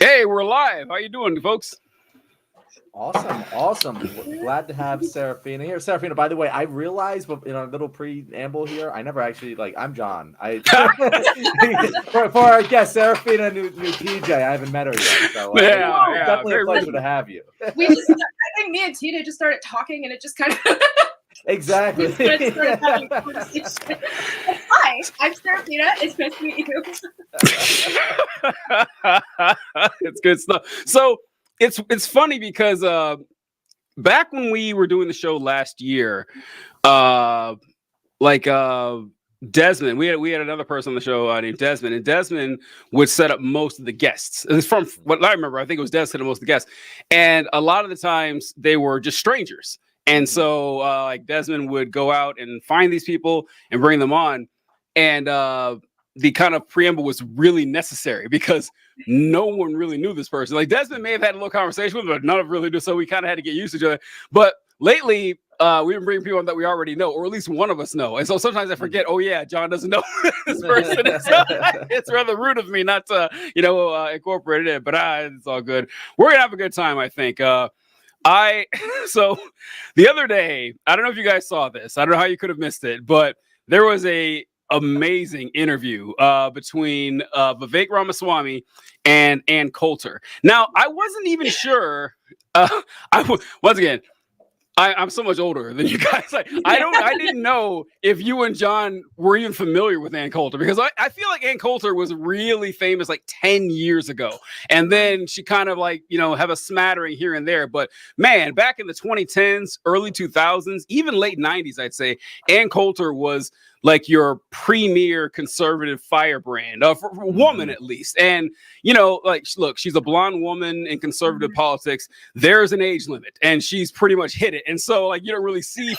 Hey, we're live. How you doing, folks? Awesome. Glad to have Serafina here. Serafina, by the way, I realized, but in a little preamble here, I never actually I'm John. For our guest, Serafina knew TJ. I haven't met her yet, so definitely a pleasure to have you. I think me and TJ just started talking, and it just kind of exactly. started having a conversation. Hi, I'm Serafina. It's nice to meet you. It's good stuff. So it's funny because back when we were doing the show last year, Desmond, we had another person on the show named Desmond, and Desmond would set up most of the guests. It's from what I remember. I think it was Des set up most of the guests, and a lot of the times they were just strangers. And so like Desmond would go out and find these people and bring them on, and the kind of preamble was really necessary because no one really knew this person. Like Desmond may have had a little conversation with him, but none of them really do. So we kind of had to get used to each other. But lately, we been bringing people on that we already know, or at least one of us know. And so sometimes I forget, oh yeah, John doesn't know this person. So it's rather rude of me not to, incorporate it in, but it's all good. We're gonna have a good time, I think. So the other day, I don't know if you guys saw this. I don't know how you could have missed it, but there was a amazing interview between Vivek Ramaswamy and Ann Coulter. Now, I wasn't even sure. Once again, I'm so much older than you guys. I didn't know if you and John were even familiar with Ann Coulter, because I feel like Ann Coulter was really famous like 10 years ago. And then she kind of have a smattering here and there. But man, back in the 2010s, early 2000s, even late 90s, I'd say Ann Coulter was like your premier conservative firebrand, for a woman at least. And, look, she's a blonde woman in conservative politics. There's an age limit, and she's pretty much hit it. And so you don't really see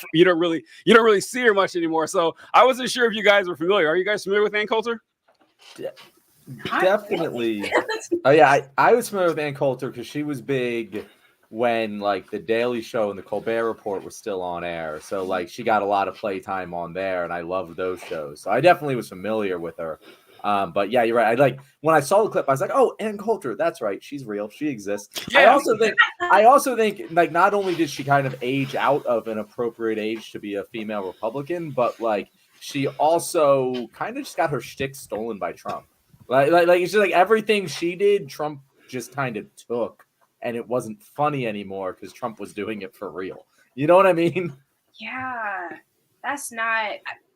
her much anymore. So I wasn't sure if you guys were familiar. Are you guys familiar with Ann Coulter? Definitely. Oh yeah, I was familiar with Ann Coulter because she was big when the Daily Show and the Colbert Report was still on air. So she got a lot of playtime on there, and I loved those shows. So I definitely was familiar with her. But yeah, you're right. When I saw the clip, I was like, oh, Ann Coulter, that's right. She's real. She exists. Yeah. I also think not only did she kind of age out of an appropriate age to be a female Republican, but she also kind of just got her shtick stolen by Trump. It's just everything she did, Trump just kind of took. And it wasn't funny anymore because Trump was doing it for real. You know what I mean? Yeah, that's not.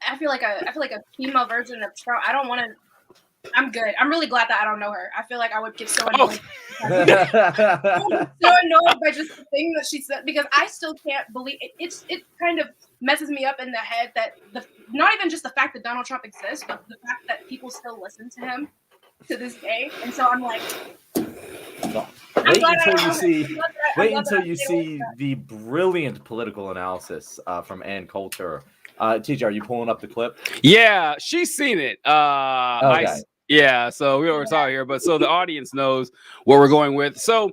I feel like a female version of Trump. I don't want to. I'm good. I'm really glad that I don't know her. I feel like I would get so annoyed. So annoyed by just the thing that she said, because I still can't believe it. It kind of messes me up in the head that not even just the fact that Donald Trump exists, but the fact that people still listen to him to this day. And so I'm like. Wait until you see the brilliant political analysis from Ann Coulter. TJ, are you pulling up the clip? Yeah, she's seen it. Okay. So we were talking here, but so the audience knows what we're going with. So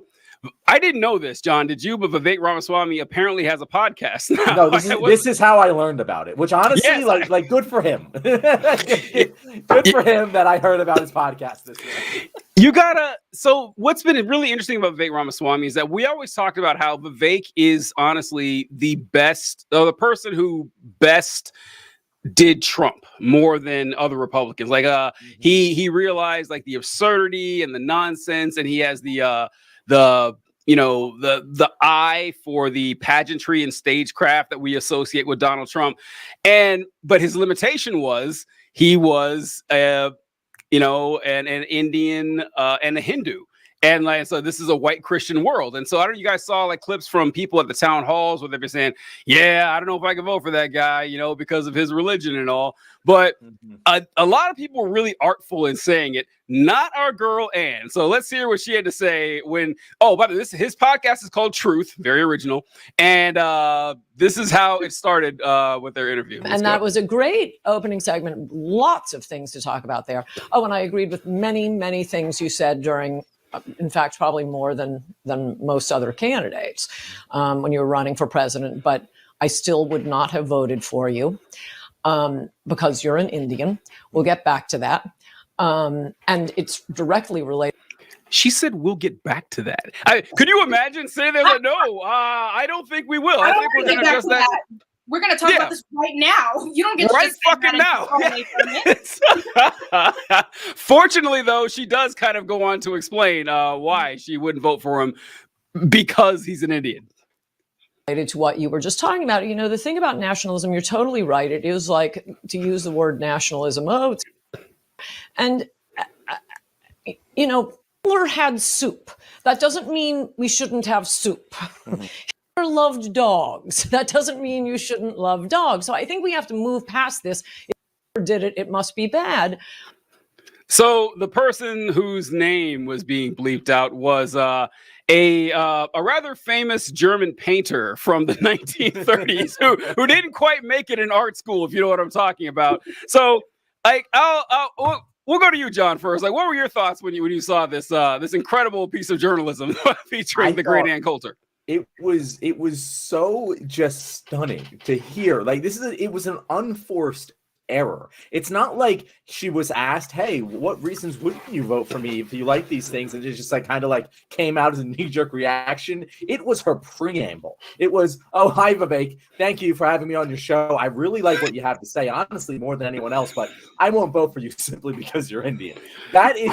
I didn't know this, John. Did you? But Vivek Ramaswamy apparently has a podcast now. No, this is how I learned about it. Which honestly, yes, good for him. Good for him that I heard about his podcast this year. So what's been really interesting about Vivek Ramaswamy is that we always talked about how Vivek is honestly the best, the person who best did Trump more than other Republicans. He realized the absurdity and the nonsense, and he has the eye for the pageantry and stagecraft that we associate with Donald Trump. But his limitation was he was an Indian and a Hindu. And so this is a white Christian world. And so I don't know, you guys saw clips from people at the town halls where they've been saying, yeah, I don't know if I can vote for that guy, because of his religion and all. But a lot of people were really artful in saying it, not our girl Ann. So let's hear what she had to say by the way, his podcast is called Truth, very original. And this is how it started with their interview. That was a great opening segment. Lots of things to talk about there. Oh, and I agreed with many, many things you said during, in fact, probably more than most other candidates when you were running for president. But I still would not have voted for you because you're an Indian. We'll get back to that. And it's directly related. She said, "We'll get back to that." Could you imagine saying that? Like, no, I don't think we will. I think we're going to just that. We're going to talk about this right now. You don't get to right just fucking now. Fortunately, though, she does kind of go on to explain why she wouldn't vote for him because he's an Indian. Related to what you were just talking about, you know, the thing about nationalism, you're totally right. It is like, to use the word nationalism. And you know, Hitler had soup. That doesn't mean we shouldn't have soup. Hitler loved dogs. That doesn't mean you shouldn't love dogs. So I think we have to move past this. If Hitler did it, it must be bad. So the person whose name was being bleeped out was a rather famous German painter from the 1930s who didn't quite make it in art school, if you know what I'm talking about. So, like, we'll go to you, John, first. Like, what were your thoughts when you saw this this incredible piece of journalism featuring the great Ann Coulter? It was so just stunning to hear. Like, it was an unforced error. It's not like she was asked, "Hey, what reasons wouldn't you vote for me if you like these things?" And it just like kind of like came out as a knee-jerk reaction. It was her preamble. It was, "Oh, hi, Vivek. Thank you for having me on your show. I really like what you have to say, honestly, more than anyone else, but I won't vote for you simply because you're Indian." That is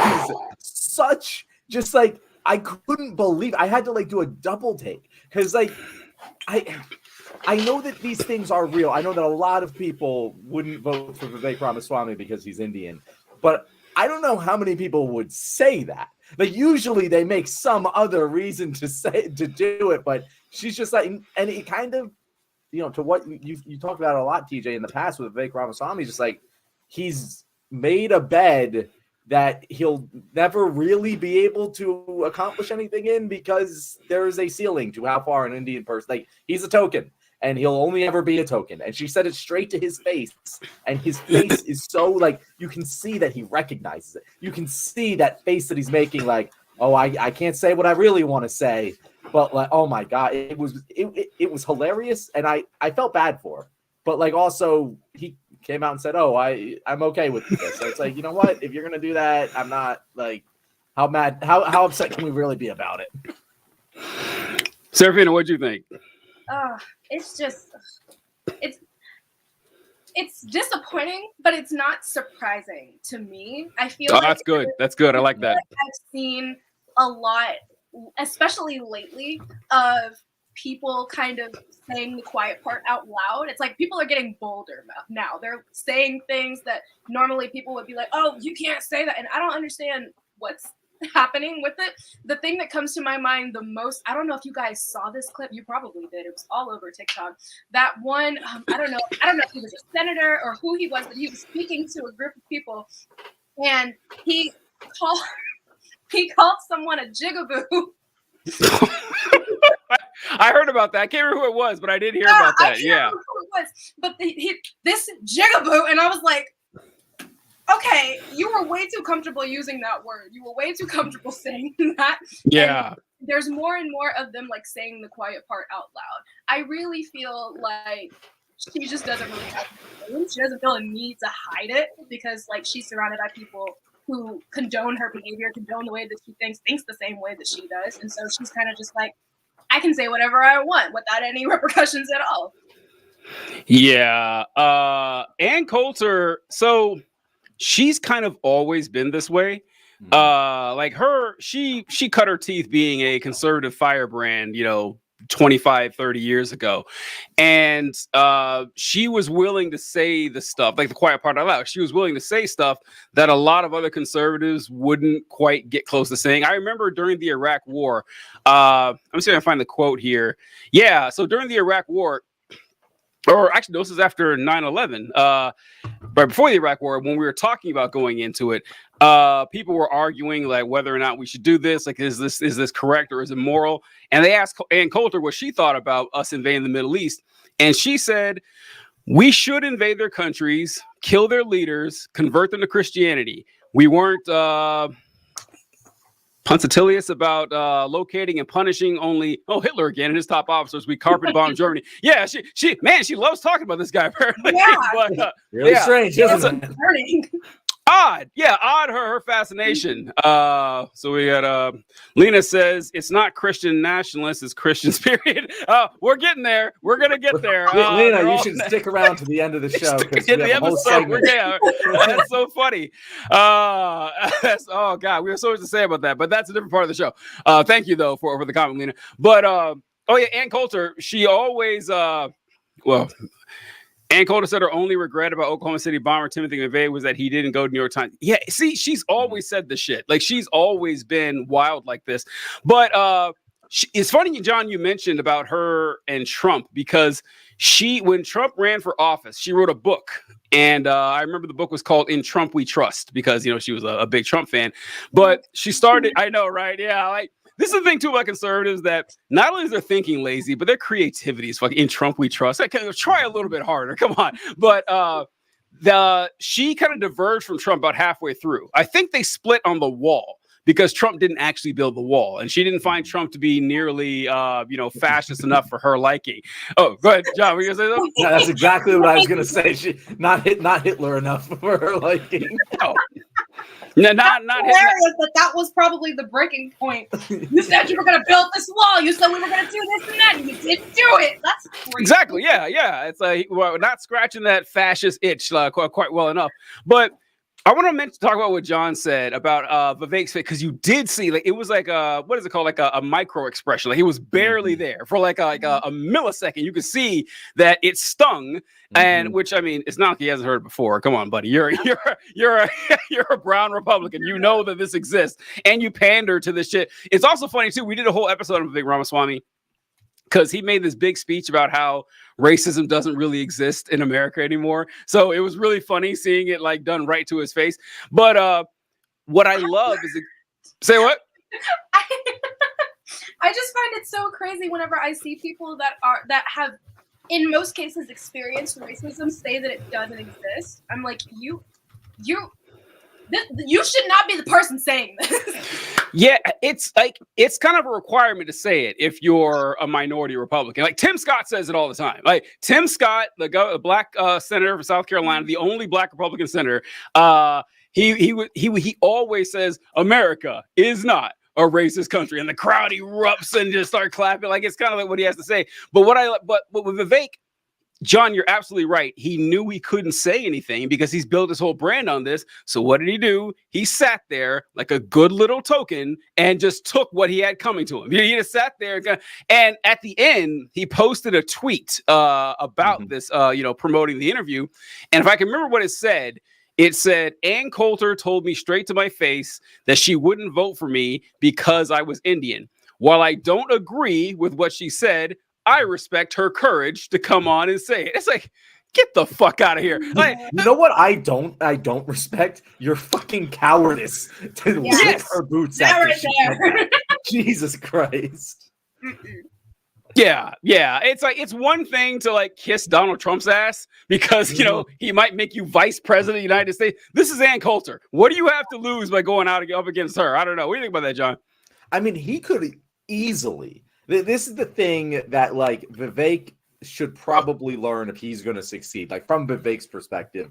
such just like, I couldn't believe. I had to like do a double take because like I know that these things are real. I know that a lot of people wouldn't vote for Vivek Ramaswamy because he's Indian, but I don't know how many people would say that. Like, usually they make some other reason to do it, but she's just like, and it kind of, you know, to what you talked about a lot, TJ, in the past with Vivek Ramaswamy, just like, he's made a bed that he'll never really be able to accomplish anything in because there is a ceiling to how far an Indian person, like, he's a token. And he'll only ever be a token. And she said it straight to his face. And his face is so, like, you can see that he recognizes it. You can see that face that he's making, like, oh, I can't say what I really want to say. But, like, oh, my God. It was hilarious. And I felt bad for her. But, like, also, he came out and said, oh, I'm okay with this. So it's like, you know what? If you're going to do that, I'm not, like, how upset can we really be about it? Serafina, what'd you think? It's just, it's disappointing, but it's not surprising to me. I feel like that's good. That's good. I like that. I've seen a lot, especially lately, of people kind of saying the quiet part out loud. It's like people are getting bolder now. They're saying things that normally people would be like, oh, you can't say that. And I don't understand what's happening with it. The thing that comes to my mind the most, I don't know if you guys saw this clip. You probably did. It was all over TikTok. That one, I don't know if he was a senator or who he was, but he was speaking to a group of people, and he called someone a jigaboo. I heard about that. I can't remember who it was, but I did hear about that. I can't remember who it was, but this jigaboo, and I was like, okay, you were way too comfortable using that word. You were way too comfortable saying that. Yeah. And there's more and more of them like saying the quiet part out loud. I really feel like she just doesn't really have she doesn't feel a need to hide it because like she's surrounded by people who condone her behavior, condone the way that she thinks the same way that she does. And so she's kind of just like, I can say whatever I want without any repercussions at all. Yeah. Ann Coulter, so she's kind of always been this way. Like she cut her teeth being a conservative firebrand, 25, 30 years ago. And she was willing to say the stuff, like the quiet part out loud. She was willing to say stuff that a lot of other conservatives wouldn't quite get close to saying. I remember during the Iraq War, I'm just going to find the quote here. Yeah, so during the Iraq War, or actually, no, this is after 9/11. Right before the Iraq War, when we were talking about going into it, people were arguing like whether or not we should do this. Like, is this correct or is it moral? And they asked Ann Coulter what she thought about us invading the Middle East, and she said we should invade their countries, kill their leaders, convert them to Christianity. We weren't punctilious about locating and punishing only Hitler again and his top officers. We carpet bombed Germany. Yeah, she loves talking about this guy apparently. Yeah, but, really strange, isn't it? Odd. Yeah, odd her fascination. So we got Lena says it's not Christian nationalists, it's Christians, period. We're getting there. We're gonna get there. Lena, you should stick around to the end of the show because we have a whole segment. That's so funny. Oh god, we have so much to say about that, but that's a different part of the show. Thank you though for the comment, Lena. But oh yeah, Ann Coulter, she always Ann Coulter said her only regret about Oklahoma City bomber Timothy McVeigh was that he didn't go to New York Times. Yeah, see, she's always said this shit. Like, she's always been wild like this. But it's funny, John, you mentioned about her and Trump, because when Trump ran for office, she wrote a book. And I remember the book was called In Trump We Trust, because, she was a big Trump fan. But she started, I know, right? Yeah, like, this is the thing, too, about conservatives, that not only is their thinking lazy, but their creativity is fucking In Trump We Trust. I can try a little bit harder. Come on. But she kind of diverged from Trump about halfway through. I think they split on the wall because Trump didn't actually build the wall. And she didn't find Trump to be nearly, fascist enough for her liking. Oh, go ahead, John. Were you going to say something? Yeah, that's exactly what I was going to say. She not Hitler enough for her liking. Oh. No, not hilarious that was probably the breaking point. You said you were going to build this wall. You said we were going to do this and that, and you didn't do it. That's crazy. Exactly. Yeah. It's like we're not scratching that fascist itch quite well enough. But I want to talk about what John said about Vivek's face, because you did see, like, it was like what is it called, like a micro expression. Like, he was barely there for like a millisecond. You could see that it stung, and which, I mean, it's not like he hasn't heard it before. Come on, buddy, you're a brown Republican. You know that this exists, and you pander to this shit. It's also funny too. We did a whole episode of Vivek Ramaswamy, because he made this big speech about how racism doesn't really exist in America anymore. So it was really funny seeing it like done right to his face. But what I love is say what? I just find it so crazy whenever I see people that have, in most cases, experienced racism say that it doesn't exist. I'm like, you should not be the person saying this. Yeah, it's kind of a requirement to say it if you're a minority Republican. Like, Tim Scott says it all the time. Like, Tim Scott, the black senator from South Carolina, the only black Republican senator, he always says America is not a racist country, and the crowd erupts and just start clapping. Like, it's kind of like what he has to say. But with Vivek, John, you're absolutely right. He knew he couldn't say anything because he's built his whole brand on this. So what did he do? He sat there like a good little token and just took what he had coming to him. He just sat there. And at the end, he posted a tweet about this, promoting the interview. And if I can remember what it said, Ann Coulter told me straight to my face that she wouldn't vote for me because I was Indian. While I don't agree with what she said, I respect her courage to come on and say it. It's like, get the fuck out of here. Like, you know what I don't respect? Your fucking cowardice to lick her boots after Jesus Christ. Yeah. It's like, it's one thing to like kiss Donald Trump's ass because, he might make you vice president of the United States. This is Ann Coulter. What do you have to lose by going up against her? I don't know. What do you think about that, John? I mean, he could easily. This is the thing that, like, Vivek should probably learn if he's going to succeed. Like, from Vivek's perspective,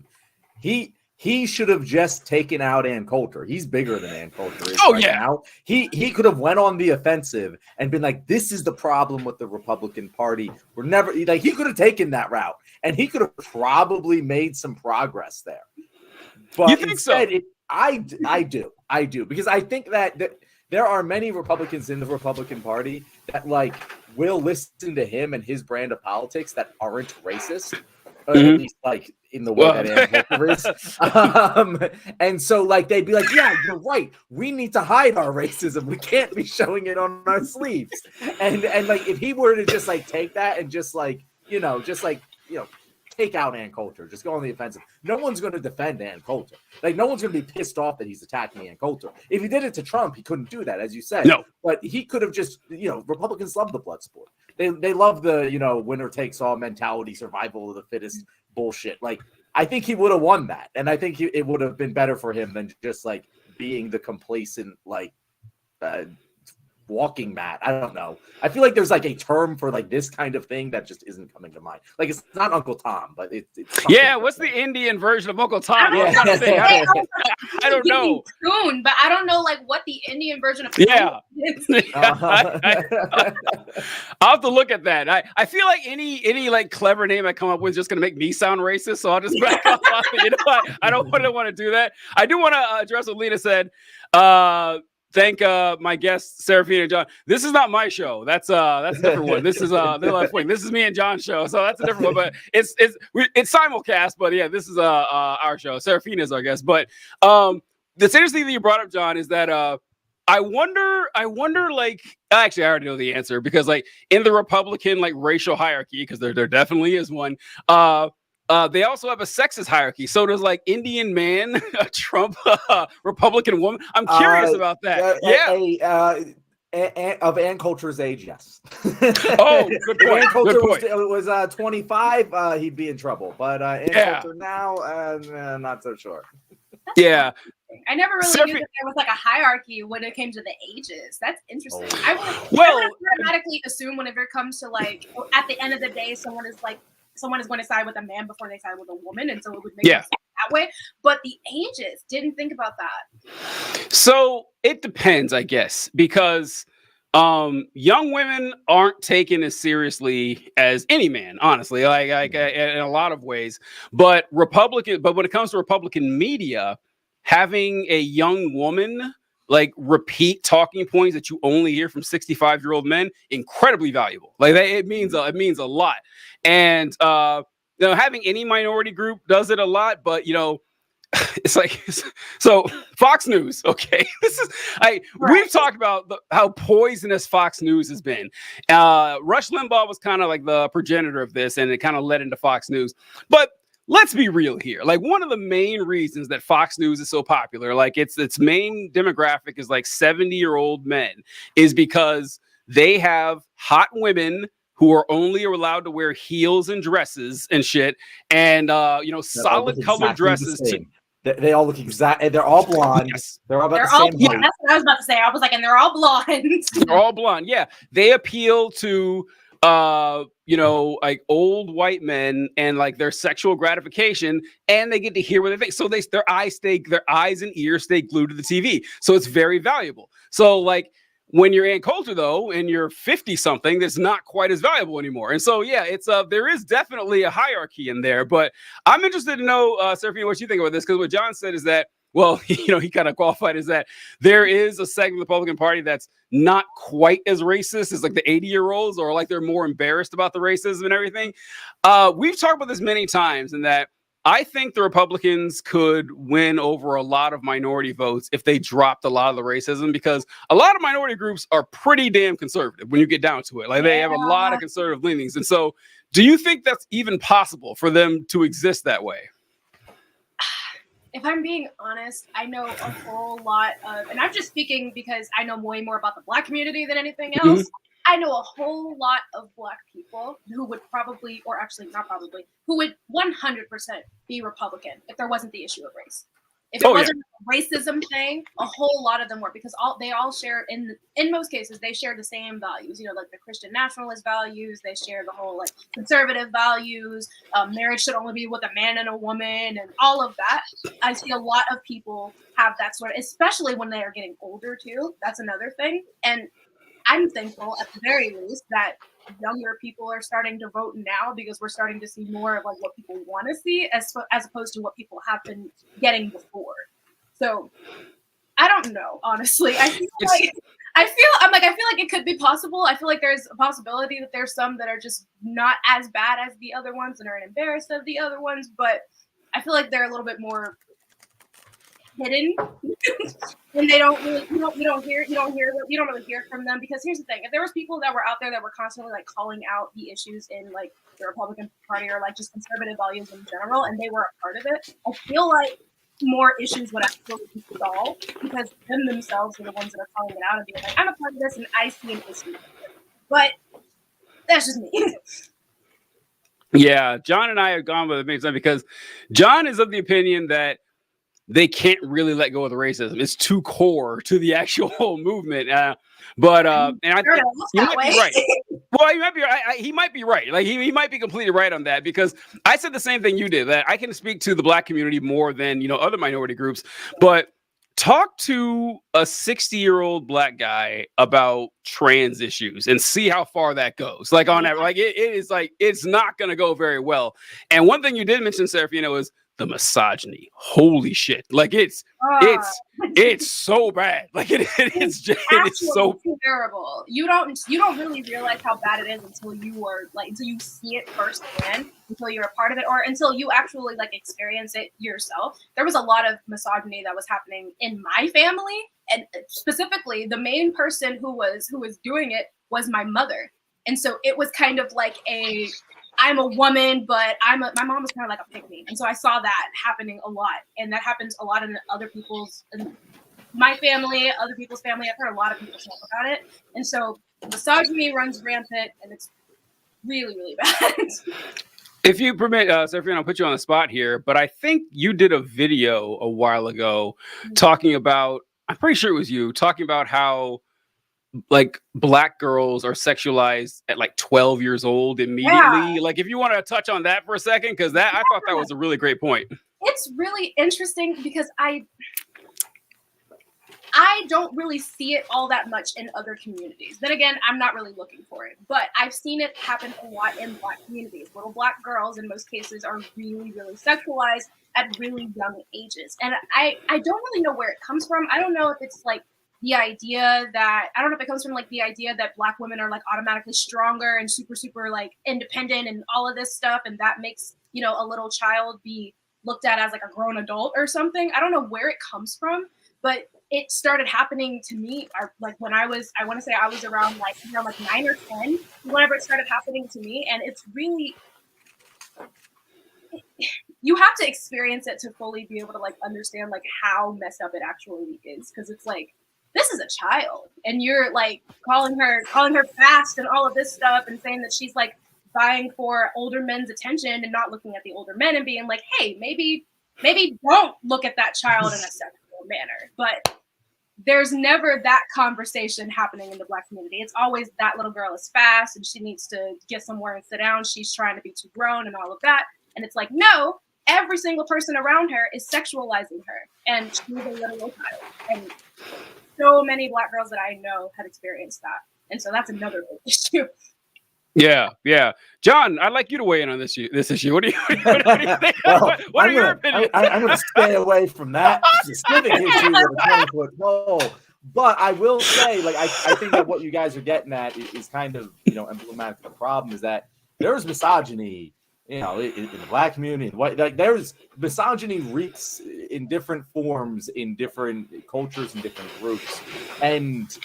he should have just taken out Ann Coulter. He's bigger than Ann Coulter is now. He could have went on the offensive and been like, this is the problem with the Republican Party. We're never – like, he could have taken that route, and he could have probably made some progress there. But you think instead, so? I do. Because I think that there are many Republicans in the Republican Party that, like, will listen to him and his brand of politics that aren't racist, at least, like, in the way that Ann Coulter is. And so, like, they'd be like, yeah, you're right. We need to hide our racism. We can't be showing it on our sleeves. And like, if he were to just, like, take that and just take out Ann Coulter, just go on the offensive. No one's going to defend Ann Coulter. Like, no one's going to be pissed off that he's attacking Ann Coulter. If he did it to Trump, he couldn't do that, as you said. No. But he could have just, Republicans love the blood sport. They love the, winner takes all mentality, survival of the fittest bullshit. Like, I think he would have won that. And I think it would have been better for him than just, like, being the complacent, like, walking mat. I don't know. I feel like there's like a term for like this kind of thing that just isn't coming to mind. Like it's not Uncle Tom, but it's yeah. What's the Indian version of Uncle Tom? Yeah. I don't know. Coon, but I don't know like what the Indian version of Yeah. is. I'll have to look at that. I feel like any like clever name I come up with is just gonna make me sound racist, so I'll just back off. You know, I don't want to do that. I do want to address what Lena said. Thank my guests Seraphina and John. This is not my show. That's a different one. This is This is me and John's show, so that's a different one. But it's simulcast. But yeah, this is our show. Seraphina's our guest. But that's interesting that you brought up, John, is that I wonder like actually I already know the answer because like in the Republican like racial hierarchy, because there definitely is one. They also have a sexist hierarchy. So does like Indian man, a Trump Republican woman. I'm curious about that. Of Ann Coulter's age, yes. Oh, good point. Ann Coulter good point. was 25, he'd be in trouble. But Ann Coulter now, not so sure. Yeah. I never really knew that there was like a hierarchy when it came to the ages. That's interesting. I would automatically assume whenever it comes to like at the end of the day, someone is going to side with a man before they side with a woman, and so it would make sense that way. But the ages, didn't think about that. So it depends, I guess, because young women aren't taken as seriously as any man, honestly, like in a lot of ways. But when it comes to Republican media, having a young woman like repeat talking points that you only hear from 65-year-old men, incredibly valuable. Like it means a lot. And having any minority group does it a lot, but it's like so Fox News. Okay, we've talked about how poisonous Fox News has been. Rush Limbaugh was kind of like the progenitor of this, and it kind of led into Fox News. But let's be real here. Like one of the main reasons that Fox News is so popular, like its main demographic is like 70-year-old men, is because they have hot women who are only allowed to wear heels and dresses and shit, and solid colored dresses. They all look exact. They're all blonde. Yes. They're all about the same height. That's what I was about to say. I was like, and they're all blonde. They're all blonde. Yeah, they appeal to like old white men and like their sexual gratification, and they get to hear what they think. So their eyes and ears stay glued to the TV. So it's very valuable. So like when you're Ann Coulter though, and you're 50 something, that's not quite as valuable anymore. And so yeah, it's there is definitely a hierarchy in there. But I'm interested to know, Seraphina, what you think about this, because what John said is that, well, he kind of qualified as that there is a segment of the Republican Party that's not quite as racist as like the 80-year-olds, or like they're more embarrassed about the racism and everything. We've talked about this many times, and that I think the Republicans could win over a lot of minority votes if they dropped a lot of the racism, because a lot of minority groups are pretty damn conservative when you get down to it. Like they have a lot of conservative leanings. And so do you think that's even possible for them to exist that way? If I'm being honest, I know a whole lot of, and I'm just speaking because I know way more about the Black community than anything else. Mm-hmm. I know a whole lot of Black people who would probably, or actually not probably, who would 100% be Republican if there wasn't the issue of race. If it wasn't a racism thing, a whole lot of them were, because they all share, in most cases, they share the same values, like the Christian nationalist values. They share the whole like conservative values. Marriage should only be with a man and a woman, and all of that. I see a lot of people have that sort of, especially when they are getting older too. That's another thing. And I'm thankful, at the very least, that younger people are starting to vote now, because we're starting to see more of like what people want to see as opposed to what people have been getting before. So I don't know, honestly. I feel like it could be possible. I feel like there's a possibility that there's some that are just not as bad as the other ones and are embarrassed of the other ones, but I feel like they're a little bit more hidden. And they don't really, you don't really hear from them, because here's the thing: if there was people that were out there that were constantly like calling out the issues in like the Republican Party, or like just conservative values in general, and they were a part of it, I feel like more issues would actually be solved, because them themselves are the ones that are calling it out and being like, I'm a part of this and I see an issue with it. But that's just me. Yeah, John and I have gone with it because John is of the opinion that they can't really let go of the racism. It's too core to the actual movement. And I think you might be right. Well, you might be right. He might be right. Like he might be completely right on that, because I said the same thing you did, that I can speak to the Black community more than, other minority groups, but talk to a 60-year-old Black guy about trans issues and see how far that goes. Like on that, like it is like, it's not going to go very well. And one thing you did mention, Serafina, was the misogyny. Holy shit. Like it's so bad. Like it is so terrible. You don't really realize how bad it is until you see it firsthand, until you're a part of it, or until you actually like experience it yourself. There was a lot of misogyny that was happening in my family, and specifically the main person who was doing it was my mother. And so it was kind of like I'm a woman, but my mom was kind of like a pick me. And so I saw that happening a lot. And that happens a lot in my family, other people's family. I've heard a lot of people talk about it. And so misogyny runs rampant, and it's really, really bad. If you permit, Serafina, I'll put you on the spot here, but I think you did a video a while ago talking about, I'm pretty sure it was you, talking about how like Black girls are sexualized at like 12 years old immediately. Yeah. Like if you want to touch on that for a second, because I thought that was a really great point. It's really interesting because I don't really see it all that much in other communities. Then again, I'm not really looking for it, but I've seen it happen a lot in Black communities. Little Black girls in most cases are really, really sexualized at really young ages. And I don't really know where it comes from. I don't know if it's like the idea that, I don't know if it comes from like the idea that Black women are like automatically stronger and super, super like independent and all of this stuff. And that makes, a little child be looked at as like a grown adult or something. I don't know where it comes from, but it started happening to me like when I want to say I was around like 9 or 10, whenever it started happening to me. And it's really, you have to experience it to fully be able to like understand like how messed up it actually is. Cause it's like, this is a child, and you're like calling her fast and all of this stuff, and saying that she's like vying for older men's attention and not looking at the older men and being like, hey, maybe don't look at that child in a sexual manner. But there's never that conversation happening in the Black community. It's always that little girl is fast and she needs to get somewhere and sit down. She's trying to be too grown and all of that. And it's like, no, every single person around her is sexualizing her, and she's a little child. And so many Black girls that I know had experienced that. And so that's another big issue. Yeah. John, I'd like you to weigh in on this issue. What do you think? Well, what are your opinions? I'm going to stay away from that specific issue with a 20-foot pole. But I will say, like, I think that what you guys are getting at is kind of, emblematic of the problem, is that there's misogyny, in the Black community, like there's misogyny reeks in different forms, in different cultures, and different groups. And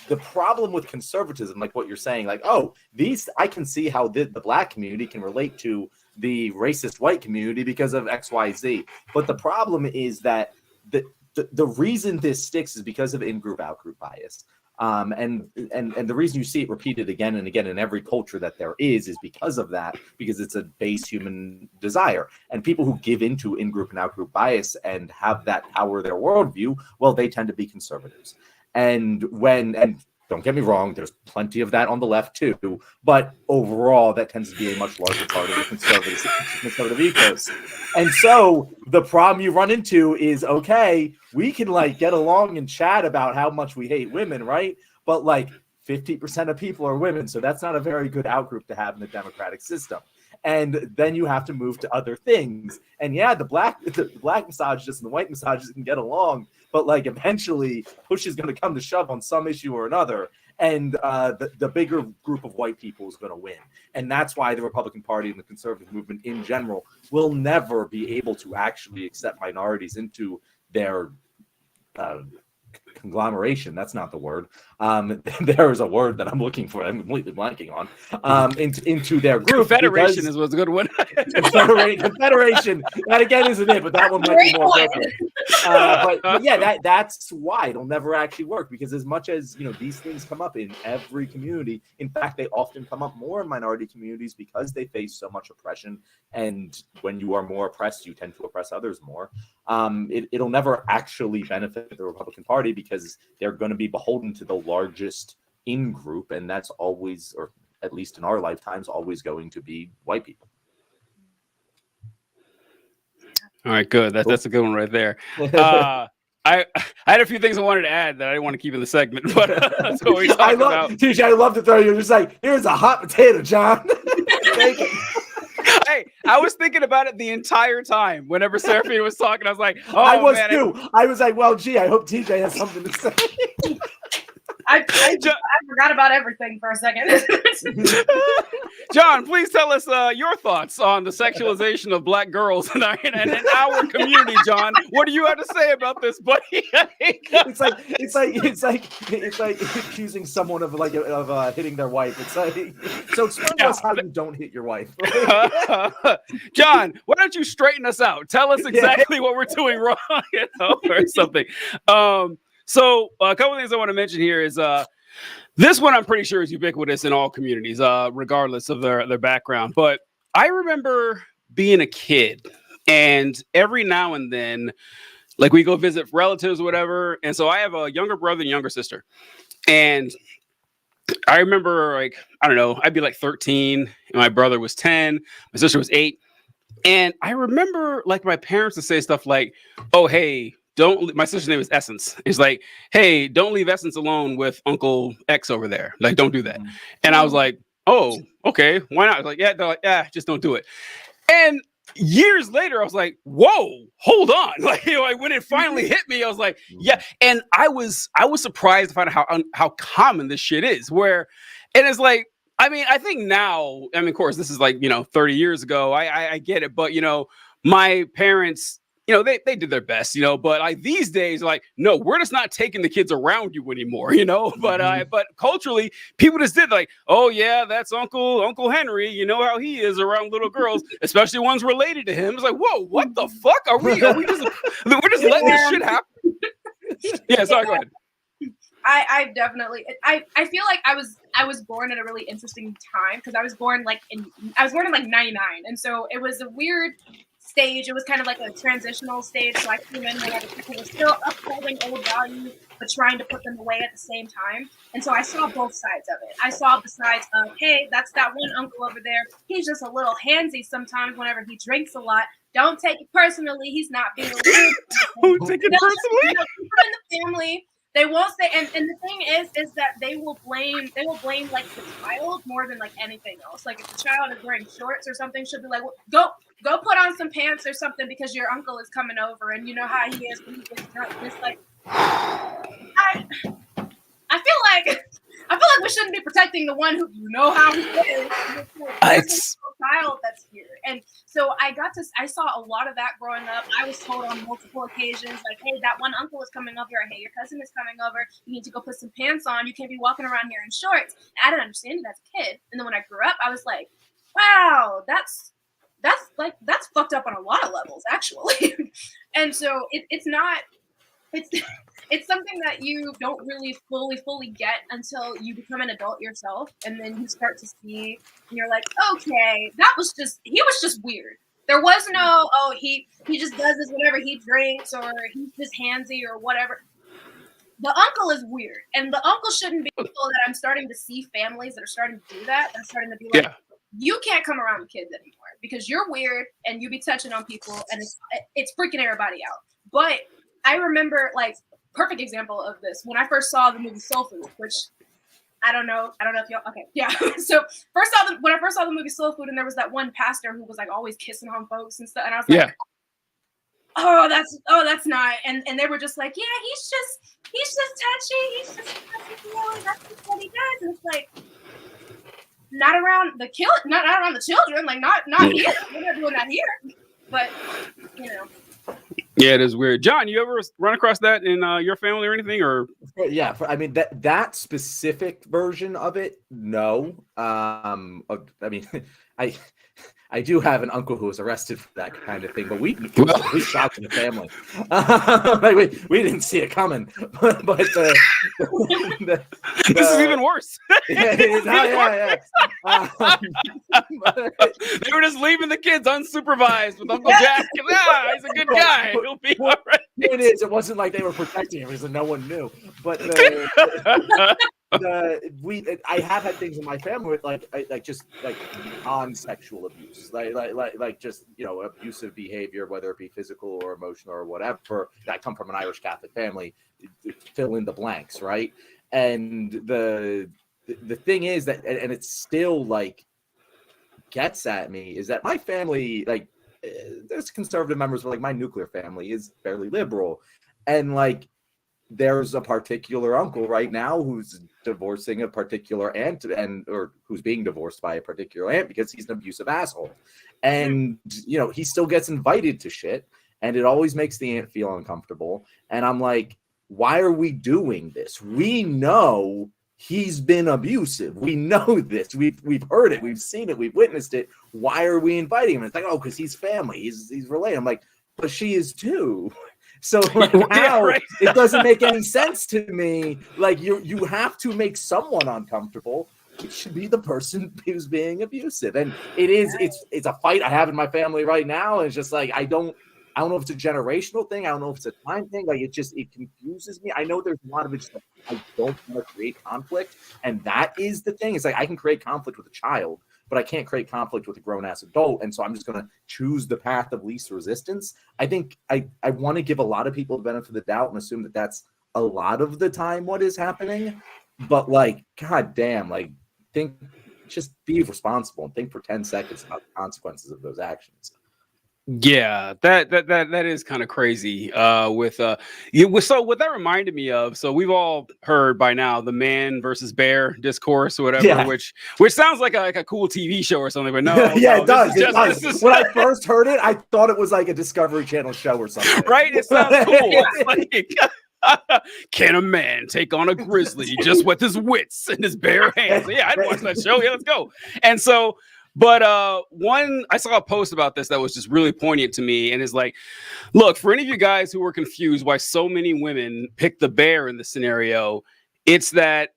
the problem with conservatism, like what you're saying, like, I can see how the Black community can relate to the racist white community because of XYZ. But the problem is that the reason this sticks is because of in-group, out-group bias. And the reason you see it repeated again and again in every culture that there is because of that, because it's a base human desire. And people who give into in-group and out-group bias and have that power their worldview, well, they tend to be conservatives. And don't get me wrong, there's plenty of that on the left too, but overall that tends to be a much larger part of the conservative ethos. And so the problem you run into is, okay, we can like get along and chat about how much we hate women, right? But like 50% of people are women, so that's not a very good outgroup to have in the democratic system. And then you have to move to other things. And yeah, the black misogynists and the white misogynists can get along, but like eventually push is going to come to shove on some issue or another. And the bigger group of white people is going to win. And that's why the Republican Party and the conservative movement in general will never be able to actually accept minorities into their conglomeration. That's not the word. There is a word that I'm looking for. I'm completely blanking on. Into their group. Confederation is what's a good one. Confederation. That again isn't it, but that one might be more appropriate. But yeah, that's why it'll never actually work, because as much as these things come up in every community, in fact, they often come up more in minority communities because they face so much oppression. And when you are more oppressed, you tend to oppress others more. It'll never actually benefit the Republican Party because they're going to be beholden to the largest in group, and that's always, or at least in our lifetimes, always going to be white people. All right, good. That's a good one right there. I had a few things I wanted to add that I didn't want to keep in the segment, but that's what we talked about. TJ, I love to throw you just like, here's a hot potato, John. Hey, I was thinking about it the entire time. Whenever Seraphine was talking, I was like, "Oh, I was man, too. I was like, well, gee, I hope TJ has something to say." I forgot about everything for a second. John, please tell us your thoughts on the sexualization of Black girls in our community. John, what do you have to say about this, buddy? It's like accusing someone of hitting their wife. It's like, so explain to us how you don't hit your wife. John, why don't you straighten us out? Tell us exactly what we're doing wrong, or something. So a couple of things I want to mention here is this one I'm pretty sure is ubiquitous in all communities, regardless of their background. But I remember being a kid, and every now and then, like, we go visit relatives or whatever. And so I have a younger brother and younger sister. And I remember, like, I don't know, I'd be like 13, and my brother was 10, my sister was 8. And I remember, like, my parents would say stuff like, "Oh, hey, my sister's name is Essence. It's like, hey, don't leave Essence alone with Uncle X over there. Like, don't do that." And I was like, "Oh, okay, why not?" I was like, "Yeah." They're like, "Yeah, just don't do it." And years later, I was like, "Whoa, hold on!" Like, when it finally hit me, I was like, "Yeah." And I was surprised to find out how common this shit is. And it's like, I mean, I think now, I mean, of course, this is like 30 years ago. I get it, but my parents, they did their best, but like these days, like, no, we're just not taking the kids around you anymore, but culturally, people just did like, "Oh yeah, that's Uncle Henry, you know how he is around little girls, especially ones related to him." It's like, whoa, what the fuck? We're just letting this shit happen? Yeah, sorry, go ahead. I definitely, I feel like I was born at a really interesting time, because I was born in like 99, and so it was a weird stage. It was kind of like a transitional stage. So I came in when people were still upholding old values, but trying to put them away at the same time. And so I saw both sides of it. I saw the sides of, hey, that's that one uncle over there. He's just a little handsy sometimes whenever he drinks a lot. Don't take it personally. He's not being a little. Don't take it personally. People in the family, they won't say, and the thing is that they will blame like the child more than like anything else. Like if the child is wearing shorts or something, she'll be like, well, go put on some pants or something because your uncle is coming over, and you know how he is when he gets drunk. It's like, I feel like we shouldn't be protecting the one who how he is. It's a child that's here. And so I saw a lot of that growing up. I was told on multiple occasions, like, hey, that one uncle is coming over, or hey, your cousin is coming over. You need to go put some pants on. You can't be walking around here in shorts. And I didn't understand it as a kid. And then when I grew up, I was like, wow, that's fucked up on a lot of levels, actually. And so it's something that you don't really fully get until you become an adult yourself, and then you start to see, and you're like, okay, he was just weird. There was no, oh, he just does this whenever he drinks, or he's just handsy or whatever. The uncle is weird, and the uncle shouldn't be people that I'm starting to see families that are starting to do that. I'm starting to be like, you can't come around the kids anymore because you're weird and you be touching on people, and it's freaking everybody out. But I remember, like, perfect example of this, when I first saw the movie Soul Food, which I don't know if y'all, okay, yeah. So when I first saw the movie Soul Food, and there was that one pastor who was like always kissing on folks and stuff, and I was like, oh, that's not, and they were just like, yeah, he's just touchy, that's just what he does, and it's like, not around the children, like not here. We're not doing that here, but Yeah, it is weird. John, you ever run across that in your family or anything? Or Yeah, I mean that specific version of it, no. I mean, I do have an uncle who was arrested for that kind of thing, but we shocked the family. Like we didn't see it coming. But this is even worse. Yeah. They were just leaving the kids unsupervised with Uncle Jack. Yeah, he's a good guy. He'll be all right. It wasn't like they were protecting him because no one knew. But I have had things in my family with like just non-sexual abuse, like just abusive behavior, whether it be physical or emotional or whatever. I come from an Irish Catholic family. Fill in the blanks, right? And the thing is that, and it's still like gets at me, is that my family, like, there's conservative members, but like my nuclear family is fairly liberal, and like there's a particular uncle right now who's divorcing a particular aunt or who's being divorced by a particular aunt because he's an abusive asshole, and he still gets invited to shit, and it always makes the aunt feel uncomfortable. And I'm like, why are we doing this? We know he's been abusive. We know this. We've heard it. We've seen it. We've witnessed it. Why are we inviting him? It's like, oh, because he's family. He's related. I'm like, but she is too. So like now it doesn't make any sense to me. Like you have to make someone uncomfortable. It should be the person who's being abusive. And it's a fight I have in my family right now. And it's just like I don't know if it's a generational thing. I don't know if it's a time thing. Like it confuses me. I know there's a lot of it just like, I don't want to create conflict. And that is the thing. It's like I can create conflict with a child, but I can't create conflict with a grown-ass adult. And so I'm just going to choose the path of least resistance. I think I want to give a lot of people the benefit of the doubt and assume that that's a lot of the time what is happening. But like, God damn, like just be responsible and think for 10 seconds about the consequences of those actions. Yeah, that is kind of crazy. So what that reminded me of, so we've all heard by now the man versus bear discourse or whatever, which sounds like a cool TV show or something, but no. Yeah, no, it does. When I first heard it, I thought it was like a Discovery Channel show or something. Right? It sounds cool. It's like, can a man take on a grizzly just with his wits and his bare hands? Yeah, I'd watch that show. Yeah, let's go. And so. But I saw a post about this that was just really poignant to me, and it's like, look, for any of you guys who were confused why so many women pick the bear in the scenario, it's that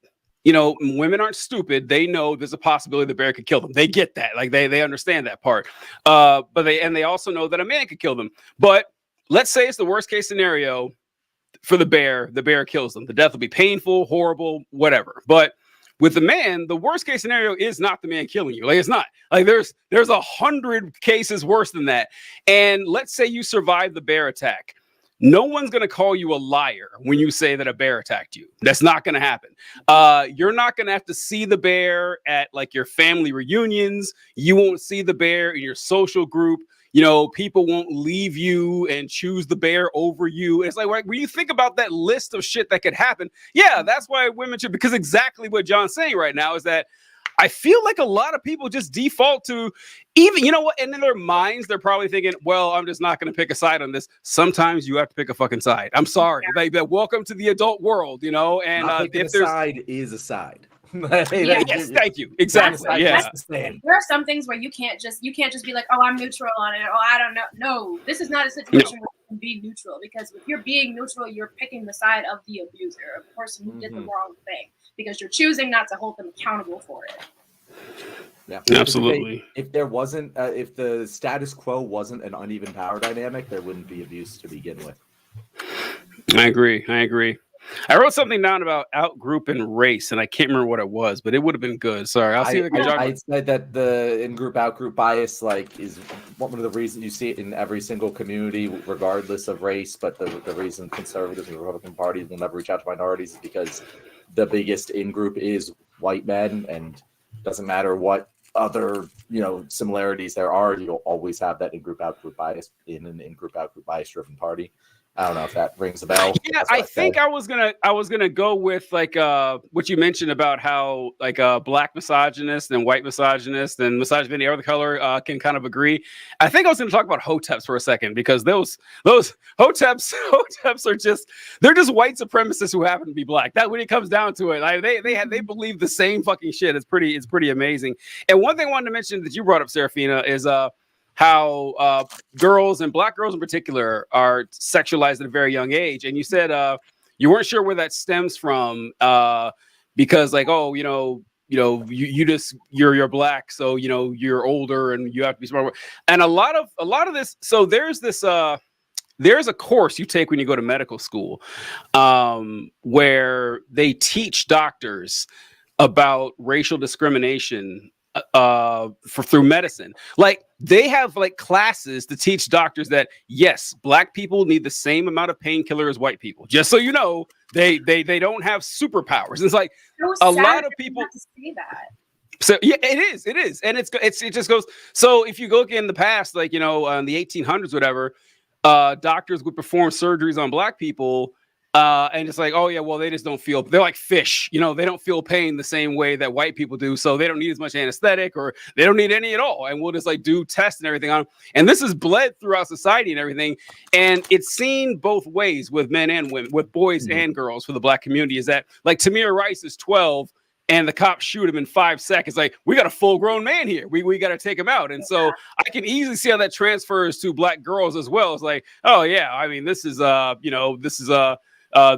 women aren't stupid. They know there's a possibility the bear could kill them. They get that, like they understand that part. But they also know that a man could kill them. But let's say it's the worst case scenario for the bear kills them. The death will be painful, horrible, whatever. But with the man, the worst case scenario is not the man killing you. Like it's not. Like there's 100 cases worse than that. And let's say you survive the bear attack. No one's going to call you a liar when you say that a bear attacked you. That's not going to happen. You're not going to have to see the bear at like your family reunions. You won't see the bear in your social group. People won't leave you and choose the bear over you. It's like when you think about that list of shit that could happen, yeah, that's why women should, because exactly what John's saying right now is that I feel like a lot of people just default to even, and in their minds, they're probably thinking, well, I'm just not going to pick a side on this. Sometimes you have to pick a fucking side. I'm sorry. Like, welcome to the adult world, and if there's a side is a side. Yes, thank you. Exactly. Yeah. There are some things where you can't just be like, oh, I'm neutral on it. Oh, I don't know. No, this is not a situation where you can be neutral, because if you're being neutral, you're picking the side of the abuser, of the person who did the wrong thing, because you're choosing not to hold them accountable for it. Yeah, absolutely. If there wasn't, if the status quo wasn't an uneven power dynamic, there wouldn't be abuse to begin with. I agree. I wrote something down about out-group and race, and I can't remember what it was, but it would have been good. Sorry, I'll see if I can jog. I said that the in-group, out-group bias, like, is one of the reasons you see it in every single community, regardless of race. But the reason conservatives and the Republican Party will never reach out to minorities is because the biggest in-group is white men, and doesn't matter what other similarities there are, you'll always have that in-group, out-group bias in an in-group, out-group bias-driven party. I don't know if that rings a bell. Yeah, I think I was gonna go with like what you mentioned about how like black misogynist and white misogynist and misogynist of any other color can kind of agree. I think I was gonna talk about hoteps for a second, because those hoteps are just, they're just white supremacists who happen to be black. That, when it comes down to it, like they believe the same fucking shit. It's pretty amazing. And one thing I wanted to mention that you brought up, Serafina, is how girls, and black girls in particular, are sexualized at a very young age. And you said you weren't sure where that stems from, because like, oh, you're black, so you're older and you have to be smart. And a lot of this. So there's this. There's a course you take when you go to medical school, where they teach doctors about racial discrimination through medicine. Like, they have like classes to teach doctors that yes, black people need the same amount of painkiller as white people. Just so you know, they don't have superpowers. It's like a lot of people say that. So yeah, it is, and it just goes. So if you go in the past, like in the 1800s, whatever, doctors would perform surgeries on black people. And it's like, oh yeah, well, they just don't feel, they're like fish, they don't feel pain the same way that white people do. So they don't need as much anesthetic, or they don't need any at all. And we'll just like do tests and everything on them. And this is bled throughout society and everything. And it's seen both ways with men and women, with boys and girls, for the black community, is that like Tamir Rice is 12 and the cops shoot him in 5 seconds. Like, we got a full grown man here. We got to take him out. And so I can easily see how that transfers to black girls as well. It's like, oh yeah, I mean, this is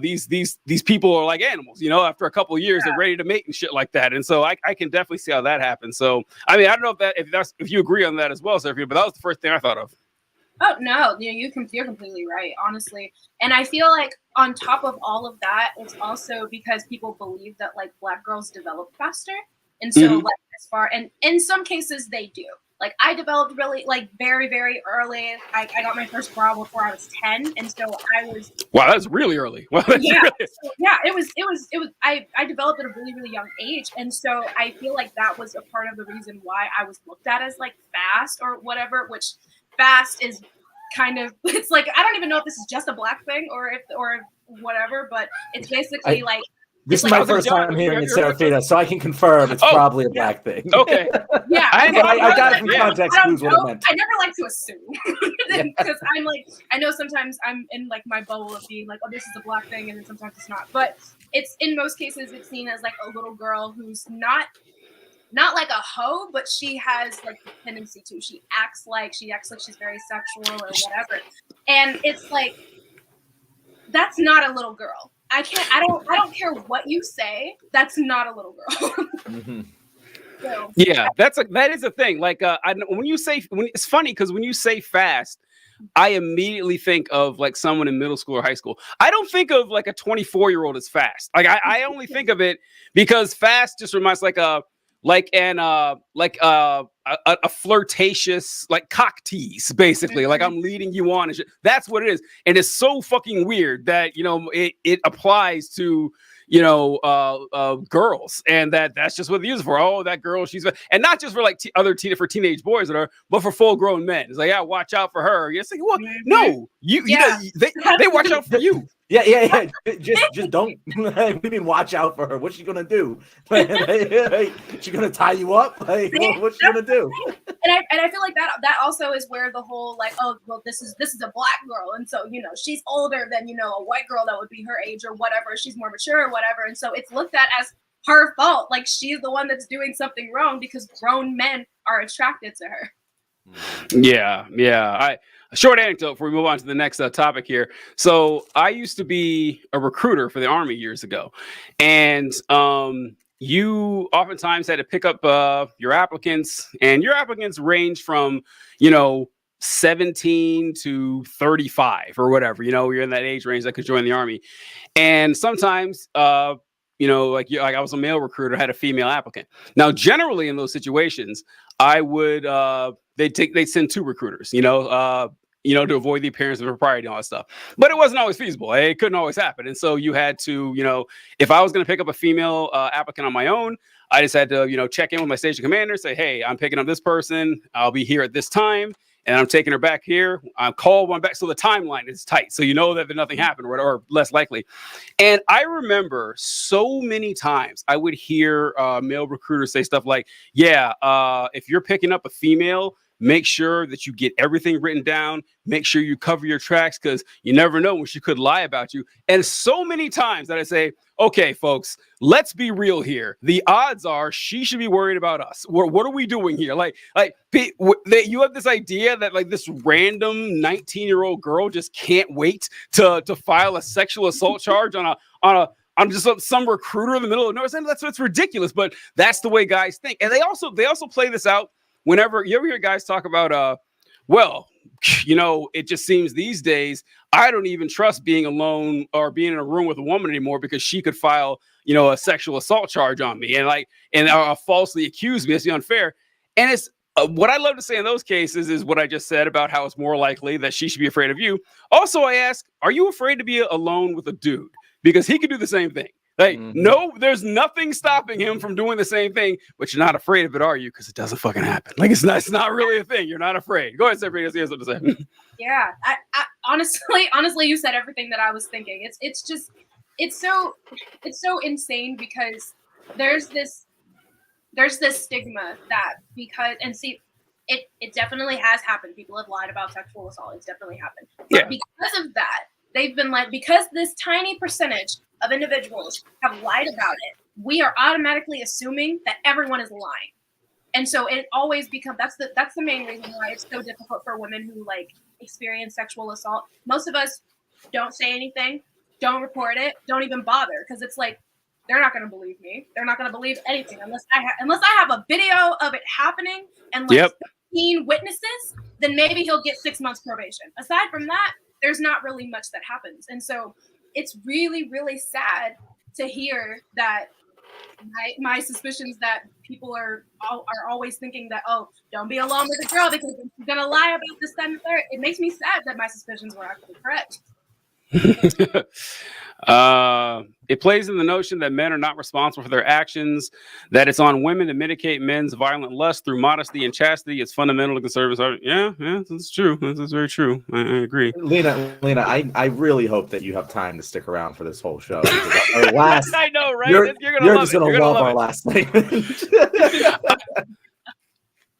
these people are like animals, after a couple of years, they're ready to mate and shit like that. And so I can definitely see how that happens. So, I mean, I don't know if you agree on that as well, Sophia, but that was the first thing I thought of. Oh no, you're completely right, honestly. And I feel like on top of all of that, it's also because people believe that like black girls develop faster. And so like as far, and in some cases they do. Like, I developed really like very, very early. I got my first bra before I was 10. And so I was, wow, that's really early. Wow, yeah. So, yeah, it was I developed at a really, really young age. And so I feel like that was a part of the reason why I was looked at as like fast or whatever, which fast is kind of, it's like, I don't even know if this is just a black thing or whatever, but it's basically like, this is my first time hearing it, Serafina, so I can confirm it's probably a black thing. Okay. Yeah. I got it from context clues what it meant. I never like to assume. Because I'm like, I know sometimes I'm in like my bubble of being like, oh, this is a black thing, and then sometimes it's not. But it's, in most cases, it's seen as like a little girl who's not like a hoe, but she has like the tendency to. She acts like she's very sexual or whatever. And it's like, that's not a little girl. I don't care what you say. That's not a little girl. So, yeah, that is a thing. Like, it's funny because when you say fast, I immediately think of like someone in middle school or high school. I don't think of like a 24-year-old as fast. Like, I only think of it because fast just reminds a flirtatious, like cock tease, basically. Like, I'm leading you on and shit. That's what it is. And it's so fucking weird that, it applies to, girls, and that's just what they use it for. Oh, that girl, she's, and not just for like for teenage boys but for full grown men. It's like, yeah, watch out for her. It's like, what? No, they watch out for you. Yeah. Just don't. We mean watch out for her. What's she gonna do? She gonna tie you up? Like, what's she gonna do? And I feel like that also is where the whole like, oh, well, this is a black girl, and so she's older than a white girl that would be her age or whatever. She's more mature or whatever, and so it's looked at as her fault. Like, she's the one that's doing something wrong because grown men are attracted to her. Yeah. A short anecdote before we move on to the next topic here. So I used to be a recruiter for the Army years ago. And you oftentimes had to pick up your applicants, and your applicants range from, 17 to 35 or whatever. You're in that age range that could join the Army. And sometimes, like I was a male recruiter, had a female applicant. Now, generally in those situations, I would they'd send 2 recruiters, to avoid the appearance of impropriety and all that stuff. But it wasn't always feasible. It couldn't always happen. And so you had to, if I was going to pick up a female applicant on my own, I just had to, check in with my station commander, say, hey, I'm picking up this person. I'll be here at this time. and I'm taking her back here. I'm called one back. So the timeline is tight. So you know that nothing happened or less likely. And I remember so many times I would hear male recruiters say stuff like, yeah, if you're picking up a female, make sure that you get everything written down. Make sure you cover your tracks because you never know when she could lie about you. And so many times that I say, okay, folks, let's be real here. The odds are she should be worried about us. What are we doing here? You have this idea that like this random 19-year-old girl just can't wait to file a sexual assault charge on just some recruiter in the middle of nowhere. That's ridiculous. But that's the way guys think. And they also play this out. Whenever you ever hear guys talk about, it just seems these days I don't even trust being alone or being in a room with a woman anymore because she could file, a sexual assault charge on me and falsely accuse me. It's unfair. And it's what I love to say in those cases is what I just said about how it's more likely that she should be afraid of you. Also, I ask, are you afraid to be alone with a dude? Because he could do the same thing. No, there's nothing stopping him from doing the same thing, but you're not afraid of it, are you? Because it doesn't fucking happen. It's not really a thing. You're not afraid. Go ahead, Sabrina. You have something to say. Yeah, I honestly, you said everything that I was thinking. It's so insane because there's this stigma that it definitely has happened. People have lied about sexual assault. It's definitely happened. But because of that, they've been because this tiny percentage of individuals have lied about it, we are automatically assuming that everyone is lying. And so it always becomes, that's the main reason why it's so difficult for women who experience sexual assault. Most of us don't say anything, don't report it, don't even bother, because it's they're not going to believe me. They're not going to believe anything unless I have a video of it happening and 15 witnesses, then maybe he'll get 6 months probation. Aside from that, there's not really much that happens. And so it's really, really sad to hear that my suspicions that people are always thinking that, oh, don't be alone with a girl because she's going to lie about this, that, and the third. It makes me sad that my suspicions were actually correct. It plays in the notion that men are not responsible for their actions, that it's on women to mitigate men's violent lust through modesty and chastity. It's fundamental to conservative. Yeah, that's true. That's very true. I agree. Lena, I really hope that you have time to stick around for this whole show. I know, right? You're just gonna love our last segment.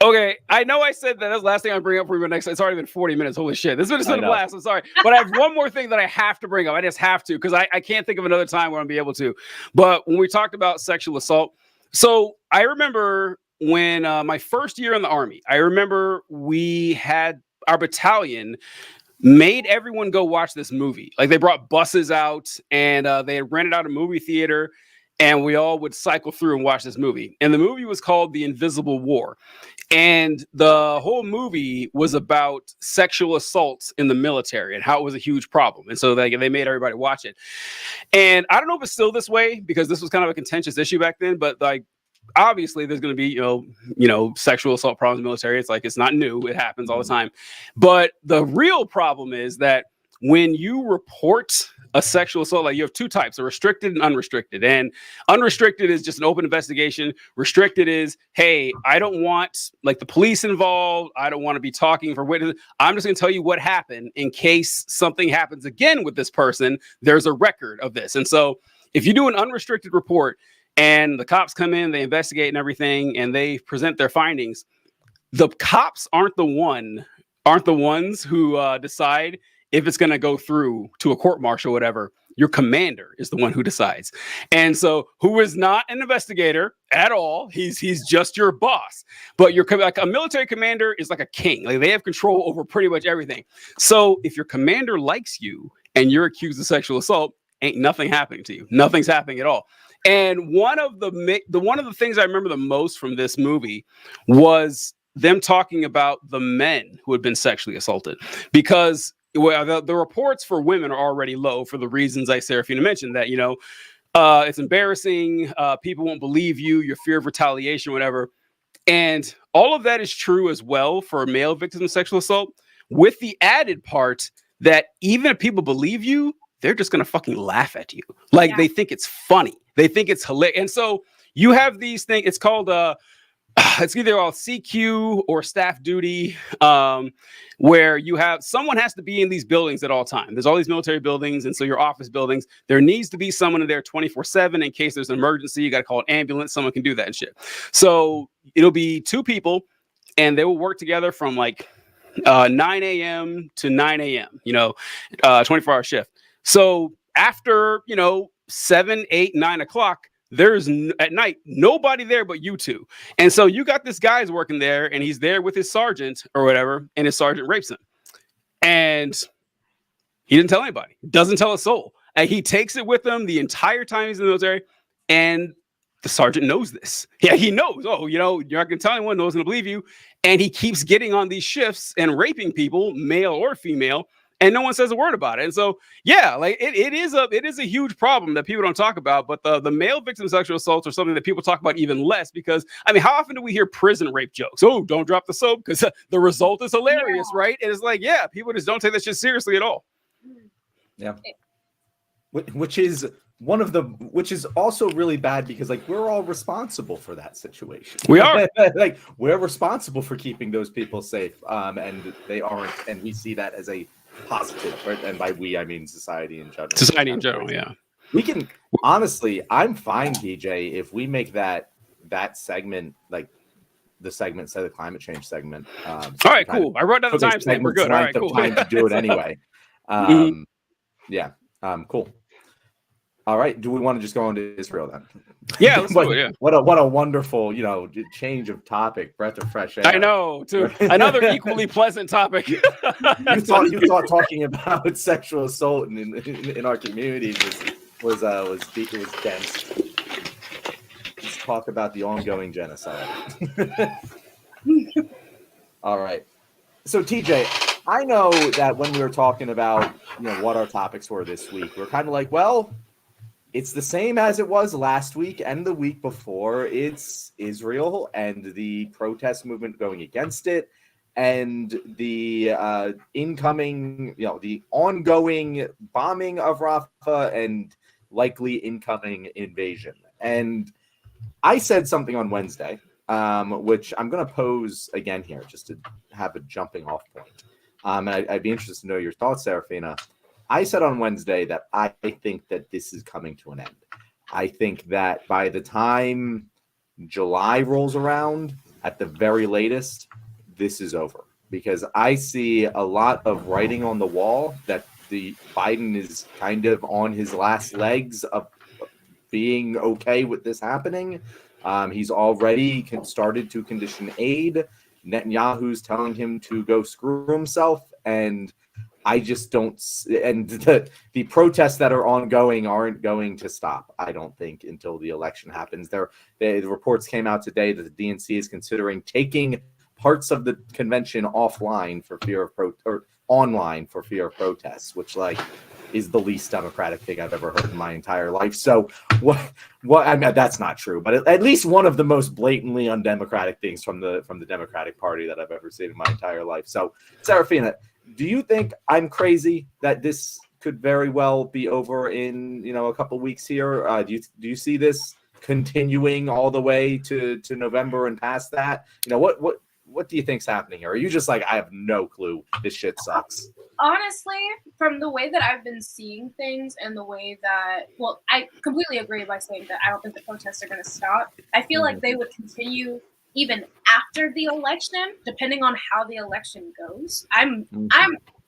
Okay, I know I said that's the last thing I bring up for you next. It's already been 40 minutes. Holy shit. This has been a blast. I'm sorry. But I have one more thing that I have to bring up. I just have to because I can't think of another time where I'll be able to. But when we talked about sexual assault, so I remember when my first year in the Army, I remember we had our battalion made everyone go watch this movie. They brought buses out and they had rented out a movie theater. And we all would cycle through and watch this movie. And the movie was called The Invisible War. And the whole movie was about sexual assaults in the military and how it was a huge problem. And so they made everybody watch it. And I don't know if it's still this way because this was kind of a contentious issue back then. But obviously there's going to be, sexual assault problems in the military. It's not new. It happens all the time. But the real problem is that when you report a sexual assault, you have two types, a restricted and unrestricted. And unrestricted is just an open investigation. Restricted is, hey, I don't want the police involved. I don't want to be talking for witnesses. I'm just going to tell you what happened in case something happens again with this person. There's a record of this. And so if you do an unrestricted report and the cops come in, they investigate and everything, and they present their findings, the cops aren't the ones who decide if it's going to go through to a court martial or whatever. Your commander is the one who decides. And so who is not an investigator at all. He's just your boss. But a military commander is like a king. They have control over pretty much everything. So if your commander likes you and you're accused of sexual assault, ain't nothing happening to you. Nothing's happening at all. And one of the things I remember the most from this movie was them talking about the men who had been sexually assaulted, because the reports for women are already low for the reasons Serafina mentioned, that, it's embarrassing. People won't believe you, your fear of retaliation, whatever. And all of that is true as well for male victims of sexual assault, with the added part that even if people believe you, they're just going to fucking laugh at you. They think it's funny. They think it's hilarious. And so you have these things, it's called, it's either all CQ or staff duty, where you have someone has to be in these buildings at all times. There's all these military buildings, and so your office buildings, there needs to be someone in there 24/7 in case there's an emergency. You got to call an ambulance. Someone can do that and shit. So it'll be 2 people, and they will work together from like 9 a.m. to 9 a.m. 24-hour shift. So after 7, 8, 9 o'clock. There's at night nobody there but you two, and so you got this guy's working there, and he's there with his sergeant or whatever, and his sergeant rapes him, and he didn't tell anybody, doesn't tell a soul, and he takes it with him the entire time he's in the military, and the sergeant knows this. Yeah, he knows. Oh, you're not gonna tell anyone. No one's gonna believe you, and he keeps getting on these shifts and raping people, male or female. And no one says a word about it. And so, yeah, like it is a huge problem that people don't talk about. But the male victim sexual assaults are something that people talk about even less, because I mean, how often do we hear prison rape jokes? Oh, don't drop the soap because the result is hilarious, right? And it's like, yeah, people just don't take that shit seriously at all. Yeah, which is also really bad, because like we're all responsible for that situation. We are. Like we're responsible for keeping those people safe, and they aren't, and we see that as a positive, right? And by we, I mean society in general. Society in general, yeah. We can honestly, I'm fine, DJ, if we make that segment like the segment, say the climate change segment. All right, cool. I wrote down the timestamp. We're good. All right, cool. Time to do it anyway. Yeah. Cool. All right. Do we want to just go into Israel then? Yeah, let's do it. Yeah. What a wonderful, change of topic, breath of fresh air. I know, too. Another equally pleasant topic. you thought talking about sexual assault in our community was dense. Let's talk about the ongoing genocide. All right. So TJ, I know that when we were talking about what our topics were this week, we're kind of like, well, it's the same as it was last week and the week before. It's Israel and the protest movement going against it, and the incoming, the ongoing bombing of Rafah and likely incoming invasion. And I said something on Wednesday, which I'm going to pose again here just to have a jumping off point. And I'd be interested to know your thoughts, Serafina. I said on Wednesday that I think that this is coming to an end. I think that by the time July rolls around, at the very latest, this is over. Because I see a lot of writing on the wall that the Biden is kind of on his last legs of being okay with this happening. He's already started to condition aid. Netanyahu's telling him to go screw himself, and I just don't. And the protests that are ongoing aren't going to stop, I don't think, until the election happens. The reports came out today that the DNC is considering taking parts of the convention offline for fear of online for fear of protests, which is the least democratic thing I've ever heard in my entire life. So what I mean, that's not true, but at least one of the most blatantly undemocratic things from the Democratic Party that I've ever seen in my entire life. So Serafina, do you think I'm crazy that this could very well be over in a couple of weeks here? Do you see this continuing all the way to November and past that? What do you think's happening here? Are you just like, I have no clue, this shit sucks? Honestly, from the way that I've been seeing things and the way that, well, I completely agree by saying that I don't think the protests are going to stop. I feel like they would continue even after the election, depending on how the election goes. I'm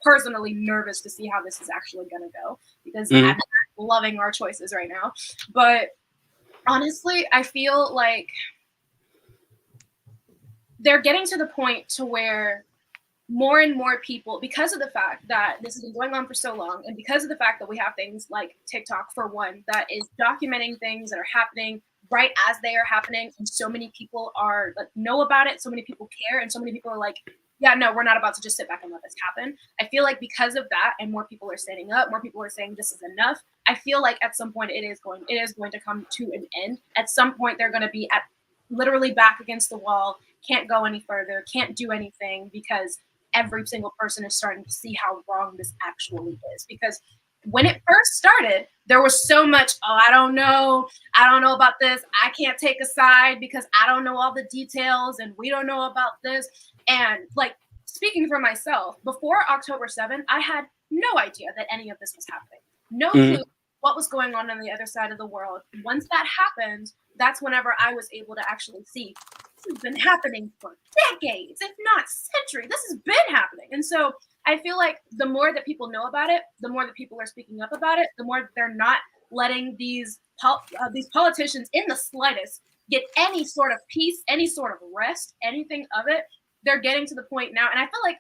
personally nervous to see how this is actually going to go, because I'm not loving our choices right now. But honestly, I feel like they're getting to the point to where more and more people, because of the fact that this has been going on for so long, and because of the fact that we have things like TikTok, for one, that is documenting things that are happening right as they are happening, and so many people are know about it, so many people care, and so many people are like, yeah, no, we're not about to just sit back and let this happen. I feel like because of that, and more people are standing up, more people are saying this is enough, I feel like at some point it is going to come to an end. At some point they're going to be literally back against the wall, can't go any further, can't do anything, because every single person is starting to see how wrong this actually is. Because when it first started, there was so much, oh, I don't know about this. I can't take a side because I don't know all the details and we don't know about this. And like, speaking for myself, before October 7th, I had no idea that any of this was happening. No clue what was going on the other side of the world. Once that happened, that's whenever I was able to actually see this has been happening for decades, if not centuries. This has been happening. And so I feel like the more that people know about it, the more that people are speaking up about it, the more they're not letting these politicians in the slightest get any sort of peace, any sort of rest, anything of it. They're getting to the point now, and I feel like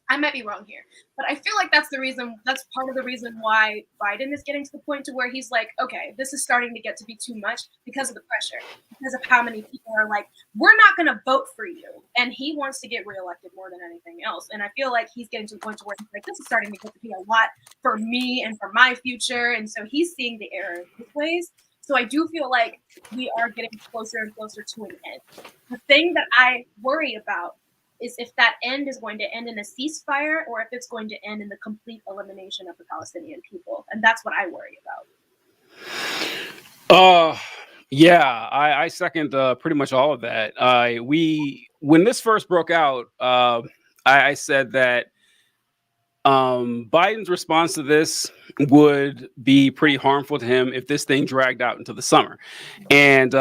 I might be wrong here, but I feel like that's part of the reason why Biden is getting to the point to where he's like, okay, this is starting to get to be too much because of the pressure, because of how many people are like, we're not going to vote for you. And he wants to get reelected more than anything else. And I feel like he's getting to the point to where he's like, this is starting to get to be a lot for me and for my future. And so he's seeing the error in his ways. So I do feel like we are getting closer and closer to an end. The thing that I worry about is if that end is going to end in a ceasefire or if it's going to end in the complete elimination of the Palestinian people. And that's what I worry about. Yeah, I second pretty much all of that. When this first broke out, I said that Biden's response to this would be pretty harmful to him if this thing dragged out into the summer. And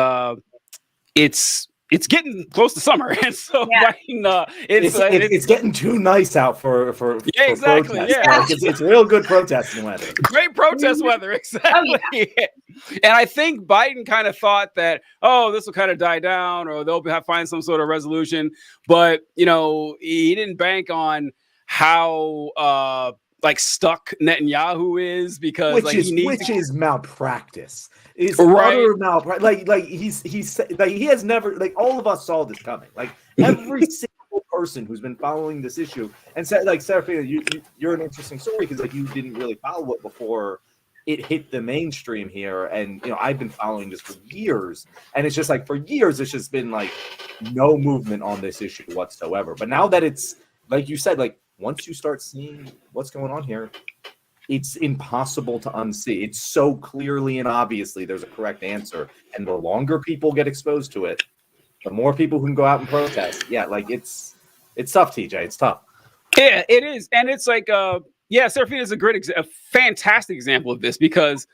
it's getting close to summer, and so Yeah. Biden, it's getting too nice out for exactly. protest. Yeah, Like, it's real good protesting weather. Great protest weather, exactly. Oh, yeah. And I think Biden kind of thought that, oh, this will kind of die down, or they'll find some sort of resolution. But he didn't bank on how like stuck Netanyahu is, because which is malpractice. It's right. utter malpractice. Like he's like he has never, like, all of us saw this coming. Like every single person who's been following this issue, and said, like, Serafina, you're an interesting story because like you didn't really follow it before it hit the mainstream here, and I've been following this for years, and it's just like for years it's just been like no movement on this issue whatsoever. But now that it's, like you said, like once you start seeing what's going on here, it's impossible to unsee. It's so clearly and obviously there's a correct answer. And the longer people get exposed to it, the more people who can go out and protest. Yeah, like it's tough, TJ. It's tough. Yeah, it is. And it's like, Serafina is a fantastic example of this, because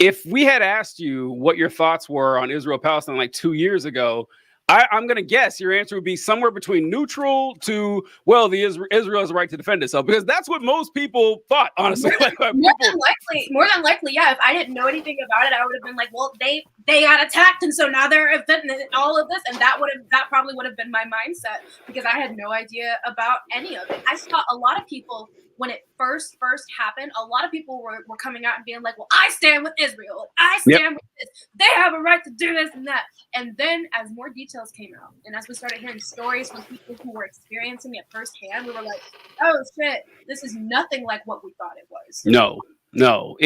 if we had asked you what your thoughts were on Israel-Palestine like 2 years ago, I'm going to guess your answer would be somewhere between neutral to, well, Israel has a right to defend itself, because that's what most people thought, honestly. More than likely, yeah. If I didn't know anything about it, I would have been like, well, they got attacked, and so now they're all of this, and that probably would have been my mindset, because I had no idea about any of it. I saw a lot of people when it first happened. A lot of people were coming out and being like, well, I stand with Israel. I stand with this. They have a right to do this and that. And then as more details came out, and as we started hearing stories from people who were experiencing it firsthand, we were like, oh shit, this is nothing like what we thought it was. No,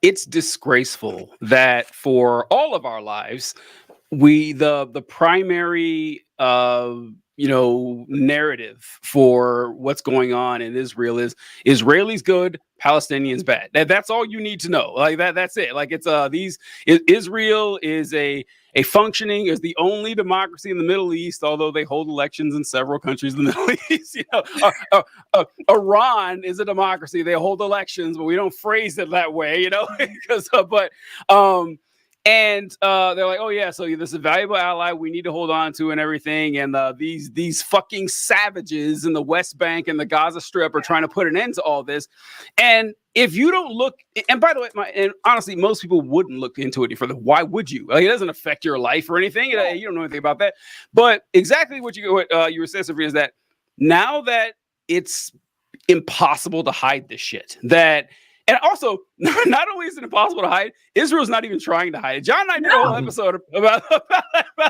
it's disgraceful that for all of our lives, the primary narrative for what's going on in Israel is Israelis good, Palestinians bad. That's all you need to know. Like that's it. Like it's Israel is a functioning, is the only democracy in the Middle East, although they hold elections in several countries in the Middle East. Iran is a democracy. They hold elections, but we don't phrase it that way, because and they're like, oh yeah, so this is a valuable ally we need to hold on to and everything. And these fucking savages in the West Bank and the Gaza Strip are trying to put an end to all this. And if you don't look, and by the way, and honestly, most people wouldn't look into it further. Why would you? Like, it doesn't affect your life or anything. You don't know anything about that. But exactly what you were saying, Sophia, is that now that it's impossible to hide this shit, and also, not only is it impossible to hide, Israel's not even trying to hide it. John and I did a whole episode about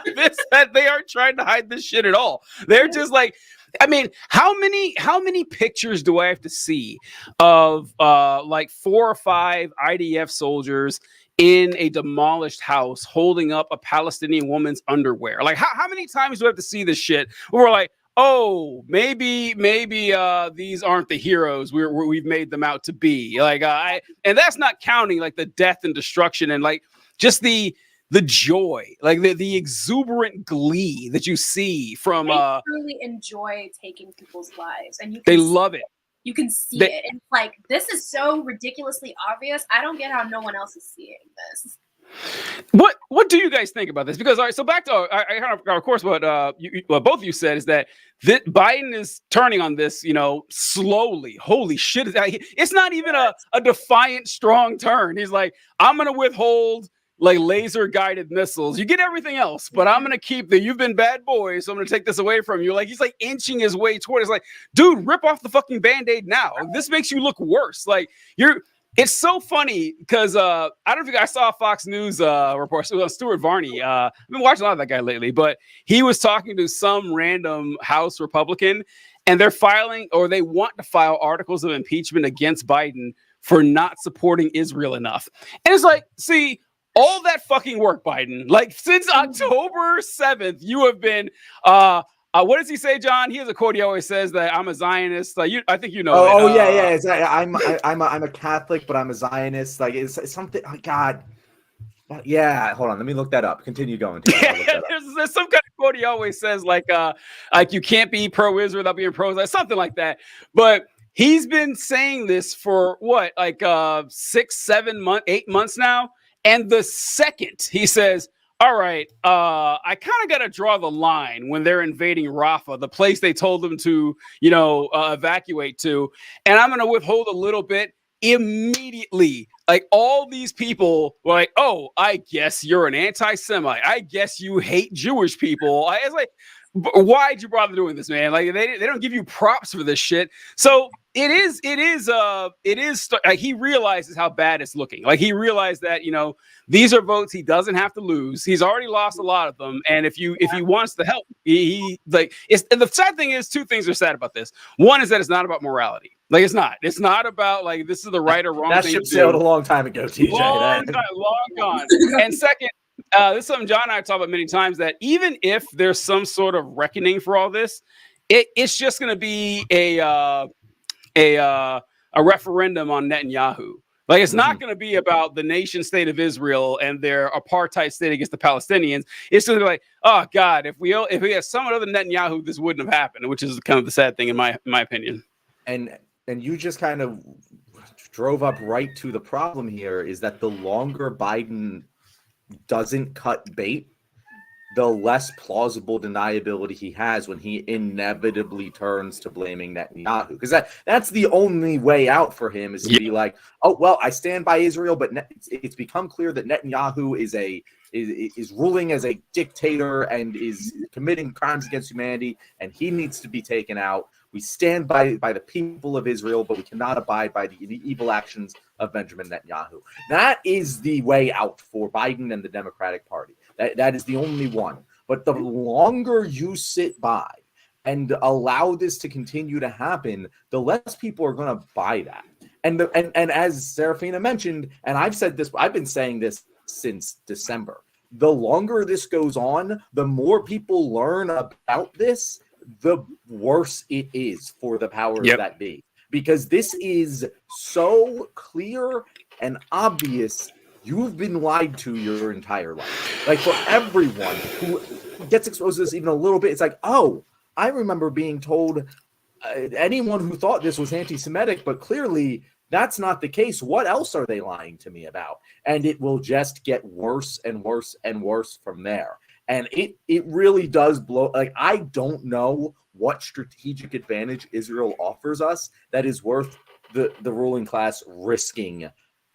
this, that they aren't trying to hide this shit at all. They're just like, I mean, how many pictures do I have to see of like 4 or 5 IDF soldiers in a demolished house holding up a Palestinian woman's underwear? Like, how many times do I have to see this shit where we're like, oh, maybe these aren't the heroes we've made them out to be. Like and that's not counting like the death and destruction and like just the joy, like the exuberant glee that you see from They truly enjoy taking people's lives, and they love it. You can see it. And like, this is so ridiculously obvious. I don't get how no one else is seeing this. What do you guys think about this? Because all right, so back to I kind of course what what both of you said is that Biden is turning on this, slowly. Holy shit! It's not even a defiant, strong turn. He's like, I'm gonna withhold like laser guided missiles. You get everything else, but I'm gonna keep the you've been bad boys, so I'm gonna take this away from you. Like he's like inching his way toward. It's like, dude, rip off the fucking Band-Aid now. This makes you look worse. Like It's so funny because I don't know if you guys saw Fox News report. Stuart Varney. I've been watching a lot of that guy lately, but he was talking to some random House Republican, and they're filing or they want to file articles of impeachment against Biden for not supporting Israel enough. And it's like, see, all that fucking work, Biden, like since October 7th, you have been what does he say, John? He has a quote he always says that I'm a Zionist. I think you know. Yeah. It's, I'm a Catholic, but I'm a Zionist. Like it's something. Oh, God. Yeah. Hold on. Let me look that up. Continue going. There's some kind of quote he always says, like you can't be pro-Israel without being pro-Israel, something like that. But he's been saying this for what, like 6, 7 months, 8 months now. And the second he says, all right, I kind of got to draw the line when they're invading Rafah, the place they told them to, evacuate to. And I'm going to withhold a little bit immediately. Like all these people were like, oh, I guess you're an anti-Semite. I guess you hate Jewish people. It's like, why'd you bother doing this, man? Like they don't give you props for this shit. So it is like he realizes how bad it's looking. Like he realized that, these are votes he doesn't have to lose. He's already lost a lot of them. And if he wants to help, he like it's. And the sad thing is, two things are sad about this. One is that it's not about morality. Like it's not about like this is the right or wrong. That thing ship to sailed do. a long time ago, TJ. Long gone. And second, this is something John and I have talked about many times, that even if there's some sort of reckoning for all this, it's just going to be a referendum on Netanyahu. Like it's not going to be about the nation state of Israel and their apartheid state against the Palestinians. It's going to be like, oh God, if we had someone other than Netanyahu, this wouldn't have happened, which is kind of the sad thing in my opinion. And you just kind of drove up right to the problem here, is that the longer Biden doesn't cut bait, the less plausible deniability he has when he inevitably turns to blaming Netanyahu. Because that's the only way out for him, is to be like, oh, well, I stand by Israel, but it's become clear that Netanyahu is ruling as a dictator and is committing crimes against humanity, and he needs to be taken out. We stand by the people of Israel, but we cannot abide by the evil actions of Benjamin Netanyahu. That is the way out for Biden and the Democratic Party. That is the only one. But the longer you sit by and allow this to continue to happen, the less people are going to buy that. And as Serafina mentioned, and I've said this, I've been saying this since December. The longer this goes on, the more people learn about this, the worse it is for the powers that be. Because this is so clear and obvious. You've been lied to your entire life. Like for everyone who gets exposed to this even a little bit, it's like, oh, I remember being told anyone who thought this was anti-Semitic, but clearly that's not the case. What else are they lying to me about? And it will just get worse and worse and worse from there. And it really does blow. Like, I don't know what strategic advantage Israel offers us that is worth the ruling class risking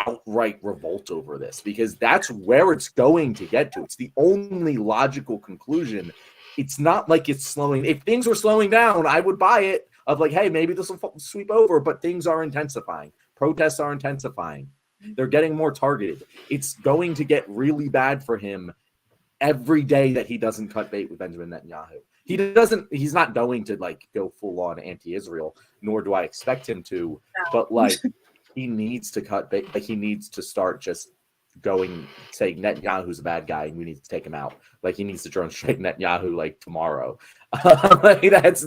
outright revolt over this, because that's where it's going to get to. It's the only logical conclusion. It's not like it's slowing. If things were slowing down, I would buy it, of like, hey, maybe this will sweep over, but things are intensifying. Protests are intensifying. They're getting more targeted. It's going to get really bad for him every day that he doesn't cut bait with Benjamin Netanyahu. He's not going to like go full on anti-Israel, nor do I expect him to, but like he needs to cut bait. Like he needs to start just saying Netanyahu's a bad guy and we need to take him out. Like he needs to drone strike Netanyahu like tomorrow. Like that's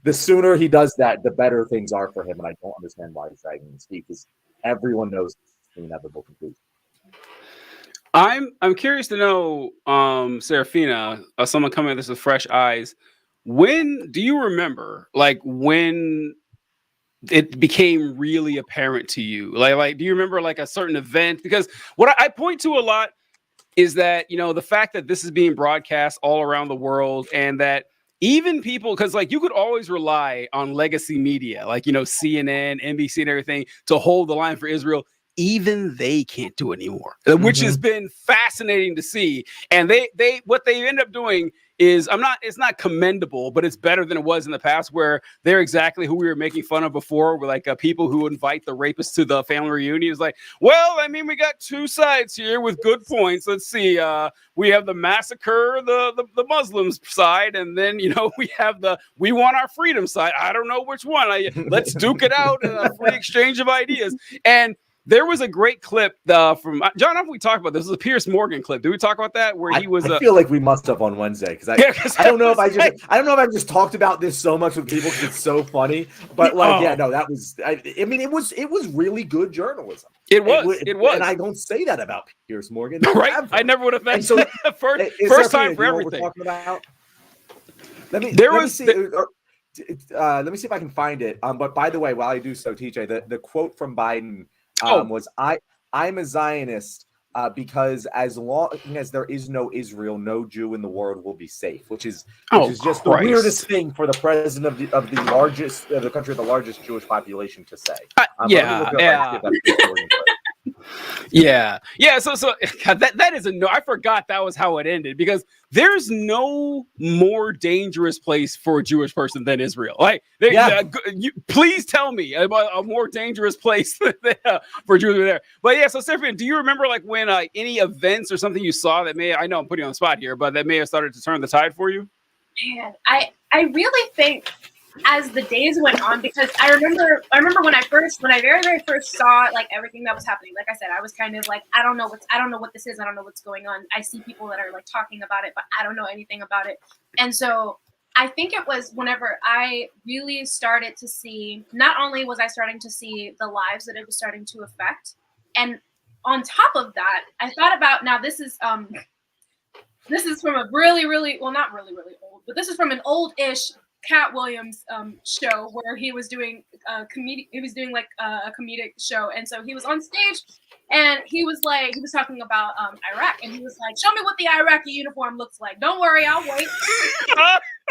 the sooner he does that, the better things are for him. And I don't understand why he's dragging his feet because everyone knows the inevitable conclusion. I'm curious to know, Serafina, someone coming at this with fresh eyes. When do you remember, like when it became really apparent to you? Like, do you remember like a certain event? Because what I point to a lot is that, the fact that this is being broadcast all around the world and that even people, because like you could always rely on legacy media, like, CNN, NBC and everything to hold the line for Israel. Even they can't do it anymore, which has been fascinating to see. And they what they end up doing is it's not commendable, but it's better than it was in the past, where they're exactly who we were making fun of before. We're like people who invite the rapists to the family reunion. Is like, well, I mean, we got two sides here with good points. Let's see. We have the massacre, the Muslims side, and then we have we want our freedom side. I don't know which one. Let's duke it out in a free exchange of ideas. And there was a great clip from John. I don't know if we talked about this. This was a Piers Morgan clip. Did we talk about that? Where he was. I feel like we must have on Wednesday because I don't know if I just talked about this so much with people because it's so funny. But that was. I mean, it was really good journalism. It was, and I don't say that about Piers Morgan, right? Ever. I never would have mentioned that. First time for everything. What we're talking about? Let me see. Let me see if I can find it. But by the way, while I do so, TJ, the quote from Biden. Was I'm a Zionist because as long as there is no Israel, no Jew in the world will be safe, which is just the weirdest thing for the president of the country with the largest Jewish population to say. Yeah. So God, that is I forgot that was how it ended, because there's no more dangerous place for a Jewish person than Israel. Like, please tell me about a more dangerous place for Jews there. But yeah, so Serafin, do you remember like when any events or something you saw that I know I'm putting you on the spot here, but that may have started to turn the tide for you? Man, I really think as the days went on, because I remember when I very, very first saw like everything that was happening. Like I said, I was kind of like, I don't know what this is. I don't know what's going on. I see people that are like talking about it, but I don't know anything about it. And so I think it was whenever I really started to see, not only was I starting to see the lives that it was starting to affect, and on top of that, I thought about, now this is from a really, really, well, not really, really old, but this is from an old-ish Cat Williams show where he was doing a comedic show, and so he was on stage and he was talking about Iraq, and he was like, show me what the Iraqi uniform looks like, don't worry, I'll wait.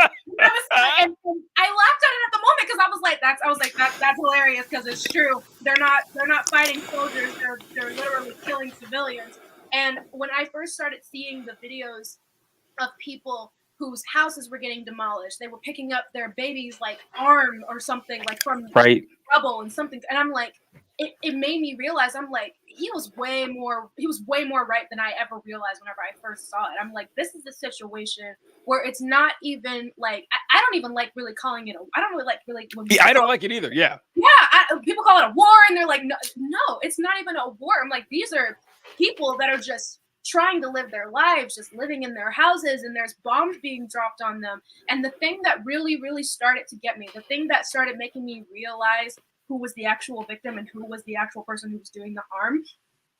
And I laughed at it at the moment because I was like that's hilarious, because it's true. They're not fighting soldiers, they're literally killing civilians. And when I first started seeing the videos of people whose houses were getting demolished, they were picking up their baby's like arm or something, like from rubble and something, and I'm like, it made me realize, I'm like, he was way more right than I ever realized whenever I first saw it. I'm like, this is a situation where it's not even like, I don't even like really calling it I don't really like I don't like it either. Yeah, people call it a war, and they're like, no, it's not even a war. I'm like, these are people that are just trying to live their lives, just living in their houses, and there's bombs being dropped on them. And the thing that really, really started to get me, the thing that started making me realize who was the actual victim and who was the actual person who was doing the harm,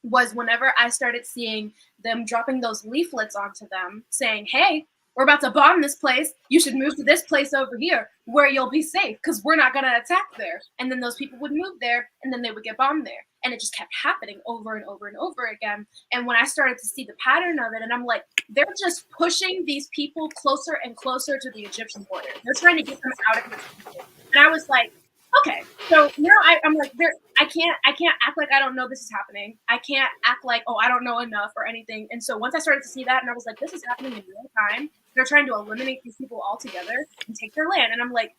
was whenever I started seeing them dropping those leaflets onto them saying, hey, we're about to bomb this place, you should move to this place over here where you'll be safe, because we're not going to attack there. And then those people would move there, and then they would get bombed there. And it just kept happening over and over and over again. And when I started to see the pattern of it, and I'm like, they're just pushing these people closer and closer to the Egyptian border. They're trying to get them out of here. And I was like, okay, so now I'm like, I can't act like I don't know this is happening. I can't act like, oh, I don't know enough or anything. And so once I started to see that, and I was like, this is happening in real time. They're trying to eliminate these people altogether and take their land. And I'm like,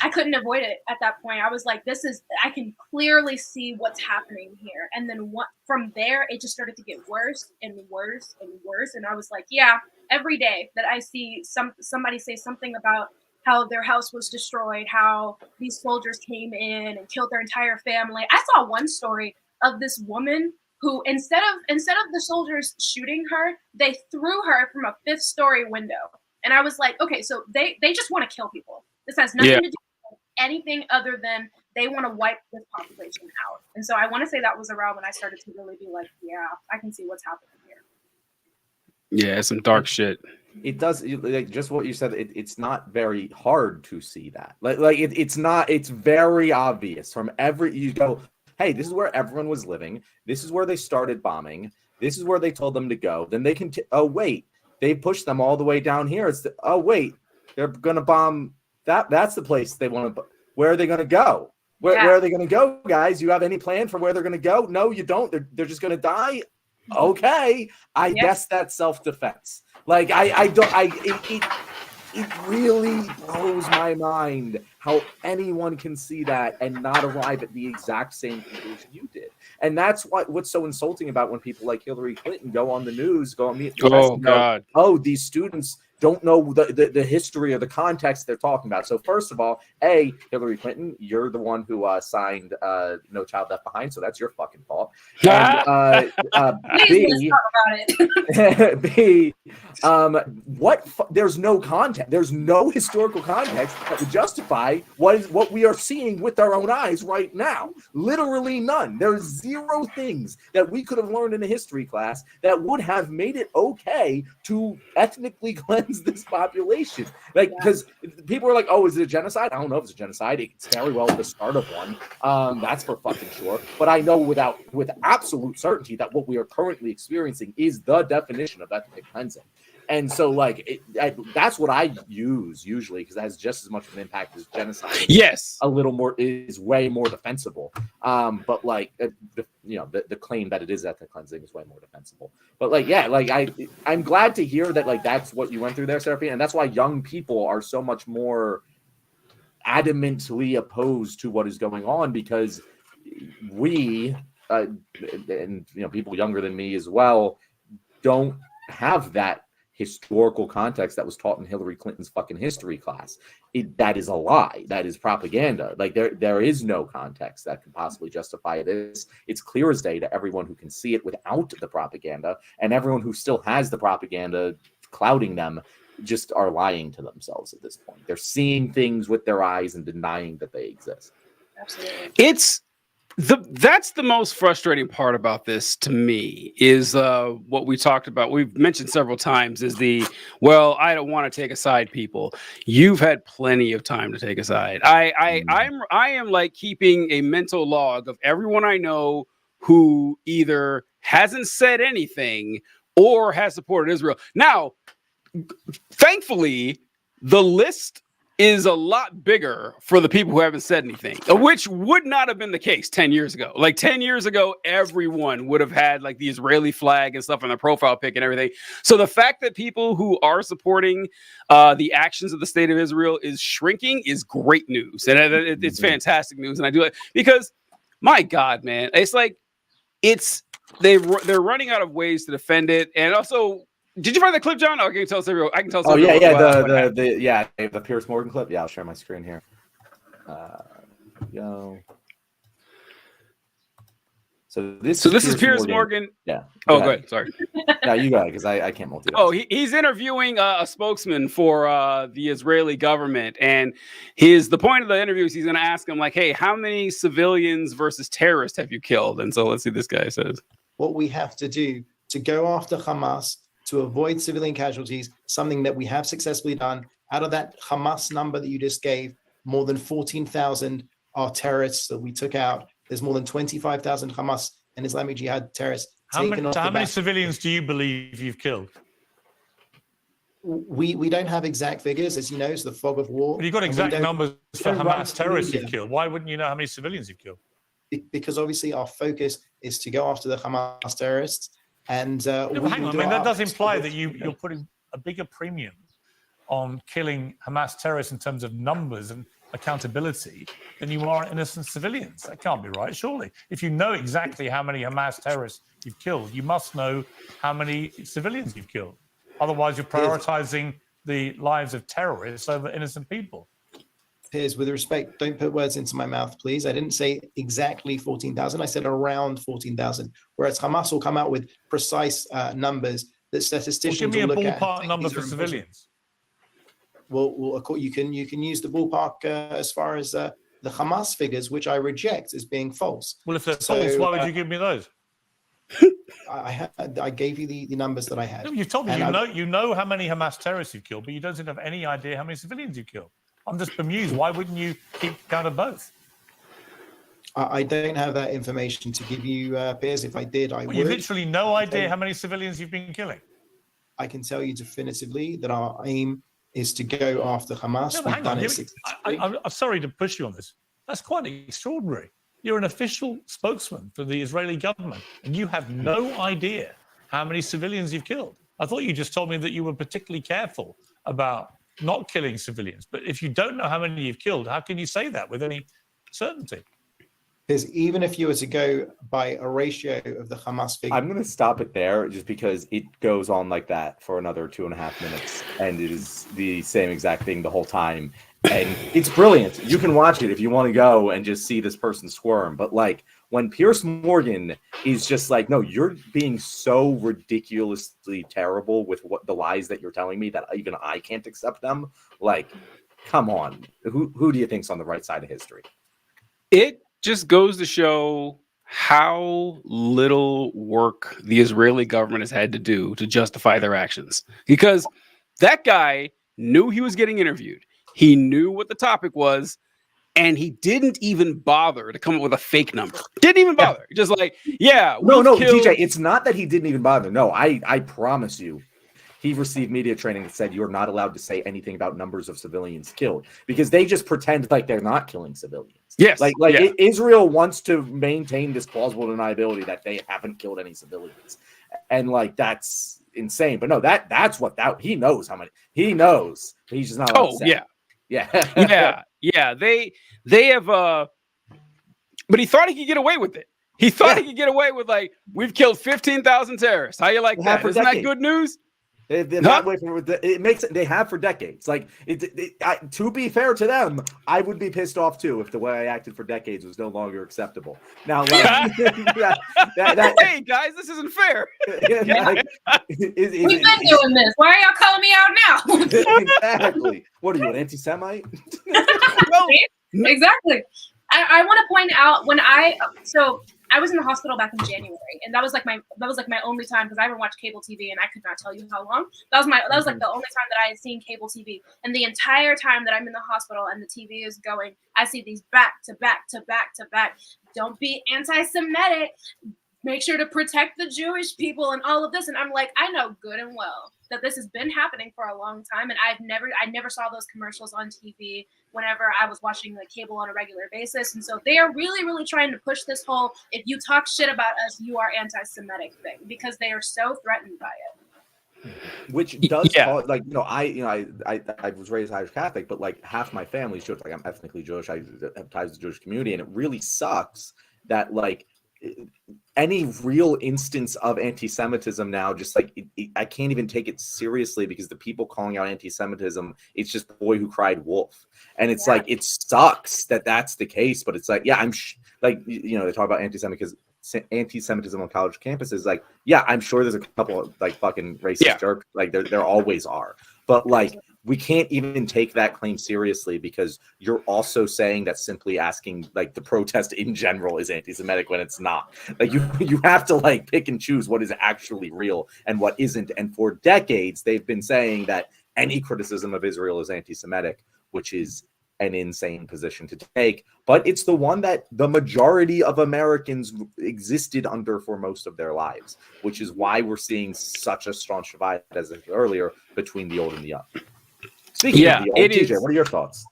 I couldn't avoid it at that point. I was like, I can clearly see what's happening here. And then from there, it just started to get worse and worse and worse. And I was like, yeah, every day that I see somebody say something about how their house was destroyed, how these soldiers came in and killed their entire family. I saw one story of this woman who instead of the soldiers shooting her, they threw her from a 5th-story window. And I was like, okay, so they just want to kill people. This has nothing to do with anything other than they want to wipe this population out. And so I want to say that was around when I started to really be like, yeah, I can see what's happening here. Yeah, some dark shit. It does, like, just what you said. It's not very hard to see that. It's not. It's very obvious from every. You go, hey, this is where everyone was living. This is where they started bombing. This is where they told them to go. Then they can. Oh wait, they pushed them all the way down here. Oh wait, they're gonna bomb that. That's the place they want to. Where are they gonna go? Where are they gonna go, guys? You have any plan for where they're gonna go? No, you don't. They're just gonna die. Okay, I guess that's self-defense. Like it really blows my mind how anyone can see that and not arrive at the exact same conclusion you did. And that's what's so insulting about when people like Hillary Clinton go on the news, go on the press and go, oh, these students don't know the history or the context they're talking about. So first of all, A, Hillary Clinton, you're the one who signed No Child Left Behind, so that's your fucking fault. And Please, let's talk about it. B, there's no context. There's no historical context that would justify what we are seeing with our own eyes right now. Literally none. There's zero things that we could have learned in a history class that would have made it okay to ethnically cleanse this population. Because people are like, oh, is it a genocide? I don't know if it's a genocide. It's very well the start of one. That's for fucking sure. But I know with absolute certainty that what we are currently experiencing is the definition of ethnic cleansing. And so, that's what I use usually, because that has just as much of an impact as genocide. Yes, a little more is way more defensible. But the claim that it is ethnic cleansing is way more defensible. But I'm glad to hear that that's what you went through there, Seraphine, and that's why young people are so much more adamantly opposed to what is going on, because we and people younger than me as well don't have that historical context that was taught in Hillary Clinton's fucking history class. That is a lie. That is propaganda. There is no context that could possibly justify this. It's clear as day to everyone who can see it without the propaganda, and everyone who still has the propaganda clouding them just are lying to themselves at this point. They're seeing things with their eyes and denying that they exist. Absolutely. That's the most frustrating part about this to me is what we talked about. We've mentioned several times is I don't want to take a side, people. You've had plenty of time to take a side. I am like keeping a mental log of everyone I know who either hasn't said anything or has supported Israel. Now, thankfully, the list is a lot bigger for the people who haven't said anything, which would not have been the case 10 years ago. 10 years ago, everyone would have had the Israeli flag and stuff on their profile pic and everything. So the fact that people who are supporting the actions of the state of Israel is shrinking is great news. And it's fantastic news. And I do it because, my God, man, they're running out of ways to defend it. And also, did you find the clip, John? Oh, I can tell everyone. Oh yeah. The Piers Morgan clip. Yeah, I'll share my screen here. Go. So this is Piers Morgan. Yeah. Oh, go ahead. Sorry. Yeah, you got it, because I can't multitask. Oh, he's interviewing a spokesman for the Israeli government, and the point of the interview is he's going to ask him hey, how many civilians versus terrorists have you killed? And so let's see this guy says. What we have to do to go after Hamas, to avoid civilian casualties, something that we have successfully done. Out of that Hamas number that you just gave, more than 14,000 are terrorists that we took out. There's more than 25,000 Hamas and Islamic Jihad terrorists. How many civilians do you believe you've killed? We don't have exact figures, as you know, it's the fog of war. But you've got exact numbers for Hamas terrorists you've killed. Why wouldn't you know how many civilians you've killed? Because obviously our focus is to go after the Hamas terrorists. And hang on, that does imply that you're putting a bigger premium on killing Hamas terrorists in terms of numbers and accountability than you are innocent civilians. That can't be right, surely. If you know exactly how many Hamas terrorists you've killed, you must know how many civilians you've killed. Otherwise, you're prioritizing the lives of terrorists over innocent people. Piers, with respect, don't put words into my mouth, please. I didn't say exactly 14,000. I said around 14,000. Whereas Hamas will come out with precise numbers that Well, statisticians give me a will look at. ballpark number These for are impossible. civilians. Well, you can use the ballpark as far as the Hamas figures, which I reject as being false. Well, if they're false, why would you give me those? I gave you the numbers that I had. No, you told me And you know how many Hamas terrorists you've killed, but you don't seem to have any idea how many civilians you've killed. I'm just bemused. Why wouldn't you keep count of both? I don't have that information to give you, Piers. If I did, I would. You've literally no idea how many civilians you've been killing. I can tell you definitively that our aim is to go after Hamas. No, hang on. We've done it I'm sorry to push you on this. That's quite extraordinary. You're an official spokesman for the Israeli government, and you have no idea how many civilians you've killed. I thought you just told me that you were particularly careful about not killing civilians. But if you don't know how many you've killed, how can you say that with any certainty? Because even if you were to go by a ratio of the Hamas figure, I'm going to stop it there just because it goes on like that for another 2.5 minutes, and it is the same exact thing the whole time. And it's brilliant. You can watch it if you want to go and just see this person squirm. But like when Piers Morgan is just like, no, you're being so ridiculously terrible with what the lies that you're telling me that even I can't accept them. Like, come on. Who do you think's on the right side of history? It just goes to show how little work the Israeli government has had to do to justify their actions. Because that guy knew he was getting interviewed. He knew what the topic was, and he didn't even bother to come up with a fake number. Didn't even bother. Just like, yeah. No, TJ, it's not that he didn't even bother. No, I promise you. He received media training that said you're not allowed to say anything about numbers of civilians killed because they just pretend like they're not killing civilians. Yes. Israel wants to maintain this plausible deniability that they haven't killed any civilians. And like, that's insane. But no, that's what he knows how many. He knows. He's just not allowed to say. Yeah. They have but he thought he could get away with it. He thought he could get away with like, we've killed 15,000 terrorists. How you like that? Isn't that good news? It makes it. They have for decades. Like to be fair to them, I would be pissed off too if the way I acted for decades was no longer acceptable. Now, like, hey guys, this isn't fair. We've been doing this. Why are y'all calling me out now? Exactly. What are you, an anti-Semite? Exactly. I want to point out I was in the hospital back in January, and that was like my only time because I haven't watched cable TV, and I could not tell you how long. That was like the only time that I had seen cable TV, and the entire time that I'm in the hospital and the TV is going, I see these back to back to back to back. Don't be anti-Semitic. Make sure to protect the Jewish people and all of this, and I'm like, I know good and well that this has been happening for a long time, and I never saw those commercials on TV whenever I was watching the cable on a regular basis. And so they are really, really trying to push this whole, if you talk shit about us, you are anti-Semitic thing, because they are so threatened by it. Which does call, like, I was raised Irish Catholic, but like half my family's Jewish. Like I'm ethnically Jewish. I have ties to the Jewish community, and it really sucks that like any real instance of anti-Semitism now, just like I can't even take it seriously because the people calling out anti-Semitism, it's just boy who cried wolf. And it's like, it sucks that that's the case, but it's like, I'm they talk about anti-Semitism on college campuses. Like, I'm sure there's a couple of like fucking racist jerks. Like there always are, but like, we can't even take that claim seriously because you're also saying that simply asking like the protest in general is anti-Semitic when it's not. Like you have to like pick and choose what is actually real and what isn't. And for decades, they've been saying that any criticism of Israel is anti-Semitic, which is an insane position to take. But it's the one that the majority of Americans existed under for most of their lives, which is why we're seeing such a strong divide, as I said earlier, between the old and the young. Speaking of the old, TJ, what are your thoughts?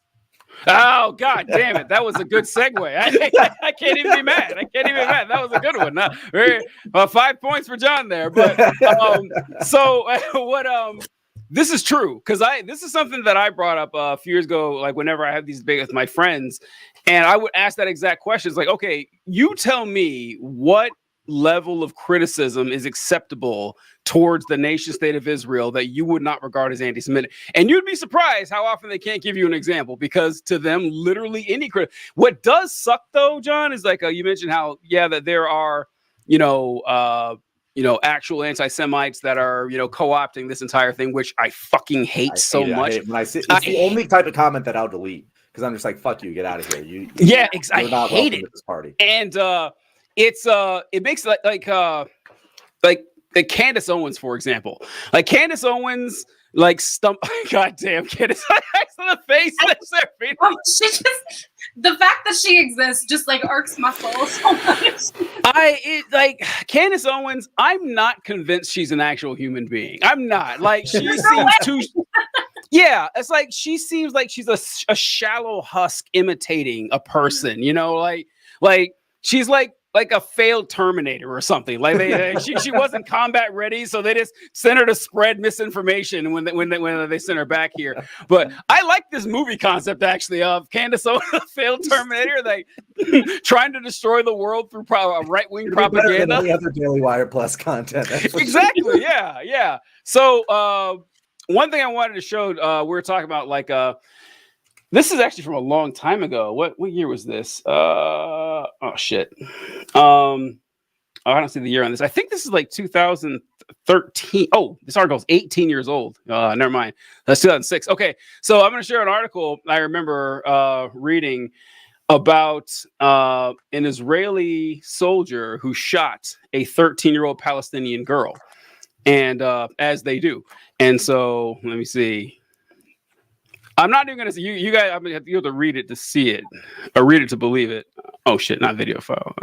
Oh, God damn it. That was a good segue. I can't even be mad. That was a good one. 5 points for John there. But this is true because this is something that I brought up a few years ago, like whenever I have these debates with my friends, and I would ask that exact question. It's like, okay, you tell me what level of criticism is acceptable towards the nation state of Israel that you would not regard as anti-Semitic. And you'd be surprised how often they can't give you an example, because to them, literally any what does suck though, John, is like you mentioned how, that there are, actual anti-Semites that are, co-opting this entire thing, which I fucking hate so much. It's the only type of comment that I'll delete, because I'm just like, fuck you, get out of here. You're not hate welcome it. at this party. And it makes like Candace Owens, for example. Like Candace Owens, goddamn Candace in the face. The fact that she exists just like irks my soul so much. Candace Owens, I'm not convinced she's an actual human being. I'm not. Like she seems too. Yeah, it's like she seems like she's a shallow husk imitating a person. Like she's like a failed Terminator or something. Like she wasn't combat ready, so they just sent her to spread misinformation when they sent her back here. But I like this movie concept actually of Candace Owens, a failed Terminator, like trying to destroy the world through right-wing propaganda. Any other Daily Wire Plus content. Exactly. Yeah. So one thing I wanted to show, we were talking about this is actually from a long time ago. What year was this? Oh shit. I don't see the year on this. I think this is like 2013. Oh, this article is 18 years old. Never mind. That's 2006. Okay, so I'm going to share an article I remember reading about an Israeli soldier who shot a 13-year-old Palestinian girl, and as they do. And so let me see. I'm not even gonna see you guys. I'm gonna have to read it to see it, or read it to believe it. Oh shit, not video file.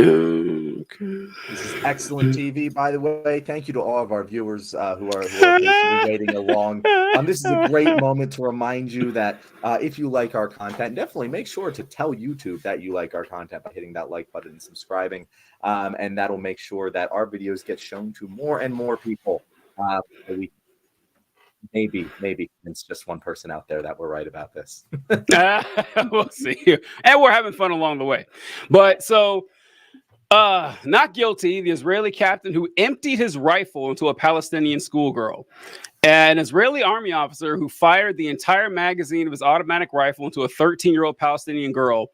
Okay. This is excellent TV, by the way. Thank you to all of our viewers who are patiently waiting along. This is a great moment to remind you that if you like our content, definitely make sure to tell YouTube that you like our content by hitting that like button and subscribing, and that'll make sure that our videos get shown to more and more people. Maybe it's just one person out there that we're right about this. We'll see. And we're having fun along the way. But so, not guilty, the Israeli captain who emptied his rifle into a Palestinian schoolgirl. An Israeli army officer who fired the entire magazine of his automatic rifle into a 13-year-old Palestinian girl,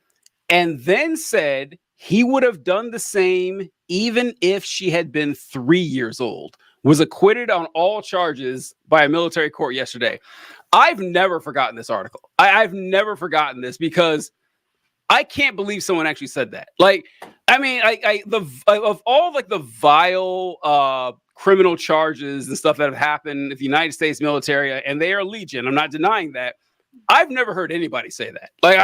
and then said he would have done the same even if she had been 3 years old, was acquitted on all charges by a military court yesterday. I've never forgotten this article. I've never forgotten this, because I can't believe someone actually said that. Like, I mean, of all like the vile criminal charges and stuff that have happened in the United States military, and they are legion, I'm not denying that. I've never heard anybody say that. Like,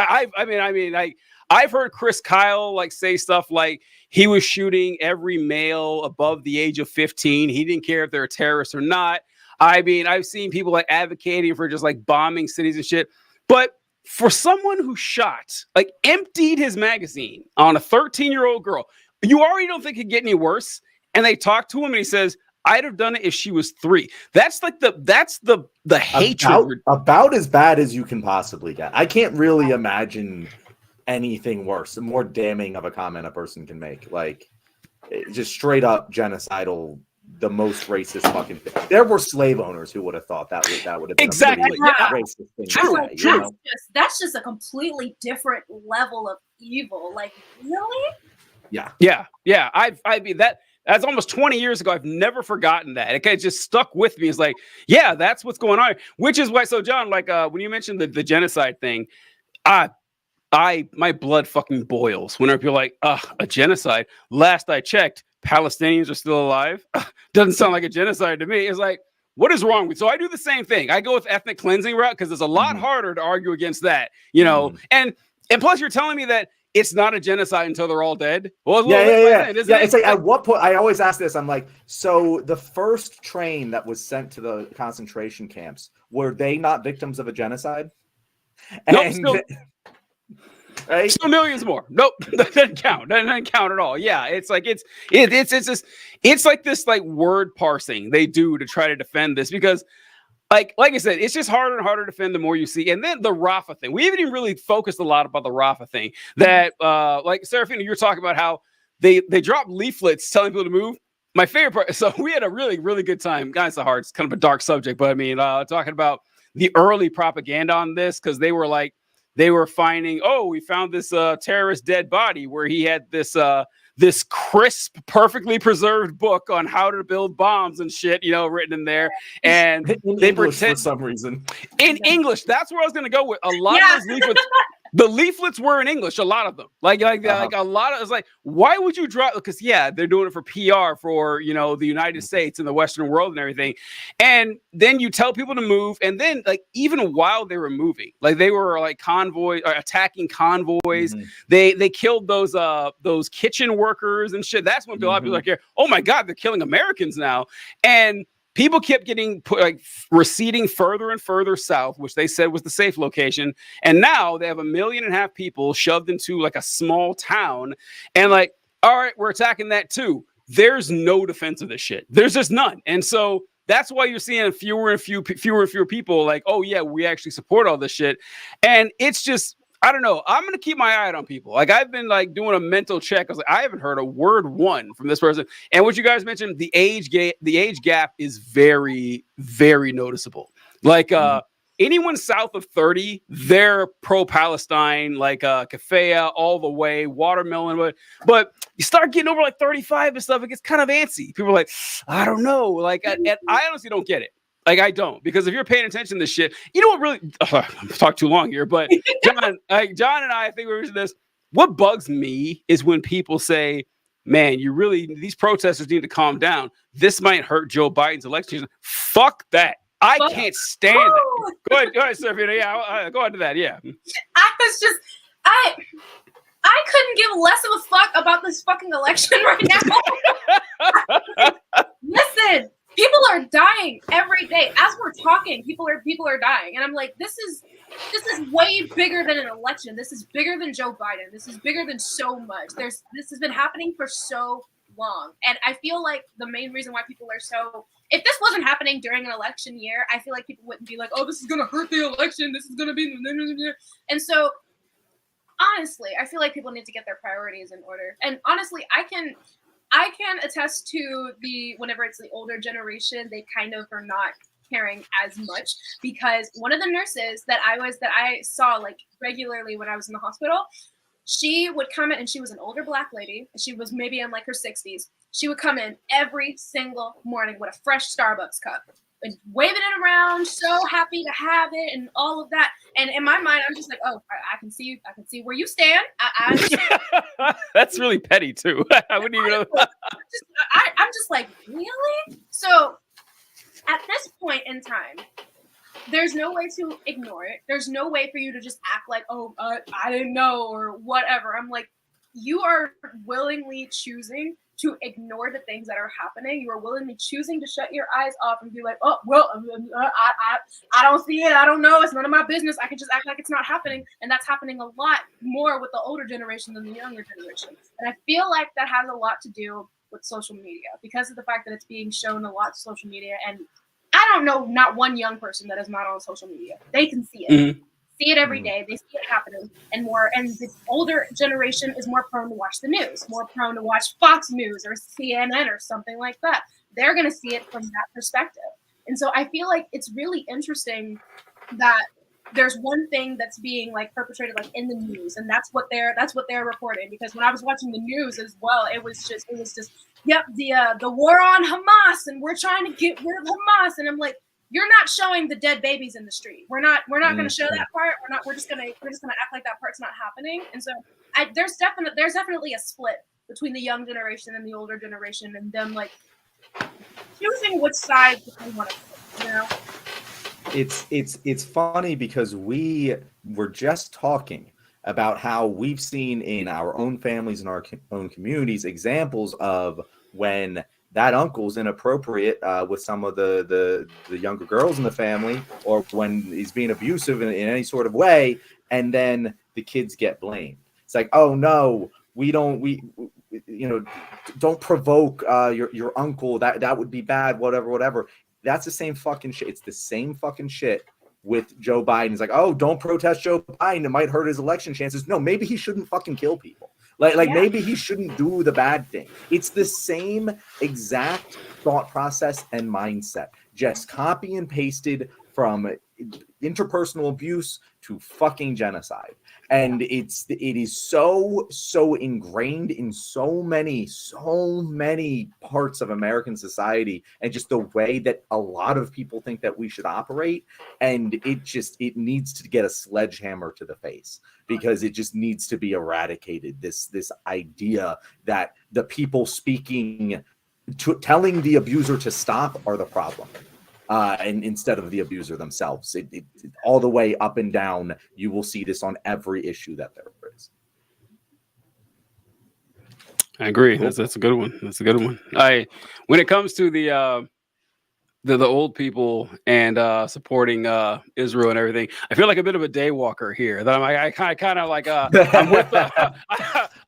I've heard Chris Kyle say stuff like he was shooting every male above the age of 15. He didn't care if they're terrorists or not. I mean, I've seen people advocating for just bombing cities and shit. But for someone who emptied his magazine on a 13-year-old girl, you already don't think it could get any worse. And they talk to him and he says, I'd have done it if she was 3. That's the hatred. About as bad as you can possibly get. I can't really imagine anything worse, more damning of a comment a person can make. Just straight up genocidal, the most racist fucking thing. There were slave owners who would have thought that would have been exactly a racist thing to say, that's just a completely different level of evil. Really? Yeah. I mean that's almost 20 years ago. I've never forgotten that. It just stuck with me. It's that's what's going on. Which is why. So John, when you mentioned the genocide thing, my blood fucking boils whenever you're a genocide. Last I checked, Palestinians are still alive. Doesn't sound like a genocide to me. It's what is wrong with? So I do the same thing. I go with ethnic cleansing route because it's a lot harder to argue against that, And plus, you're telling me that it's not a genocide until they're all dead. Well, yeah. It's at what point? I always ask this. I'm so the first train that was sent to the concentration camps, were they not victims of a genocide? Nope, still, right? Still millions more. Nope, that doesn't count. That doesn't count at all. Yeah, it's like this word parsing they do to try to defend this, because like I said, it's just harder and harder to defend the more you see. And then the Rafa thing. We haven't even really focused a lot about the Rafa thing. That like Serafina, you were talking about how they dropped leaflets telling people to move. My favorite part. So we had a really, really good time. Guys, the heart. It's kind of a dark subject, but I mean, talking about the early propaganda on this, because they were finding, oh, we found this terrorist dead body where he had this crisp, perfectly preserved book on how to build bombs and shit, written in there. And they English pretend for some reason. in English. That's where I was going to go with a lot of those leaflets. The leaflets were in English, a lot of them. Like a lot of, it's like, why would you draw? Because they're doing it for PR for, the United States and the Western world and everything. And then you tell people to move. And then like, even while they were moving, like they were like attacking convoys. Mm-hmm. They killed those kitchen workers and shit. That's when a lot of people are like, oh my God, they're killing Americans now. And people kept getting receding further and further south, which they said was the safe location. And now they have 1.5 million people shoved into like a small town. And like, all right, we're attacking that too. There's no defense of this shit. There's just none. And so that's why you're seeing fewer and fewer people like, oh yeah, we actually support all this shit. And it's just, I don't know. I'm gonna keep my eye out on people. Like I've been like doing a mental check. I was like, I haven't heard a word from this person. And what you guys mentioned, the age gap is very, very noticeable. Like anyone south of 30, they're pro-Palestine, like Kafaya all the way, watermelon. But you start getting over like 35 and stuff, it gets kind of antsy. People are like, I don't know. Like, and I honestly don't get it. Like, I don't, because if you're paying attention to this shit, you know what really, I've talked too long here, but John and I think we're into this. What bugs me is when people say, man, these protesters need to calm down. This might hurt Joe Biden's election. Fuck that. I can't stand it. Go ahead, Serafina. Yeah, go on to that. Yeah. I couldn't give less of a fuck about this fucking election right now. Listen. People are dying every day. As we're talking, people are dying. And I'm like, this is way bigger than an election. This is bigger than Joe Biden. This is bigger than so much. This has been happening for so long. And I feel like the main reason why people are so, if this wasn't happening during an election year, I feel like people wouldn't be like, oh, this is going to hurt the election. This is going to be, and so honestly, I feel like people need to get their priorities in order. And honestly, I can attest to whenever it's the older generation, they kind of are not caring as much, because one of the nurses that I saw like regularly when I was in the hospital, she would come in, and she was an older Black lady. She was maybe in like her 60s. She would come in every single morning with a fresh Starbucks cup and waving it around, so happy to have it and all of that. And in my mind, I'm just like, oh, I can see you. I can see where you stand. That's really petty too. I wouldn't even know. I'm just like, really? So at this point in time, there's no way to ignore it. There's no way for you to just act like, oh, I didn't know or whatever. I'm like, you are willingly choosing to ignore the things that are happening. You are willingly choosing to shut your eyes off and be like, oh, well, I don't see it. I don't know. It's none of my business. I can just act like it's not happening. And that's happening a lot more with the older generation than the younger generation. And I feel like that has a lot to do with social media, because of the fact that it's being shown a lot to social media. And I don't know not one young person that is not on social media. They can see it. Mm-hmm. See it every day. They see it happening, and the older generation is more prone to watch the news, more prone to watch Fox News or CNN or something like that. They're going to see it from that perspective. And so I feel like it's really interesting that there's one thing that's being like perpetrated like in the news, and that's what they're reporting. Because when I was watching the news as well, it was just yep, the war on Hamas, and we're trying to get rid of Hamas, and I'm like, you're not showing the dead babies in the street. We're not going to show that part. We're just going to act like that part's not happening. And so there's definitely a split between the young generation and the older generation, and them like choosing which side they want to pick, you know? It's funny because we were just talking about how we've seen in our own families and our own communities examples of when that uncle's inappropriate with some of the younger girls in the family, or when he's being abusive in any sort of way, and then the kids get blamed. It's like, oh no, don't provoke your uncle. That would be bad. Whatever. That's the same fucking shit. It's the same fucking shit with Joe Biden. It's like, oh, don't protest Joe Biden. It might hurt his election chances. No, maybe he shouldn't fucking kill people. Like maybe he shouldn't do the bad thing. It's the same exact thought process and mindset, just copy and pasted from interpersonal abuse to fucking genocide. And it is so ingrained in so many parts of American society, and just the way that a lot of people think that we should operate. And it needs to get a sledgehammer to the face, because it just needs to be eradicated. This idea that the people speaking, telling the abuser to stop, are the problem. And instead of the abuser themselves, it all the way up and down, you will see this on every issue that there is. I agree. That's a good one. That's a good one. When it comes to the old people and supporting Israel and everything, I feel like a bit of a day walker here. That I kind of like I'm with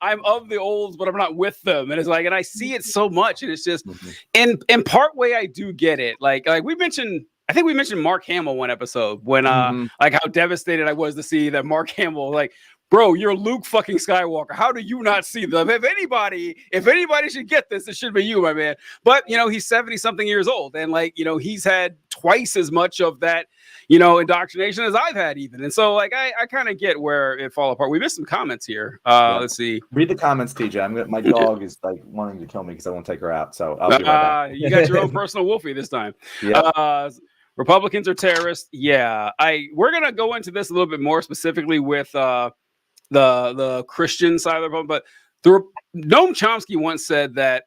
I'm of the olds, but I'm not with them. And it's like, and I see it so much, and it's just in part way I do get it. Like we mentioned. I think we mentioned Mark Hamill one episode when like how devastated I was to see that Mark Hamill, like, bro, you're Luke fucking Skywalker. How do you not see them? If anybody should get this, it should be you, my man. But he's 70 something years old, and like he's had twice as much of that indoctrination as I've had even. And so like I kind of get where it fall apart. We missed some comments here. Let's see. Read the comments, TJ. My dog is like wanting to kill me because I won't take her out. So I'll be right back. You got your own personal Wolfie this time. Yeah. Republicans are terrorists. Yeah, we're gonna go into this a little bit more specifically with the Christian side of the Republic. But Noam Chomsky once said that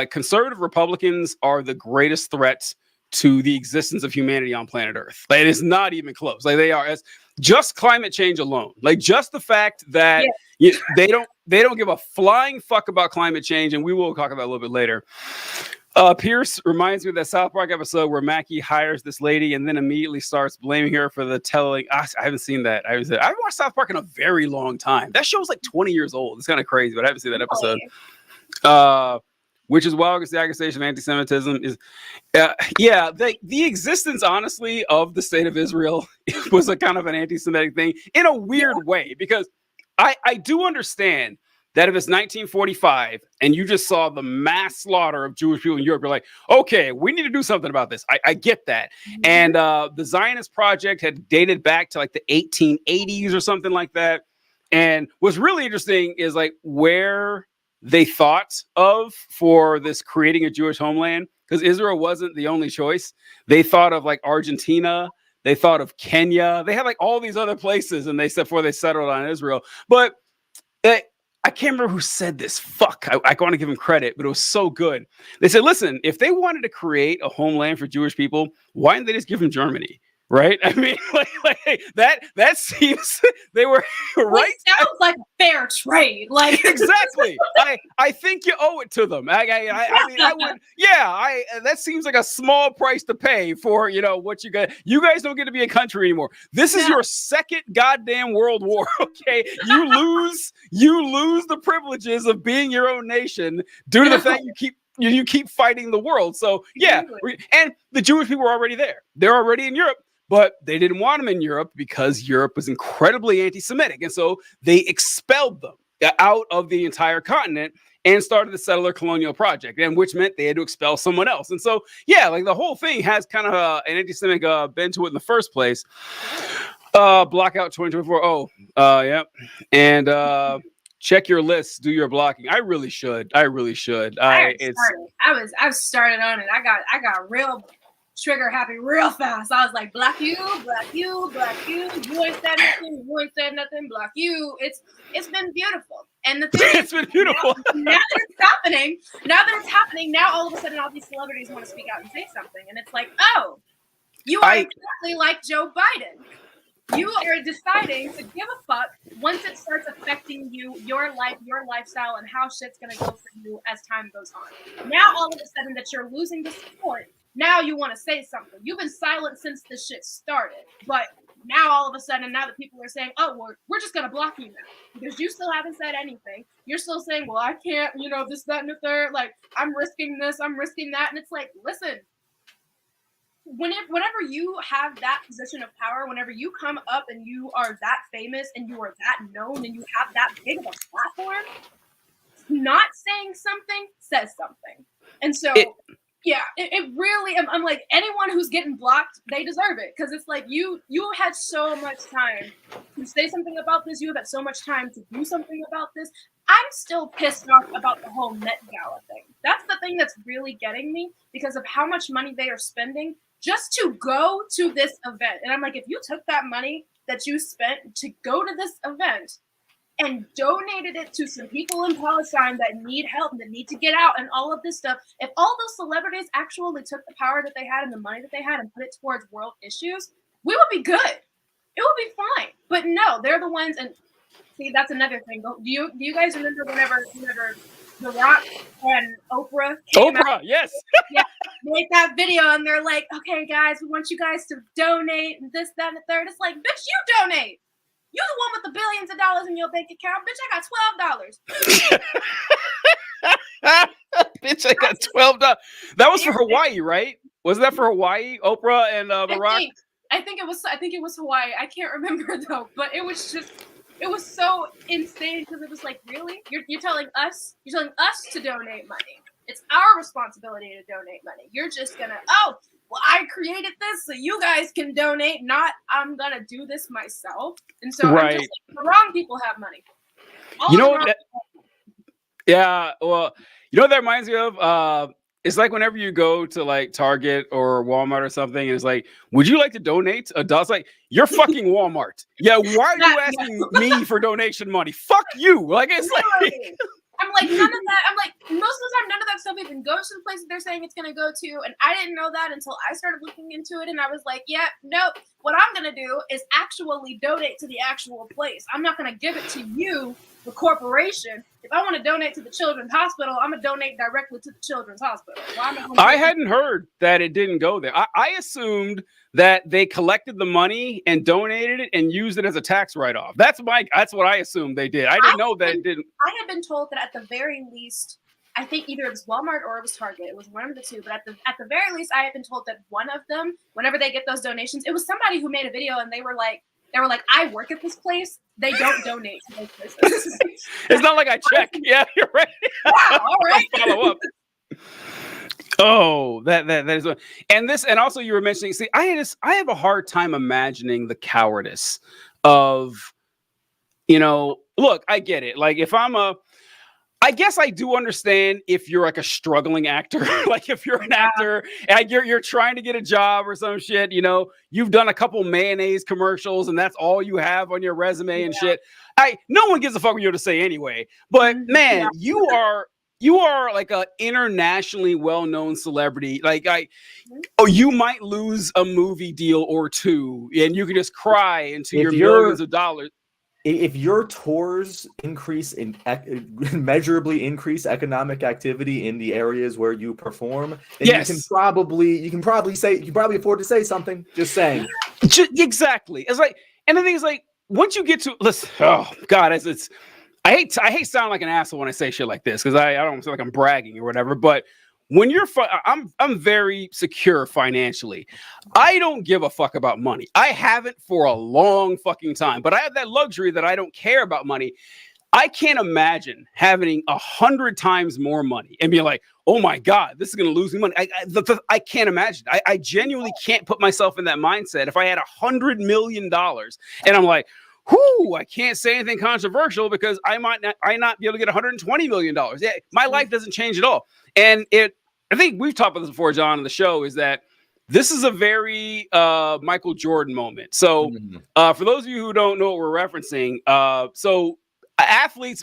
conservative Republicans are the greatest threats to the existence of humanity on planet Earth. Like, it is not even close. Like, they are, as just climate change alone. Like, just the fact that they don't give a flying fuck about climate change, and we will talk about it a little bit later. Pierce reminds me of that South Park episode where Mackie hires this lady and then immediately starts blaming her for the telling. I haven't seen that. I haven't watched South Park in a very long time. That show's like 20 years old. It's kind of crazy, but I haven't seen that episode. Which is wild, because the accusation of anti-Semitism is, the existence, honestly, of the state of Israel was a kind of an anti-Semitic thing in a weird way, because I do understand that if it's 1945 and you just saw the mass slaughter of Jewish people in Europe, you're like, okay, we need to do something about this. I get that. And the Zionist project had dated back to like the 1880s or something like that. And what's really interesting is like where they thought of for this creating a Jewish homeland, because Israel wasn't the only choice. They thought of like Argentina. They thought of Kenya. They had like all these other places, and before they settled on Israel. But I can't remember who said this. Fuck, I want to give them credit, but it was so good. They said, listen, if they wanted to create a homeland for Jewish people, why didn't they just give them Germany? Right? I mean, like that seems they were right. It sounds like fair trade. Like exactly. I think you owe it to them. I mean, I would. Yeah, that seems like a small price to pay for what you got. You guys don't get to be a country anymore. This is your second goddamn world war. Okay, you lose the privileges of being your own nation due to the fact you keep fighting the world. So yeah, and the Jewish people were already there. They're already in Europe. But they didn't want them in Europe because Europe was incredibly anti-Semitic. And so they expelled them out of the entire continent and started the settler colonial project, and which meant they had to expel someone else. And so, yeah, like the whole thing has kind of an anti-Semitic bent to it in the first place. Blockout 2024. Oh, yeah. And check your lists, do your blocking. I really should. I started on it. I got real trigger happy real fast. I was like, block you, block you, block you. You ain't said nothing, block you. It's been beautiful. And the thing it's been beautiful. Now that it's happening, now all of a sudden all these celebrities want to speak out and say something. And it's like, oh, you are exactly like Joe Biden. You are deciding to give a fuck once it starts affecting you, your life, your lifestyle, and how shit's gonna go for you as time goes on. Now all of a sudden that you're losing the support, now you want to say something. You've been silent since this shit started, but now all of a sudden, now that people are saying, oh, we're just gonna block you now because you still haven't said anything. You're still saying, well, I can't, this, that, and the third. Like, I'm risking this, I'm risking that, and it's like, listen, whenever you have that position of power, whenever you come up and you are that famous and you are that known and you have that big of a platform, not saying something says something. And so it really, I'm like, anyone who's getting blocked, they deserve it, because it's like you had so much time to say something about this. You have had so much time to do something about this. I'm still pissed off about the whole Met Gala thing. That's the thing that's really getting me, because of how much money they are spending just to go to this event. And I'm like, if you took that money that you spent to go to this event and donated it to some people in Palestine that need help and that need to get out and all of this stuff, if all those celebrities actually took the power that they had and the money that they had and put it towards world issues, we would be good. It would be fine. But no, they're the ones. And see, that's another thing. Do you guys remember whenever The Rock and Oprah came out? Yes. Yeah, made that video and they're like, okay, guys, we want you guys to donate and this, that, and the third. It's like, bitch, you donate. You the one with the billions of dollars in your bank account. Bitch, I got $12. Bitch, I got $12. That was for Hawaii, right? Was that for Hawaii? Oprah and The Rock? I think it was Hawaii. I can't remember though, but it was so insane, because it was like, really? You're telling us to donate money. It's our responsibility to donate money. You're just gonna, well, I created this so you guys can donate, not I'm gonna do this myself. And so I'm just like, the wrong people have money. You know what? Yeah, well, you know what that reminds me of? It's like whenever you go to like Target or Walmart or something, and it's like, would you like to donate $1? It's like, you're fucking Walmart. Yeah, why are you asking me for donation money? Fuck you. Like, it's like, I'm like, none of that. I'm like, most of the time, none of that stuff even goes to the places they're saying it's going to go to. And I didn't know that until I started looking into it. And I was like, yeah, no, what I'm going to do is actually donate to the actual place. I'm not going to give it to you, the corporation. If I want to donate to the Children's Hospital, I'm going to donate directly to the Children's Hospital. I hadn't heard that it didn't go there. I assumed that they collected the money and donated it and used it as a tax write-off. That's what I assumed they did. I didn't know that it didn't. I had been told that at the very least, I think either it was Walmart or it was Target. It was one of the two. But at the very least, I had been told that one of them, whenever they get those donations, it was somebody who made a video and they were like, I work at this place. They don't donate to those places. It's not like I check. Yeah, you're right. Wow, all right. Follow up. Oh, that is what, and also you were mentioning. See, I have a hard time imagining the cowardice of, look, I get it. Like, if I guess I do understand if you're like a struggling actor, like if you're an actor and you're trying to get a job or some shit, you've done a couple mayonnaise commercials and that's all you have on your resume and shit. No one gives a fuck what you have to say anyway. But man, you are like a internationally well-known celebrity. Like you might lose a movie deal or two and you can just cry into your millions of dollars. If your tours measurably increase economic activity in the areas where you perform, then you can probably afford to say something. Just saying. Exactly. It's like, and the thing is, like, once you get to listen, oh God, I hate sounding like an asshole when I say shit like this, because I don't feel like I'm bragging or whatever, but when I'm very secure financially. I don't give a fuck about money. I haven't for a long fucking time, but I have that luxury that I don't care about money. I can't imagine having 100 times more money and be like, oh my God, this is going to lose me money. I can't imagine. I genuinely can't put myself in that mindset. If I had $100 million and I'm like, I can't say anything controversial because I might not be able to get $120 million. Yeah, my life doesn't change at all. And I think we've talked about this before, John, on the show, is that this is a very Michael Jordan moment. So for those of you who don't know what we're referencing, so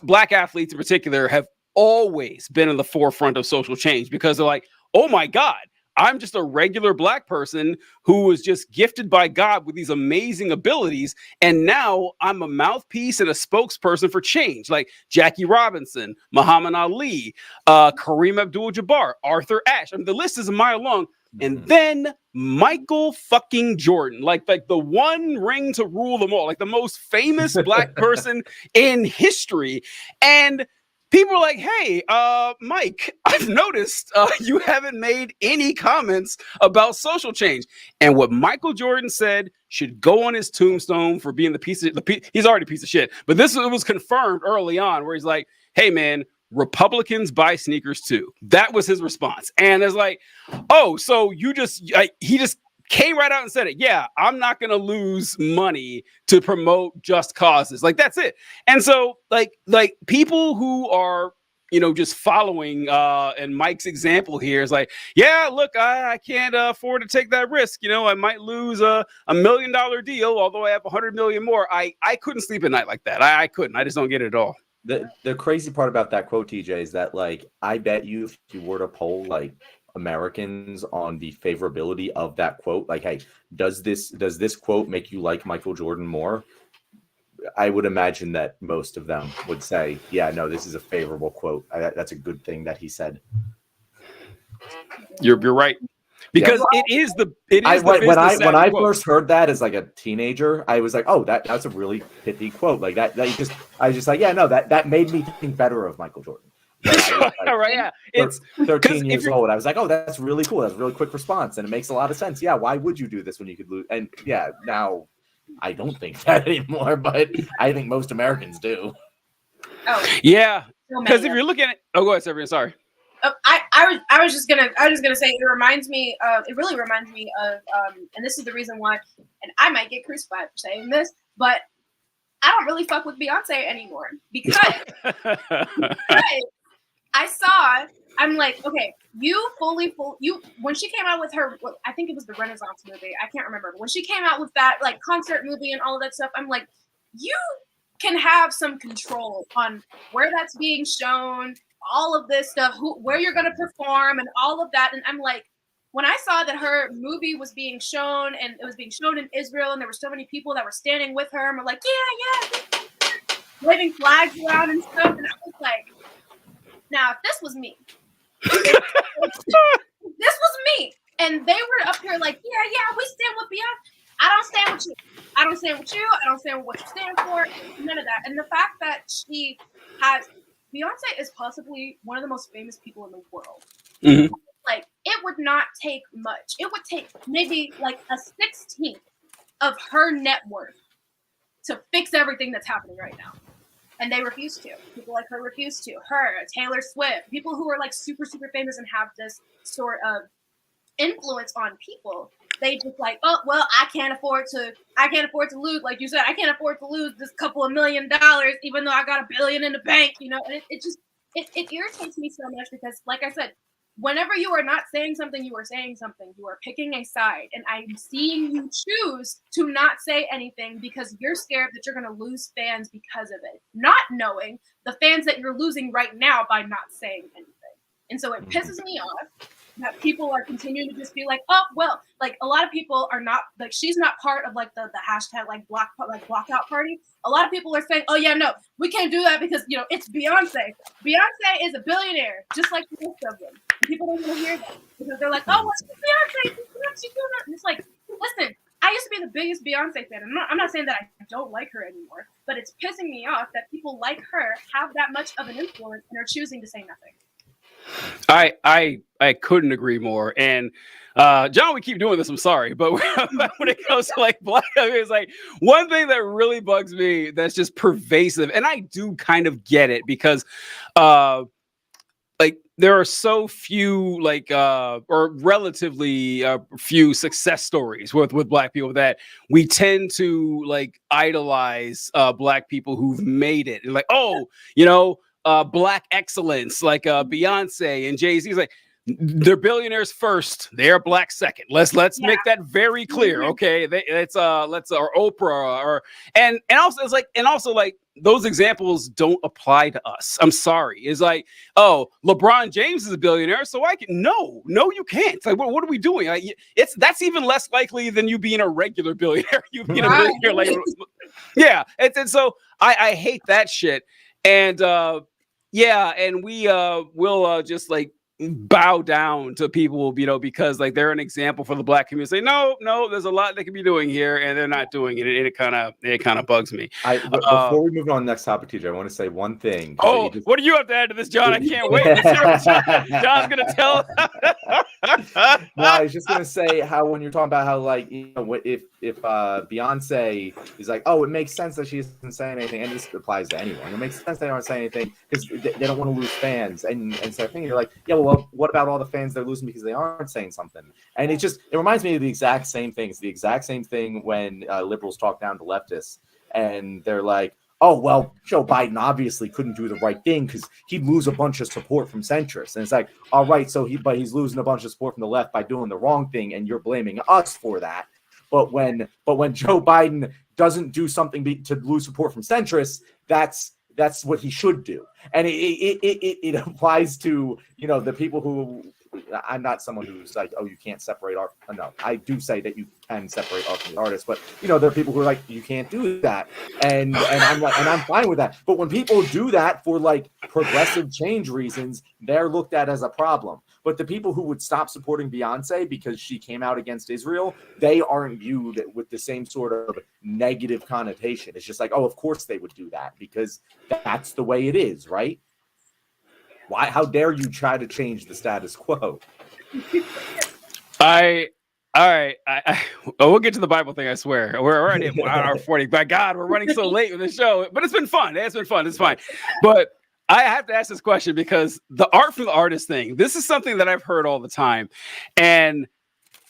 black athletes in particular, have always been in the forefront of social change because they're like, oh my God, I'm just a regular black person who was just gifted by God with these amazing abilities. And now I'm a mouthpiece and a spokesperson for change, like Jackie Robinson, Muhammad Ali, Kareem Abdul-Jabbar, Arthur Ashe. I mean, the list is a mile long. And then Michael fucking Jordan, like the one ring to rule them all, like the most famous black person in history. And people are like, hey, Mike, I've noticed you haven't made any comments about social change. And what Michael Jordan said should go on his tombstone for being he's already a piece of shit. But it was confirmed early on where he's like, hey, man, Republicans buy sneakers too. That was his response. And it's like, oh, so he just came right out and said it. Yeah, I'm not going to lose money to promote just causes. Like, that's it. And so like people who are, just following and Mike's example here is like, yeah, look, I can't afford to take that risk. I might lose a $1 million deal, although I have 100 million more. I couldn't sleep at night like that. I couldn't. I just don't get it at all. The crazy part about that quote, TJ, is that like I bet you if you were to poll like Americans on the favorability of that quote, like, hey, does this quote make you like Michael Jordan more? I would imagine that most of them would say, yeah, no, this is a favorable quote. That's a good thing that he said. You're right. Because it is when I first heard that as like a teenager, I was like, oh, that's a really pithy quote. Like I was just like, yeah, no, that made me think better of Michael Jordan. Right, yeah. It's 13 years old. I was like, oh, that's really cool. That's a really quick response. And it makes a lot of sense. Yeah, why would you do this when you could lose? And yeah, now I don't think that anymore, but I think most Americans do. Oh. Yeah. Because if you're looking at go ahead, Severin, sorry. I was just gonna say it really reminds me of and this is the reason why, and I might get crucified for saying this, but I don't really fuck with Beyonce anymore because I'm like, okay, when she came out with her, I think it was the Renaissance movie, I can't remember, but when she came out with that like concert movie and all of that stuff, I'm like, you can have some control on where that's being shown, all of this stuff, where you're going to perform and all of that. And I'm like, when I saw that her movie was being shown and it was being shown in Israel and there were so many people that were standing with her and were like, yeah, waving flags around and stuff. And I was like, now, if this was me, and they were up here like, yeah, we stand with Beyonce. I don't stand with you. I don't stand with what you stand for. None of that. And the fact that Beyonce is possibly one of the most famous people in the world. Mm-hmm. Like, it would not take much. It would take maybe like a 16th of her net worth to fix everything that's happening right now. And they refuse to. People like her refuse to. Her, Taylor Swift, people who are like super, super famous and have this sort of influence on people. They just like, oh, well, I can't afford to lose, like you said, I can't afford to lose this couple of $1 million, even though I got $1 billion in the bank, and it irritates me so much because, like I said, whenever you are not saying something, you are saying something. You are picking a side, and I'm seeing you choose to not say anything because you're scared that you're going to lose fans because of it, not knowing the fans that you're losing right now by not saying anything. And so it pisses me off that people are continuing to just be like, oh, well, like a lot of people are not, like, she's not part of like the hashtag like blockout party. A lot of people are saying, oh yeah, no, we can't do that because it's Beyonce. Beyonce is a billionaire, just like the rest of them. And people don't want to hear that because they're like, oh, what's Beyonce? What's she doing? And it's like, listen, I used to be the biggest Beyonce fan. I'm not saying that I don't like her anymore, but it's pissing me off that people like her have that much of an influence and are choosing to say nothing. I couldn't agree more. And John, we keep doing this. I'm sorry, but when it comes to like black, it's like one thing that really bugs me that's just pervasive, and I do kind of get it because like there are so few like or relatively few success stories with black people that we tend to like idolize black people who've made it. And like, oh, black excellence, like Beyonce and Jay-Z. Is like, they're billionaires first, they're black second. Let's make that very clear. Okay, let's or Oprah or and also those examples don't apply to us. I'm sorry. It's like, oh, LeBron James is a billionaire, so I can no, you can't. It's like, what are we doing? That's even less likely than you being a regular billionaire. You being a billionaire, like, yeah. And so I hate that shit. And yeah, and we will just like bow down to people, because like they're an example for the Black community. Say, no, there's a lot they could be doing here, and they're not doing it. And it kind of bugs me. Before we move on to the next topic, TJ, I want to say one thing. What do you have to add to this, John? I can't wait. Let's hear what John's gonna tell. No, I was just gonna say how when you're talking about how like if Beyonce is like, oh, it makes sense that she isn't saying anything, and this applies to anyone. It makes sense they aren't saying anything because they don't want to lose fans, and so I think you're like, yeah, well, what about all the fans they're losing because they aren't saying something? And it reminds me of the exact same thing. It's the exact same thing when liberals talk down to leftists, and they're like, oh, well, Joe Biden obviously couldn't do the right thing because he'd lose a bunch of support from centrists. And it's like, all right, but he's losing a bunch of support from the left by doing the wrong thing, and you're blaming us for that. But when Joe Biden doesn't do something to lose support from centrists, that's what he should do. And it applies to, the people who, I'm not someone who's like, oh, you can't separate art. No, I do say that you can separate art from the artist, but there are people who are like, you can't do that. And I'm like, and I'm fine with that. But when people do that for like progressive change reasons, they're looked at as a problem. But the people who would stop supporting Beyonce because she came out against Israel, they aren't viewed with the same sort of negative connotation. It's just like, oh, of course they would do that because that's the way it is, right? Why? How dare you try to change the status quo? We'll get to the Bible thing. I swear we're already at hour 40. By God, we're running so late with the show, but it's been fun. It's been fun. It's fine. But I have to ask this question because the art from the artist thing. This is something that I've heard all the time, and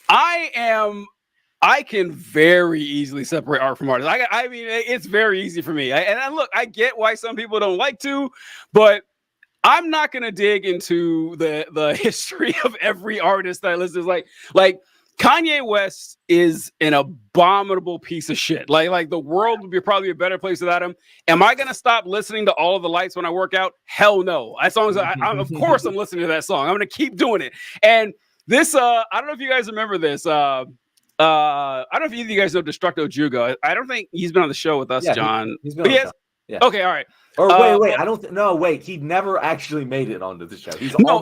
I can very easily separate art from artist. I mean, it's very easy for me. Look, I get why some people don't like to, but I'm not gonna dig into the history of every artist that I listen to. Like Kanye West is an abominable piece of shit. Like the world would be probably a better place without him. Am I gonna stop listening to All of the Lights when I work out? Hell no. As long as of course I'm listening to that song. I'm gonna keep doing it. And this, I don't know if you guys remember this. I don't know if either of you guys know Destructo Jugo. I don't think he's been on the show with us, John. He's been on the show. Yeah. Okay, all right. Or wait, I don't wait, he never actually made it onto the show.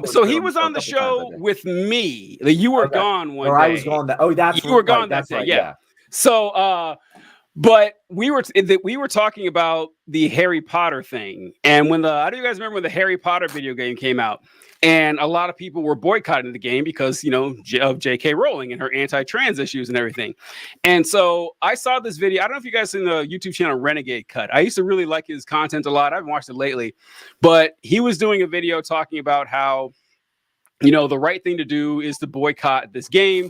So he was on the show with me. You were gone one day. I was gone you were gone that day. Yeah. So but we were talking about the Harry Potter thing. And I don't know if you guys remember when the Harry Potter video game came out. And a lot of people were boycotting the game because, of J.K. Rowling and her anti-trans issues and everything. And so I saw this video. I don't know if you guys seen the YouTube channel Renegade Cut. I used to really like his content a lot. I haven't watched it lately. But he was doing a video talking about how, the right thing to do is to boycott this game.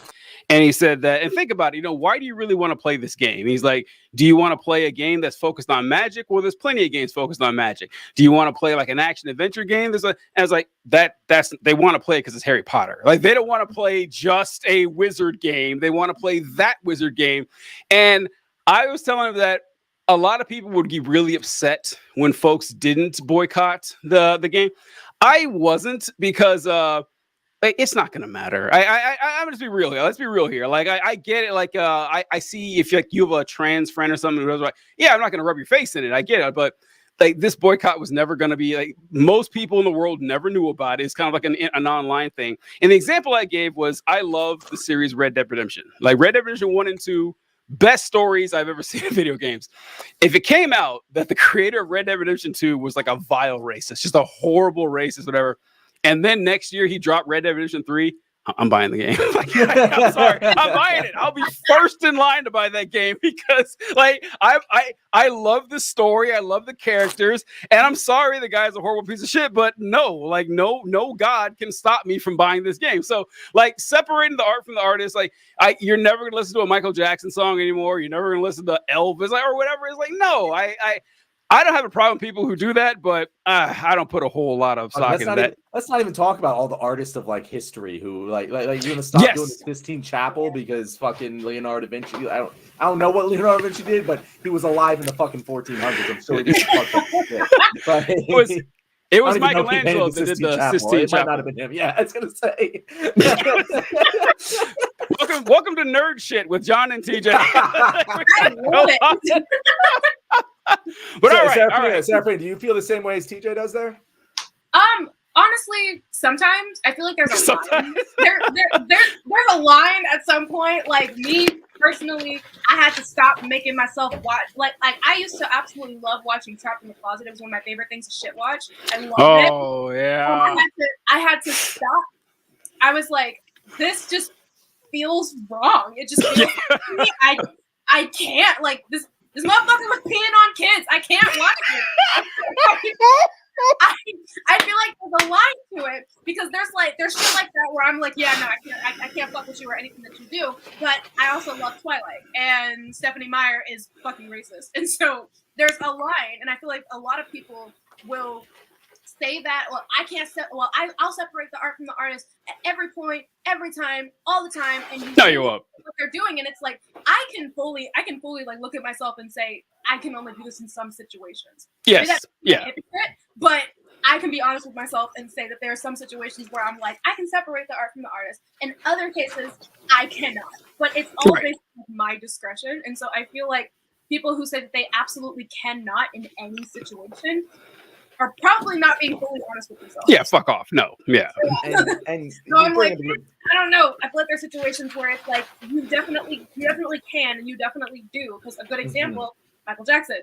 And he said that, and think about it, why do you really want to play this game? And he's like, do you want to play a game that's focused on magic? Well, there's plenty of games focused on magic. Do you want to play like an action adventure game? And I was like, they want to play it because it's Harry Potter. Like they don't want to play just a wizard game. They want to play that wizard game. And I was telling him that a lot of people would get really upset when folks didn't boycott the game. I wasn't because it's not gonna matter. I'm just be real here. Let's be real here. Like I get it. Like I see if you have a trans friend or something who's like, yeah, I'm not gonna rub your face in it. I get it, but like this boycott was never gonna be like most people in the world never knew about it. It's kind of like an online thing. And the example I gave was I love the series Red Dead Redemption. Like Red Dead Redemption 1 and 2, best stories I've ever seen in video games. If it came out that the creator of Red Dead Redemption 2 was like a vile racist, just a horrible racist, whatever. And then next year he dropped Red Dead Redemption 3. I'm buying the game. I'm sorry, I'm buying it. I'll be first in line to buy that game because, like, I love the story, I love the characters, and I'm sorry the guy's a horrible piece of shit, but no God can stop me from buying this game. So, like, separating the art from the artist, like, you're never gonna listen to a Michael Jackson song anymore. You're never gonna listen to Elvis, like, or whatever. It's like, no, I don't have a problem with people who do that, but I don't put a whole lot of stock in that. Let's not even talk about all the artists of like history who like you're gonna stop doing the Sistine Chapel because fucking Leonardo da Vinci. I don't know what Leonardo da Vinci did, but he was alive in the fucking 1400s. I'm sure he did fucked up shit. But, it was Michelangelo that did the Sistine Chapel. It might not have been him. Yeah, I was gonna say. welcome to Nerd Shit with John and TJ. I love it. But all right. Sarah, do you feel the same way as TJ does there? Honestly, sometimes I feel like there's a line. Sometimes. There's a line at some point. Like me personally, I had to stop making myself watch. Like I used to absolutely love watching Trapped in the Closet. It was one of my favorite things to shit watch. I loved it. Oh And yeah. I had to stop. I was like, this just feels wrong. It just feels like me. I can't, like, this motherfucker was peeing on kids. I can't watch it. I feel like there's a line to it because there's shit like that where I'm like, yeah, no, I can't fuck with you or anything that you do. But I also love Twilight, and Stephanie Meyer is fucking racist, and so there's a line, and I feel like a lot of people will say that. Well, I can't set. Well, I'll separate the art from the artist at every point, every time, all the time, and No, you won't. what they're doing, and it's like I can fully like look at myself and say I can only do this in some situations. Maybe Yes. that's Yeah. a hypocrite, but I can be honest with myself and say that there are some situations where I'm like, I can separate the art from the artist. In other cases, I cannot. But it's all Right. based on my discretion. And so I feel like people who say that they absolutely cannot in any situation are probably not being fully honest with themselves. Yeah. Fuck off. No. Yeah. And So I'm like, you I don't know. I feel like there's situations where it's like you definitely can and you definitely do. Because a good example, Michael Jackson.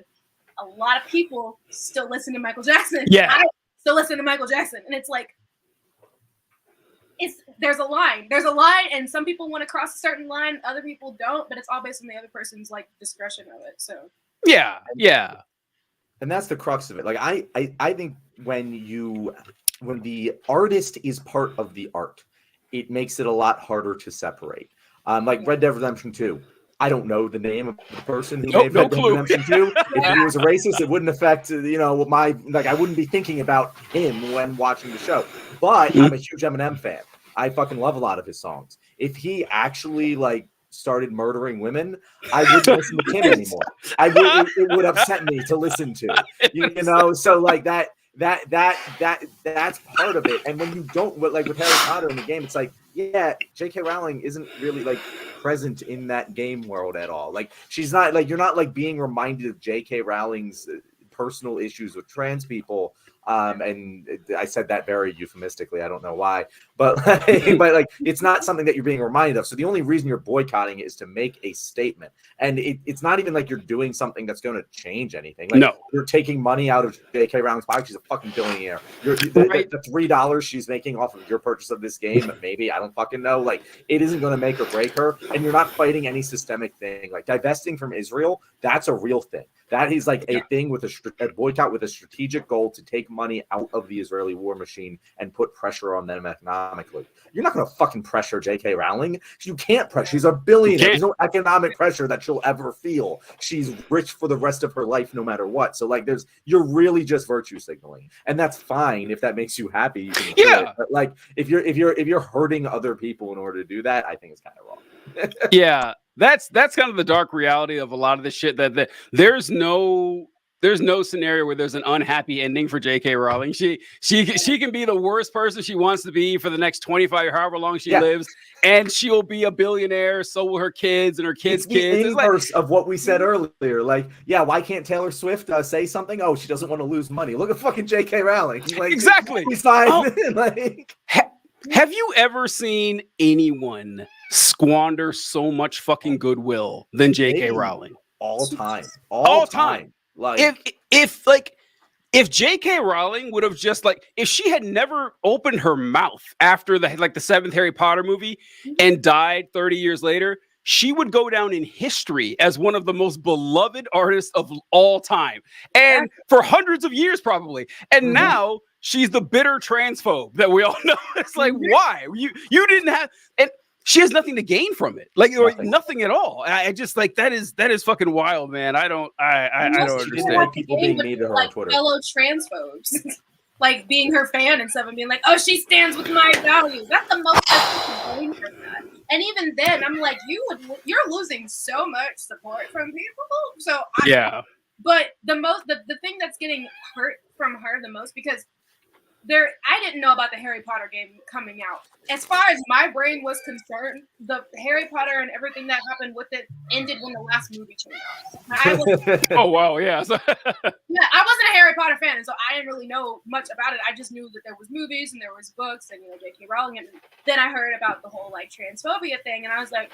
A lot of people still listen to Michael Jackson. Yeah. I still listen to Michael Jackson, and it's like there's a line, and some people want to cross a certain line, other people don't. But it's all based on the other person's like discretion of it. So Yeah. Yeah. and that's the crux of it. Like I think when the artist is part of the art, it makes it a lot harder to separate. Like Red Dead Redemption 2. I don't know the name of the person who made No Red Dead clue. Redemption 2. If he was a racist, it wouldn't affect, I wouldn't be thinking about him when watching the show. But I'm a huge Eminem fan. I fucking love a lot of his songs. If he actually started murdering women, I wouldn't listen to him anymore. It would upset me to listen to. So like that's part of it. And when you don't, like with Harry Potter in the game, it's like, yeah, J.K. Rowling isn't really present in that game world at all. Like she's not you're not being reminded of J.K. Rowling's personal issues with trans people. And I said that very euphemistically. I don't know why, but it's not something that you're being reminded of. So the only reason you're boycotting it is to make a statement. And it's not even like you're doing something that's going to change anything. No. You're taking money out of J.K. Rowling's pocket. She's a fucking billionaire. The $3 she's making off of your purchase of this game, maybe, I don't fucking know. It isn't going to make or break her. And you're not fighting any systemic thing. Like divesting from Israel, that's a real thing. That is a thing with a boycott with a strategic goal to take money out of the Israeli war machine and put pressure on them economically. You're not going to fucking pressure J.K. Rowling. You can't pressure. She's a billionaire. There's no economic pressure that she'll ever feel. She's rich for the rest of her life, no matter what. So you're really just virtue signaling, and that's fine if that makes you happy. You can do it. But if you're hurting other people in order to do that, I think it's kind of wrong. Yeah. That's kind of the dark reality of a lot of the shit that there's no scenario where there's an unhappy ending for J.K. Rowling. She can be the worst person she wants to be for the next 25 or however long she lives, and she'll be a billionaire. So will her kids and her kids' kids. It's the inverse of what we said earlier. Why can't Taylor Swift say something? Oh, she doesn't want to lose money. Look at fucking J.K. Rowling. Exactly. He's fine. Have you ever seen anyone squander so much fucking goodwill than J.K. Rowling? All time. If J.K. Rowling would have just if she had never opened her mouth after the seventh Harry Potter movie and died 30 years later, she would go down in history as one of the most beloved artists of all time, and for hundreds of years probably. And now she's the bitter transphobe that we all know. It's why you didn't have, and she has nothing to gain from it, nothing at all. I just that is fucking wild, man. I don't understand people being mean to her on Twitter. Fellow transphobes, being her fan and stuff, and being like, "Oh, she stands with my values." That's the most I can blame her for that. And even then, I'm like, you're losing so much support from people. So But the thing that's getting hurt from her the most, because I didn't know about the Harry Potter game coming out. As far as my brain was concerned, the Harry Potter and everything that happened with it ended when the last movie came out. Oh wow, yeah. Yeah, I wasn't a Harry Potter fan, and so I didn't really know much about it. I just knew that there was movies and there was books and J.K. Rowling, and then I heard about the whole like transphobia thing, and I was like,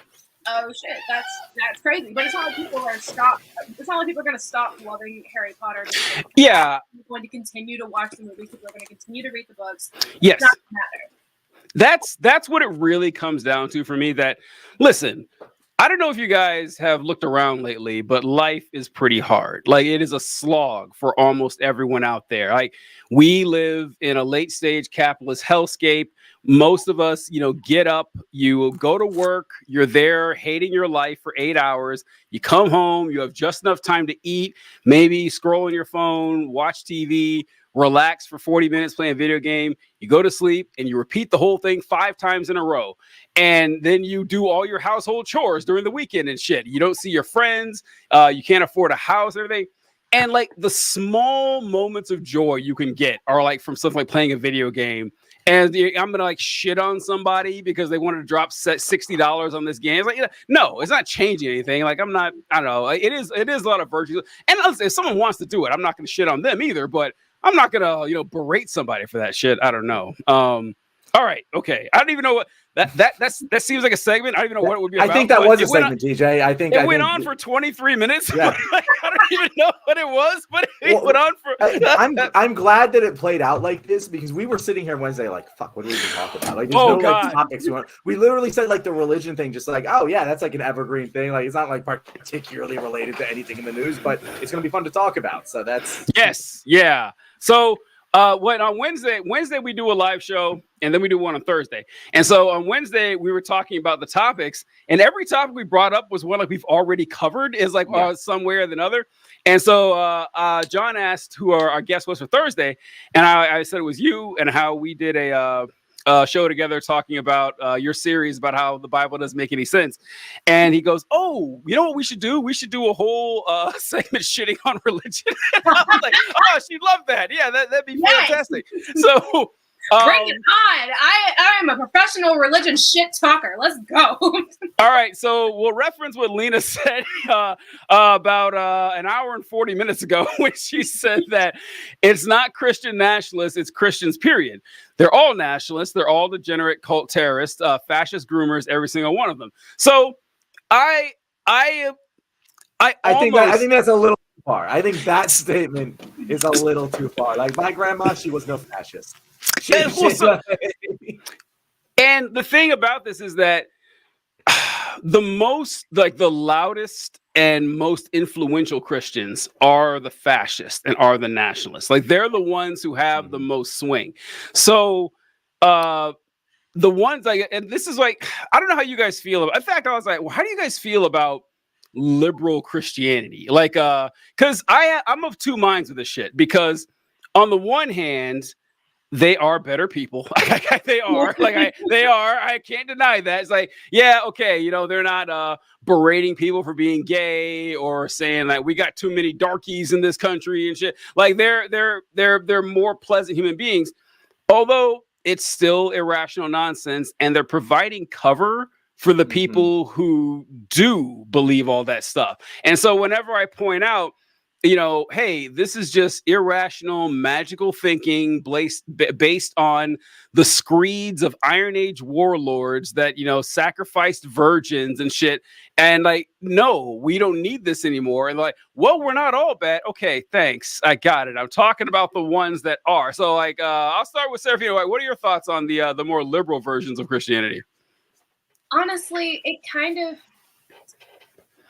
oh shit, that's crazy. But it's not like people are stopped. It's not like people are going to stop loving Harry Potter. Yeah, people are going to continue to watch the movies. People are going to continue to read the books. yes, it's not matter. That's what it really comes down to for me. That listen. I don't know if you guys have looked around lately, but life is pretty hard. Like it is a slog for almost everyone out there. Like we live in a late stage capitalist hellscape. Most of us, get up, you go to work, you're there hating your life for 8 hours. You come home, you have just enough time to eat, maybe scroll on your phone, watch TV, relax for 40 minutes, play a video game. You go to sleep and you repeat the whole thing 5 times in a row. And then you do all your household chores during the weekend and shit. You don't see your friends. You can't afford a house and everything. And like the small moments of joy you can get are like from something like playing a video game. And I'm gonna like shit on somebody because they wanted to drop $60 on this game. It's like, no, it's not changing anything. Like I don't know. It is a lot of virtues. And if someone wants to do it, I'm not gonna shit on them either. But I'm not gonna berate somebody for that shit. I don't know. All right, okay. I don't even know what that seems like a segment. I don't even know what it would be about. I think that was a segment, DJ. I think it went on for 23 minutes. Yeah. I don't even know what it was, but it went on for. I'm glad that it played out like this because we were sitting here Wednesday like, fuck, what do we even talk about? Like, there's like topics we want. We literally said like the religion thing, just like, oh yeah, that's like an evergreen thing. Like, it's not like particularly related to anything in the news, but it's gonna be fun to talk about. So that's yeah. So. On Wednesday we do a live show and then we do one on Thursday. And so on Wednesday we were talking about the topics and every topic we brought up was one like we've already covered is like somewhere than other. And so John asked who our guest was for Thursday. And I said it was you and how we did a show together talking about your series about how the Bible doesn't make any sense. And he goes, oh, you know what we should do? We should do a whole segment shitting on religion. I was like, oh, she'd love that. Yeah, that'd be fantastic. So bring it on. I am a professional religion shit talker. Let's go. All right. So we'll reference what Lena said about an hour and 40 minutes ago when she said that it's not Christian nationalists, it's Christians, period. They're all nationalists. They're all degenerate cult terrorists, fascist groomers, every single one of them. So I think that's a little too far. I think that statement is a little too far. Like my grandma, she was no fascist. And the thing about this is that the loudest and most influential Christians are the fascists and are the nationalists. Like they're the ones who have the most swing. So the ones like, and this is like, I don't know how you guys feel about. In fact, I was like, well, how do you guys feel about liberal Christianity? Like, because I'm of two minds with this shit. Because on the one hand, they are better people. They are. I can't deny that. It's like, yeah, okay, they're not berating people for being gay or saying like we got too many darkies in this country and shit. Like they're more pleasant human beings, although it's still irrational nonsense, and they're providing cover for the people who do believe all that stuff. And so whenever I point out, hey, this is just irrational, magical thinking based on the screeds of Iron Age warlords that, sacrificed virgins and shit. And like, no, we don't need this anymore. And like, well, we're not all bad. Okay, thanks. I got it. I'm talking about the ones that are. So like, I'll start with Serafina. Like, what are your thoughts on the more liberal versions of Christianity? Honestly, it kind of,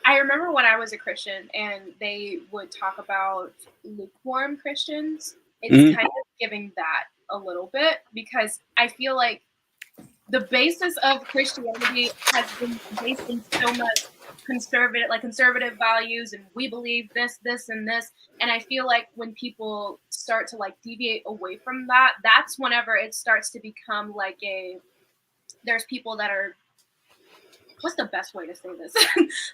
I remember when I was a Christian and they would talk about lukewarm Christians. It's kind of giving that a little bit because I feel like the basis of Christianity has been based in so much conservative values, and we believe this, and this. And I feel like when people start to like deviate away from that, that's whenever it starts to become like there's people that are, what's the best way to say this?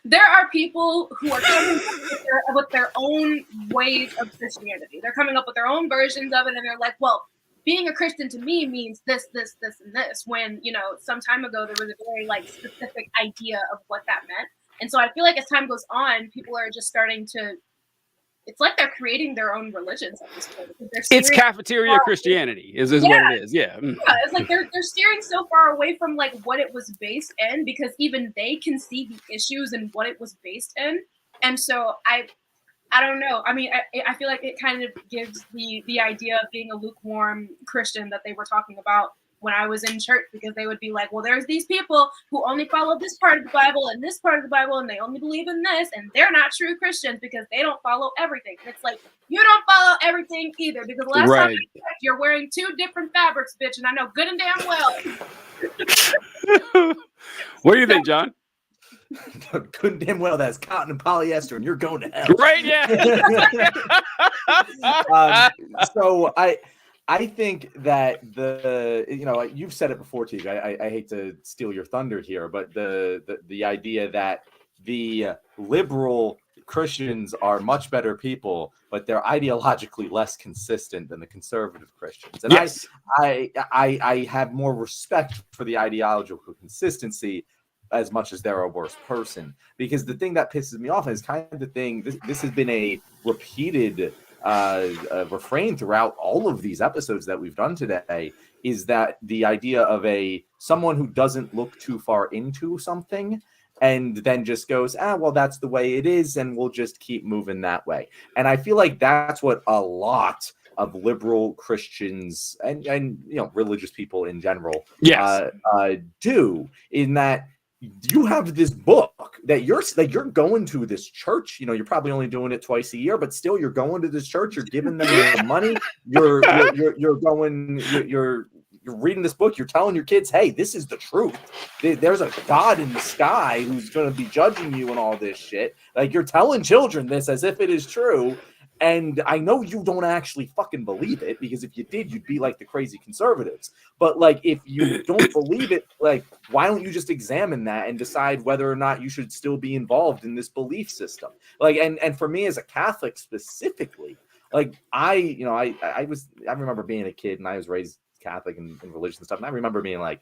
There are people who are coming up with their own ways of Christianity. They're coming up with their own versions of it, and they're like, well, being a Christian to me means this, and this. When, some time ago, there was a very like specific idea of what that meant. And so I feel like as time goes on, people are just starting to it's like they're creating their own religions at this point. It's cafeteria Christianity is what it is. Yeah. Yeah, it's like they're steering so far away from like what it was based in, because even they can see the issues and what it was based in. And so I don't know. I mean, I feel like it kind of gives the idea of being a lukewarm Christian that they were talking about when I was in church, because they would be like, well, there's these people who only follow this part of the Bible and this part of the Bible, and they only believe in this, and they're not true Christians because they don't follow everything. And it's like, you don't follow everything either, because last time I checked, you're wearing 2 different fabrics, bitch, and I know good and damn well. What do you think, John? Good and damn well that's cotton and polyester, and you're going to hell. Right? Yeah. So I think that you've said it before, Teague. I hate to steal your thunder here, but the idea that the liberal Christians are much better people, but they're ideologically less consistent than the conservative Christians. And yes. I have more respect for the ideological consistency as much as they're a worse person, because the thing that pisses me off is kind of the thing. This has been a repeated refrain throughout all of these episodes that we've done today, is that the idea of someone who doesn't look too far into something and then just goes, well, that's the way it is, and we'll just keep moving that way. And I feel like that's what a lot of liberal Christians and religious people in general do, in that you have this book that you're going to this church. You're probably only doing it twice a year, but still you're going to this church. You're giving them your money. You're reading this book. You're telling your kids, hey, this is the truth. There's a God in the sky who's going to be judging you and all this shit. Like, you're telling children this as if it is true. And I know you don't actually fucking believe it, because if you did, you'd be like the crazy conservatives. But like, if you don't believe it, like, why don't you just examine that and decide whether or not you should still be involved in this belief system? Like, and for me as a Catholic specifically, like I remember being a kid and I was raised Catholic and religious and stuff. And I remember being like,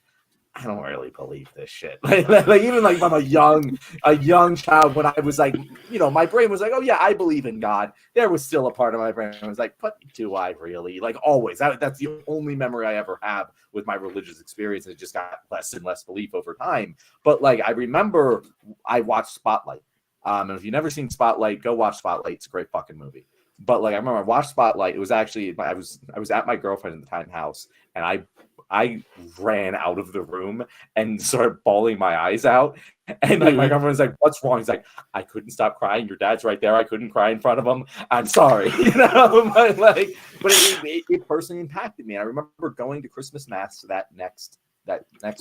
I don't really believe this shit. Like even like from a young child, when I was like, my brain was like, oh yeah, I believe in God. There was still a part of my brain that was like, but do I really? Like, always. That's the only memory I ever have with my religious experience. And it just got less and less belief over time. But like, I remember I watched Spotlight. And if you've never seen Spotlight, go watch Spotlight. It's a great fucking movie. But like, I remember I watched Spotlight. It was actually, I was at my girlfriend at the time house, and I ran out of the room and started bawling my eyes out. And like, my girlfriend was like, what's wrong? He's like, I couldn't stop crying. Your dad's right there. I couldn't cry in front of him. I'm sorry. But it personally impacted me. And I remember going to Christmas Mass, that next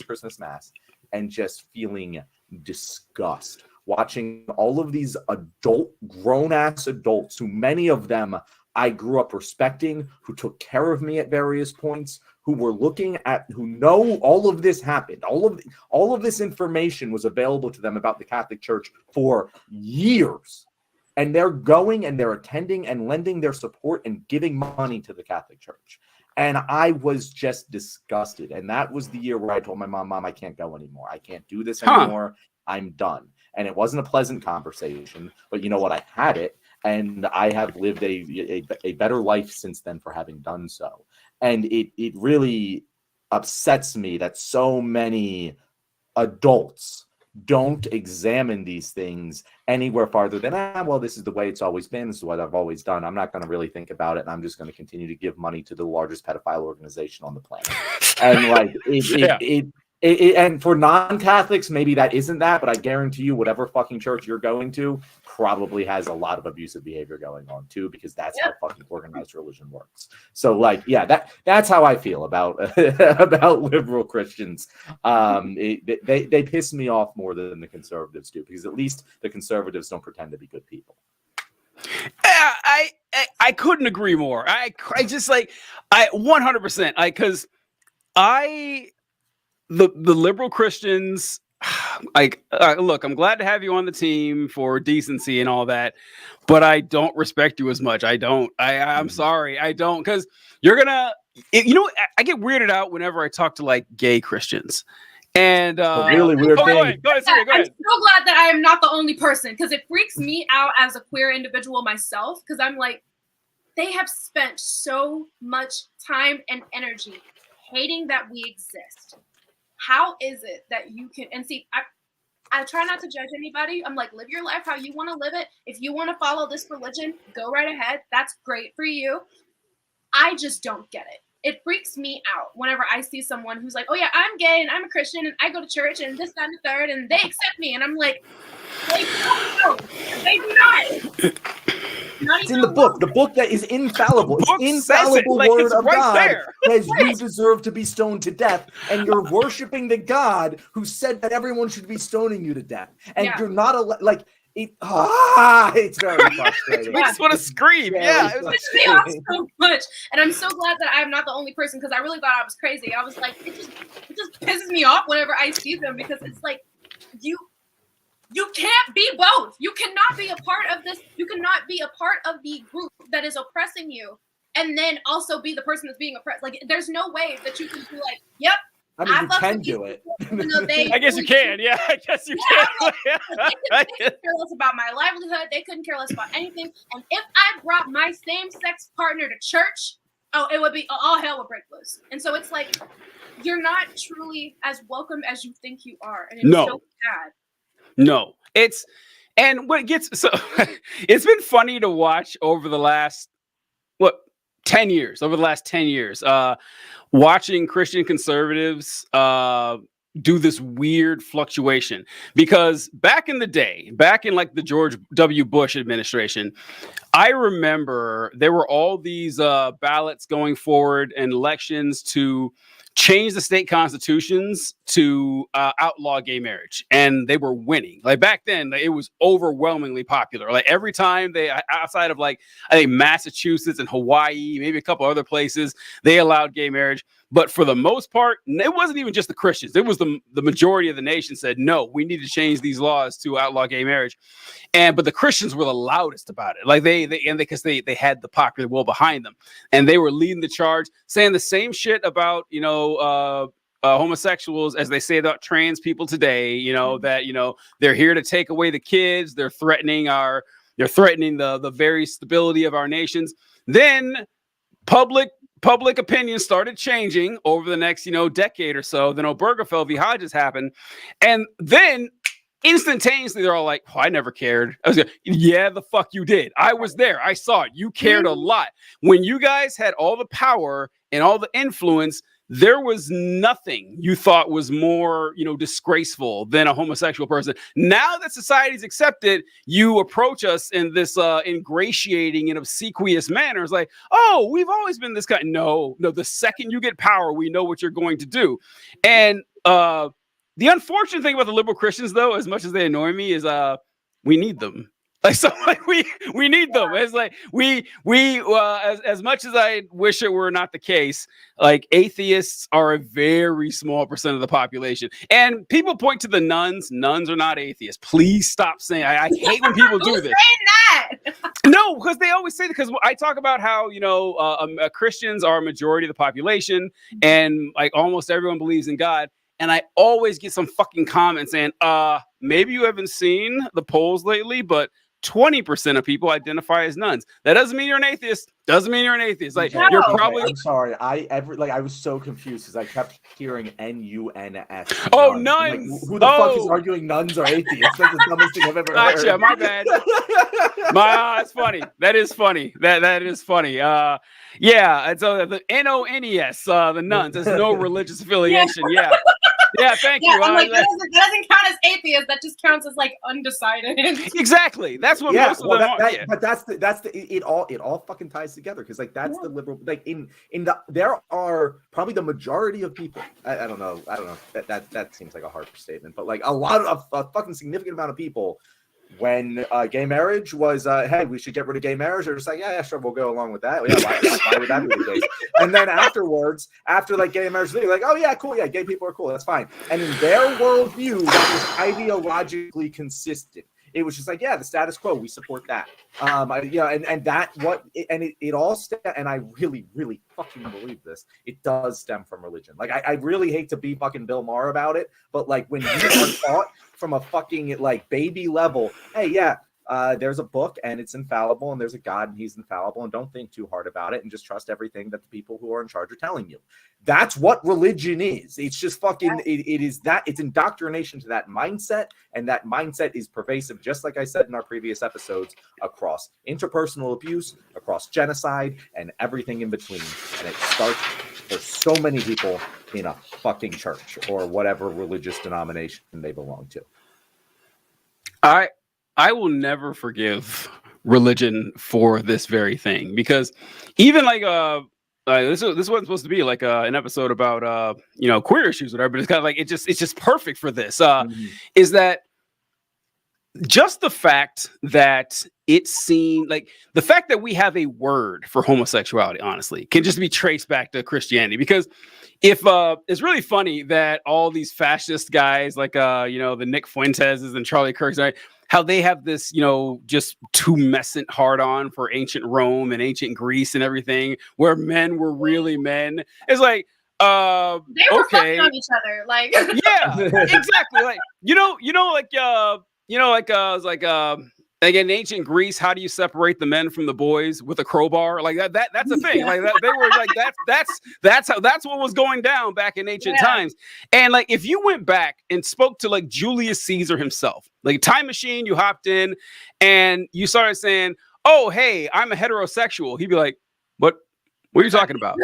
Christmas Mass, and just feeling disgust, watching all of these grown-ass adults, who many of them I grew up respecting, who took care of me at various points, who were who know all of this happened. All of this information was available to them about the Catholic Church for years. And they're going and they're attending and lending their support and giving money to the Catholic Church. And I was just disgusted. And that was the year where I told my mom, I can't go anymore. I can't do this anymore. I'm done. And it wasn't a pleasant conversation, but you know what? I had it. And I have lived a better life since then for having done so. And it really upsets me that so many adults don't examine these things anywhere farther than, well, this is the way it's always been. This is what I've always done. I'm not going to really think about it. And I'm just going to continue to give money to the largest pedophile organization on the planet. And like, and for non-Catholics, maybe that isn't that, but I guarantee you whatever fucking church you're going to probably has a lot of abusive behavior going on too, because that's how fucking organized religion works. So like, yeah, that's how I feel about about liberal Christians. They piss me off more than the conservatives do, because at least the conservatives don't pretend to be good people. I couldn't agree more. I just like, I 100%, because the liberal Christians, like, look, I'm glad to have you on the team for decency and all that, but I don't respect you as much. I don't. I'm sorry. I don't, because you're gonna, I get weirded out whenever I talk to like gay Christians, And A really weird go thing. ahead, Siri, go I'm ahead. so glad that I am not the only person, because it freaks me out as a queer individual myself, because I'm like, they have spent so much time and energy hating that we exist. How is it that you can, and see, I try not to judge anybody. I'm like, live your life how you want to live it. If you want to follow this religion, go right ahead. That's great for you. I just don't get it. It freaks me out whenever I see someone who's like, oh yeah, I'm gay and I'm a Christian and I go to church and this, that, and the third, and they accept me. And I'm like, they don't. They do not. Not It's even in the a book. little The book that is infallible. The book It's says it, infallible like, word it's of right God there. says you deserve to be stoned to death, and you're worshiping the God who said that everyone should be stoning you to death, and Yeah. you're not like it. It's very frustrating. We just want to scream. Very Yeah, it was It pisses me off so much, and I'm so glad that I'm not the only person, because I really thought I was crazy. I was like, it just pisses me off whenever I see them, because it's like you can't be both. You cannot be a part of this. You cannot be a part of the group that is oppressing you, and then also be the person that's being oppressed. Like, there's no way that you can be like, yep. I mean, you fuck can with do these it. people, even though they I guess you can. Yeah, I guess you Yeah, can. they couldn't care less about my livelihood. They couldn't care less about anything. And if I brought my same-sex partner to church, it would be all hell would break loose. And so it's like, you're not truly as welcome as you think you are, and it's No. so sad. No, and what gets so it's been funny to watch over the last 10 years, watching Christian conservatives do this weird fluctuation, because back in the day, back in like the George W. Bush administration, I remember there were all these ballots going forward and elections to change the state constitutions to outlaw gay marriage, and they were winning. Like back then, it was overwhelmingly popular. Like every time outside of like I think Massachusetts and Hawaii, maybe a couple other places, they allowed gay marriage. But for the most part, it wasn't even just the Christians. It was the majority of the nation said, no, we need to change these laws to outlaw gay marriage. But the Christians were the loudest about it. Like because they had the popular will behind them, and they were leading the charge, saying the same shit about, homosexuals as they say about trans people today, that, they're here to take away the kids. They're threatening the very stability of our nations. Then public opinion started changing over the next, decade or so. Then Obergefell v. Hodges happened. And then instantaneously, they're all like, oh, I never cared. I was like, yeah, the fuck you did. I was there. I saw it. You cared a lot. When you guys had all the power and all the influence, there was nothing you thought was more, disgraceful than a homosexual person. Now that society's accepted, you approach us in this ingratiating and obsequious manner. It's like, oh, we've always been this kind. No, the second you get power, we know what you're going to do. And the unfortunate thing about the liberal Christians, though, as much as they annoy me, is we need them. Like, so like we need them. It's like we as much as I wish it were not the case, like atheists are a very small percent of the population. And people point to the nuns. Nuns are not atheists. Please stop saying. I hate when people do this. Saying that. No, because they always say that, because I talk about how, Christians are a majority of the population, and like almost everyone believes in God. And I always get some fucking comment saying, maybe you haven't seen the polls lately, but 20% of people identify as nuns. That doesn't mean you're an atheist. Doesn't mean you're an atheist. Like, No. you're probably. I'm sorry. I was so confused because I kept hearing N-U-N-S. Oh, nuns. nuns. Like, who the fuck is arguing nuns are atheists? That's the dumbest thing I've ever heard. Gotcha. My bad. It's funny. That is funny. That is funny. Yeah. And so the N-O-N-E-S, the nuns. There's no religious affiliation. Yeah. Yeah, thank you. I'm like, that doesn't count as atheist. That just counts as like undecided. Exactly. That's what most of them are. But it all fucking ties together, because like that's the liberal, like there are probably the majority of people. I don't know. That seems like a harsh statement, but like a fucking significant amount of people, when gay marriage was, hey, we should get rid of gay marriage, they're just like, yeah, sure, we'll go along with that. Yeah, why would that be the case? And then afterwards, after like gay marriage, they're like, oh yeah, cool, yeah, gay people are cool, that's fine. And in their worldview, that was ideologically consistent. It was just like, yeah, the status quo, we support that. It all and I really, really fucking believe this. It does stem from religion. Like, I really hate to be fucking Bill Maher about it, but like when you are taught from a fucking like baby level, hey, yeah, there's a book and it's infallible, and there's a God and he's infallible, and don't think too hard about it and just trust everything that the people who are in charge are telling you. That's what religion is. It's just fucking, it is that, it's indoctrination to that mindset, and that mindset is pervasive, just like I said in our previous episodes, across interpersonal abuse, across genocide, and everything in between. And it starts for so many people in a fucking church or whatever religious denomination they belong to. I will never forgive religion for this very thing, because even like this wasn't supposed to be like an episode about queer issues or whatever, but it's kind of like it's just perfect for this. Is that just the fact that it seemed like the fact that we have a word for homosexuality, honestly, can just be traced back to Christianity. Because if it's really funny that all these fascist guys like the Nick Fuenteses and Charlie Kirks, right, how they have this just tumescent hard on for ancient Rome and ancient Greece and everything, where men were really men. It's like they were fucking on each other, like yeah, exactly. Like in ancient Greece, how do you separate the men from the boys? With a crowbar? Like that's a thing. Like that, they were like that's what was going down back in ancient times. And like if you went back and spoke to like Julius Caesar himself, like a time machine, you hopped in and you started saying, "Oh, hey, I'm a heterosexual," he'd be like, "What are you talking about?"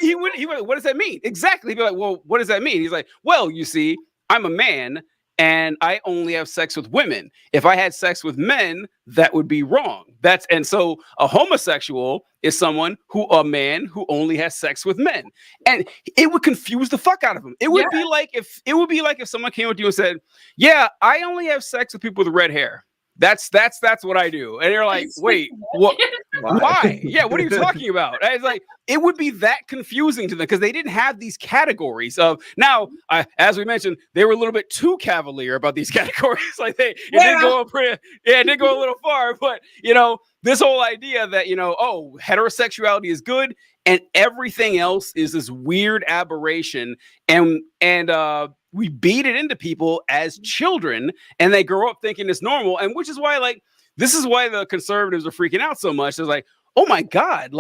he would, what does that mean? Exactly. He'd be like, "Well, what does that mean?" He's like, "Well, you see, I'm a man and I only have sex with women. If I had sex with men, that would be wrong." And so a homosexual is a man who only has sex with men. And it would confuse the fuck out of him. It would be like if someone came up to you and said, "Yeah, I only have sex with people with red hair. That's what I do." And you're like, "Wait, what? Why? Yeah, what are you talking about?" And it's like, it would be that confusing to them because they didn't have these categories of. Now, as we mentioned, they were a little bit too cavalier about these categories. Like it did go a little far. But this whole idea that heterosexuality is good and everything else is this weird aberration, and we beat it into people as children, and they grow up thinking it's normal. And which is why, this is why the conservatives are freaking out so much. It's like, oh my God,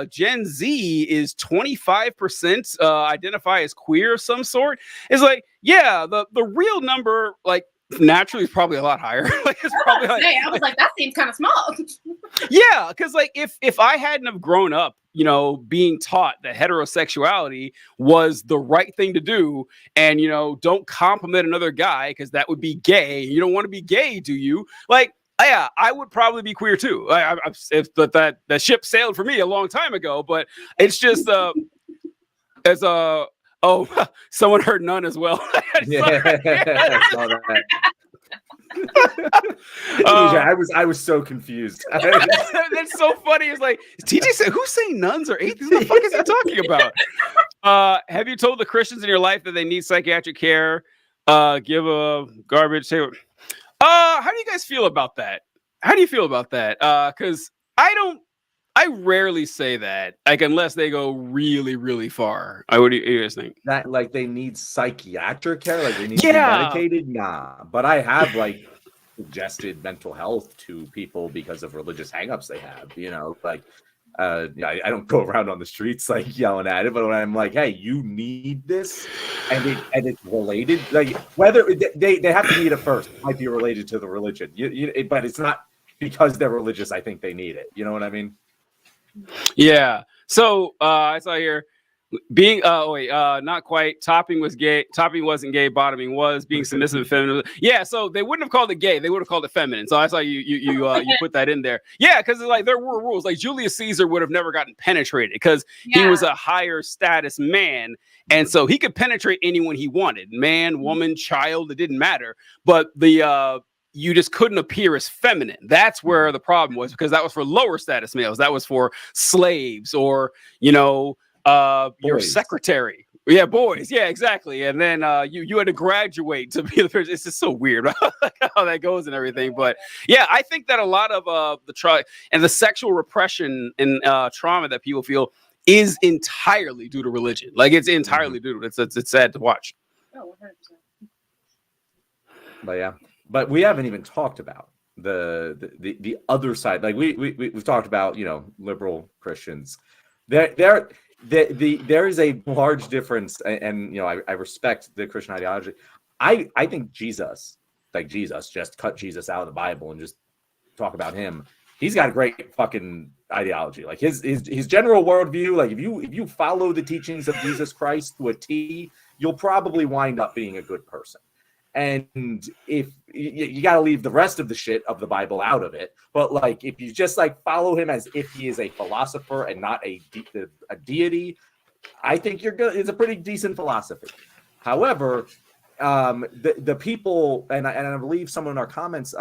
Gen Z is 25% identify as queer of some sort. It's like, yeah, the real number, naturally is probably a lot higher. It's probably I was like, that seems kind of small. Yeah, because if I hadn't have grown up, being taught that heterosexuality was the right thing to do, and don't compliment another guy because that would be gay. You don't want to be gay, do you? Yeah, I would probably be queer too. That ship sailed for me a long time ago, but it's just someone heard none as well. I saw that. I was so confused. That's so funny. It's like TJ said, "Who's saying nuns or atheists? What the fuck is he talking about?" Have you told the Christians in your life that they need psychiatric care? Give a garbage. How do you guys feel about that? How do you feel about that? Because I rarely say that, unless they go really, really far. What do you guys think? That they need psychiatric care, they need to be medicated? Nah, but I have suggested mental health to people because of religious hangups they have. I don't go around on the streets yelling at it, but when I'm like, "Hey, you need this," and it's related, whether they have to need it first, it might be related to the religion, but it's not because they're religious. I think they need it. You know what I mean? Yeah. So I saw here being not quite. Topping was gay. Topping wasn't gay. Bottoming was. Being submissive and feminine. Yeah. So they wouldn't have called it gay. They would have called it feminine. So I saw you put that in there. Yeah, because there were rules. Julius Caesar would have never gotten penetrated because he was a higher status man, and so he could penetrate anyone he wanted, man, woman, child. It didn't matter. But you just couldn't appear as feminine. That's where the problem was, because that was for lower status males. That was for slaves or your secretary. Yeah, boys. Yeah, exactly. And then you had to graduate to be the person. It's just so weird how that goes and everything. But yeah, I think that a lot of the sexual repression and trauma that people feel is entirely due to religion. Like it's entirely due to it. It's sad to watch. Oh, 100%. But yeah, but we haven't even talked about the other side. Like we've talked about, you know, liberal Christians. There is a large difference, and you know, I respect the Christian ideology. I think Jesus, just cut Jesus out of the Bible and just talk about him. He's got a great fucking ideology. Like his general worldview. Like if you follow the teachings of Jesus Christ to a T, you'll probably wind up being a good person. And if you got to leave the rest of the shit of the Bible out of it, but like if you just like follow him as if he is a philosopher and not a deity, I think you're good. It's a pretty decent philosophy. However, the people, and I believe someone in our comments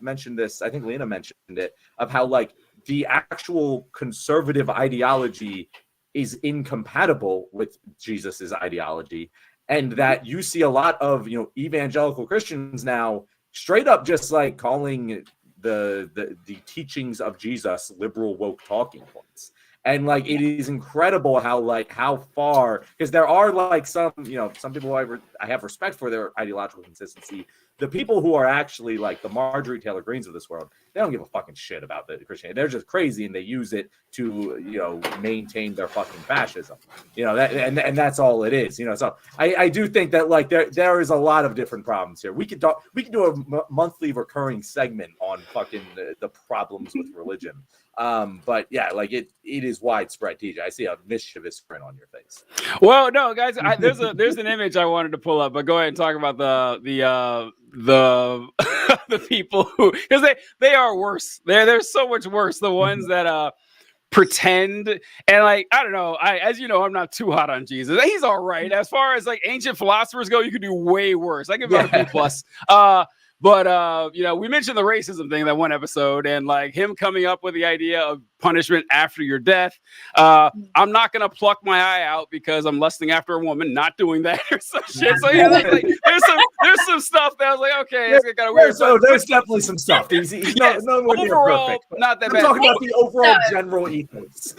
mentioned this. I think Lena mentioned it, of how like the actual conservative ideology is incompatible with Jesus's ideology. And that you see a lot of, you know, evangelical Christians now straight up just like calling the teachings of Jesus liberal woke talking points. And like it is incredible how far, because there are like some people I have respect for their ideological consistency. The people who are actually like the Marjorie Taylor Greens of this world, they don't give a fucking shit about the Christianity. They're just crazy and they use it to, you know, maintain their fucking fascism. You know, that and that's all it is. You know, so I do think that like there is a lot of different problems here. We could do a monthly recurring segment on fucking the problems with religion. But yeah, like it is widespread. TJ, I see a mischievous grin on your face. Well, no, guys, there's an image I wanted to pull up, but go ahead and talk about the people who, because they are worse. They're so much worse. The ones that pretend, and like I don't know. As you know, I'm not too hot on Jesus. He's all right as far as like ancient philosophers go. You could do way worse. I give him a B plus. But you know, we mentioned the racism thing that one episode, and like him coming up with the idea of punishment after your death. I'm not gonna pluck my eye out because I'm lusting after a woman. Not doing that or some shit. So yeah, like there's some stuff that I was like, okay, it's kind of weird. So there's definitely some stuff. He's yes, no overall, perfect, not that I'm bad. talking about the overall general ethos.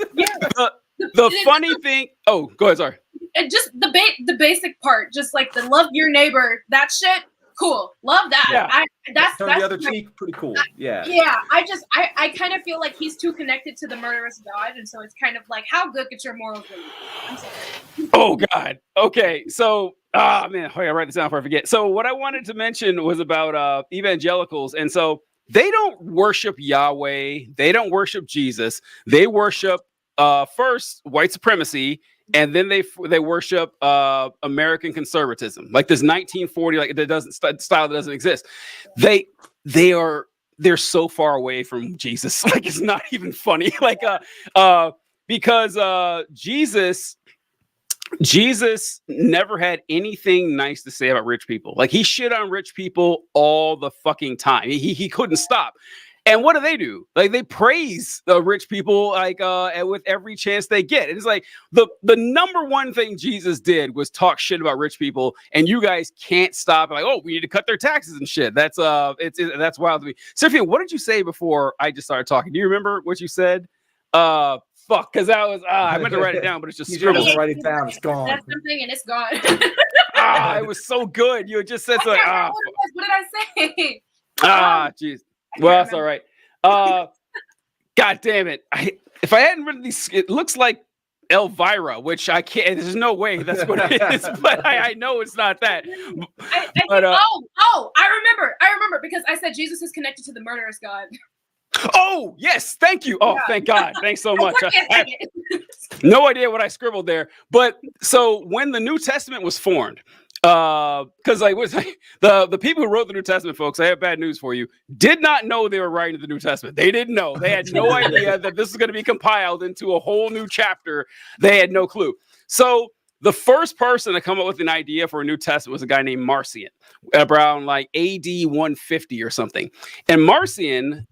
The funny thing. Oh, go ahead. Sorry. And just the basic part, just like the love your neighbor, that shit. Cool, love that. Yeah. That's the other cheek, pretty cool. Yeah. I kind of feel like he's too connected to the murderous God, and so it's kind of like, how good could your morals be? I'm sorry. Oh God. Okay. So, man, I write this down before I forget. So, what I wanted to mention was about evangelicals, and so they don't worship Yahweh. They don't worship Jesus. They worship first white supremacy. And then they worship American conservatism, like this 1940, like that doesn't style that doesn't exist. They're so far away from Jesus, like it's not even funny. Like because Jesus never had anything nice to say about rich people. Like he shit on rich people all the fucking time. He couldn't stop. And what do? Like they praise the rich people, like with every chance they get. It's like the number one thing Jesus did was talk shit about rich people, and you guys can't stop. Like, oh, we need to cut their taxes and shit. That's that's wild to me. Sophia, what did you say before I just started talking? Do you remember what you said? Fuck, because I was I meant to write it down, but it's just scribbled. Write it down. It's gone. That's something, and it's gone. It was so good. You just said something. What did I say? Jeez. Well, that's all right. God damn it. If I hadn't written these, it looks like Elvira, which I can't, there's no way that's what it is, but I know it's not that. I remember because I said Jesus is connected to the murderous God. Oh, yes. Thank you. Oh, thank God. Thanks so much. I have no idea what I scribbled there. But so when the New Testament was formed, because like the people who wrote the New Testament, folks, I have bad news for you, did not know they were writing the New Testament. They didn't know. They had no idea that this is going to be compiled into a whole new chapter. They had no clue. So the first person to come up with an idea for a New Testament was a guy named Marcion, around like AD 150 or something. And Marcion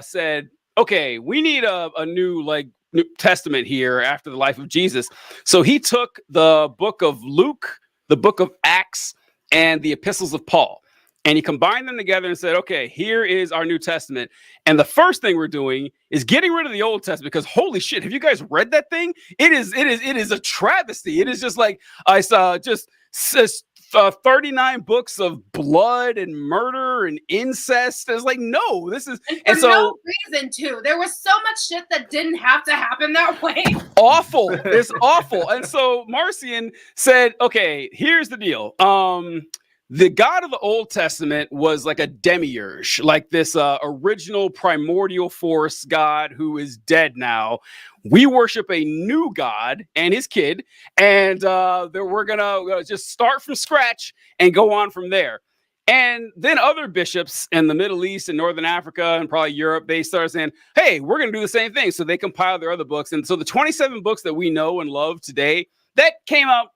said, okay, we need a new like New Testament here after the life of Jesus. So he took the book of Luke, the book of Acts, and the epistles of Paul, and he combined them together and said, okay, here is our New Testament. And the first thing we're doing is getting rid of the Old Testament, because holy shit, have you guys read that thing? It is a travesty. It is just like, I saw just 39 books of blood and murder and incest. It's like, no, this is, and for no reason too. There was so much shit that didn't have to happen that way. Awful. It's awful. And so Marcion said, okay, here's the deal. The God of the Old Testament was like a demiurge, like this original primordial force God who is dead now. We worship a new God and his kid, and we're gonna just start from scratch and go on from there. And then other bishops in the Middle East and Northern Africa and probably Europe, they started saying, hey, we're going to do the same thing. So they compiled their other books. And so the 27 books that we know and love today, that came out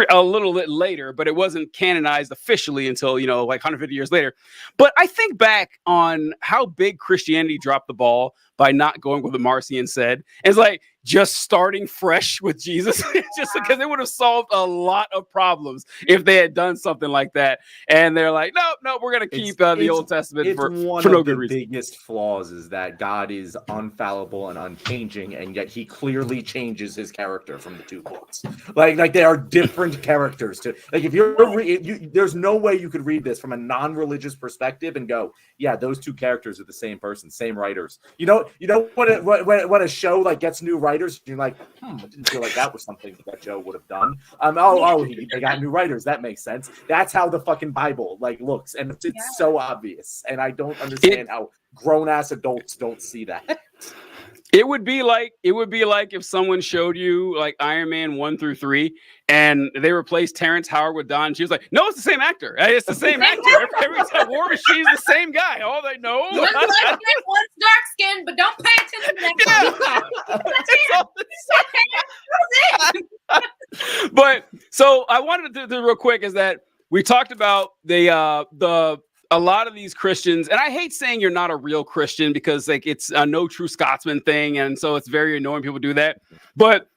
a little bit later, but it wasn't canonized officially until, like 150 years later. But I think back on how big Christianity dropped the ball by not going with what Marcion said. It's like just starting fresh with Jesus, just because it would have solved a lot of problems if they had done something like that. And they're like, no, we're going to keep the Old Testament for no good reason. The biggest flaws is that God is infallible and unchanging, and yet he clearly changes his character from the two books. Like they are different characters. Like if there's no way you could read this from a non-religious perspective and go, yeah, those two characters are the same person, same writers. When a show like gets new writers, you're like, I didn't feel like that was something that Joe would have done. They got new writers. That makes sense. That's how the fucking Bible looks, and it's so obvious. And I don't understand how grown-ass adults don't see that. It would be like if someone showed you like Iron Man 1 through 3 and they replaced Terrence Howard with Don. She was like, no, it's the same actor. It's the same actor. Every time War Machine's the same guy. All they know. One's light skin, one's dark skin, but don't pay attention to that. That's it. But so I wanted to do real quick is that we talked about a lot of these Christians, and I hate saying you're not a real Christian because it's a no true Scotsman thing, and so it's very annoying people do that. But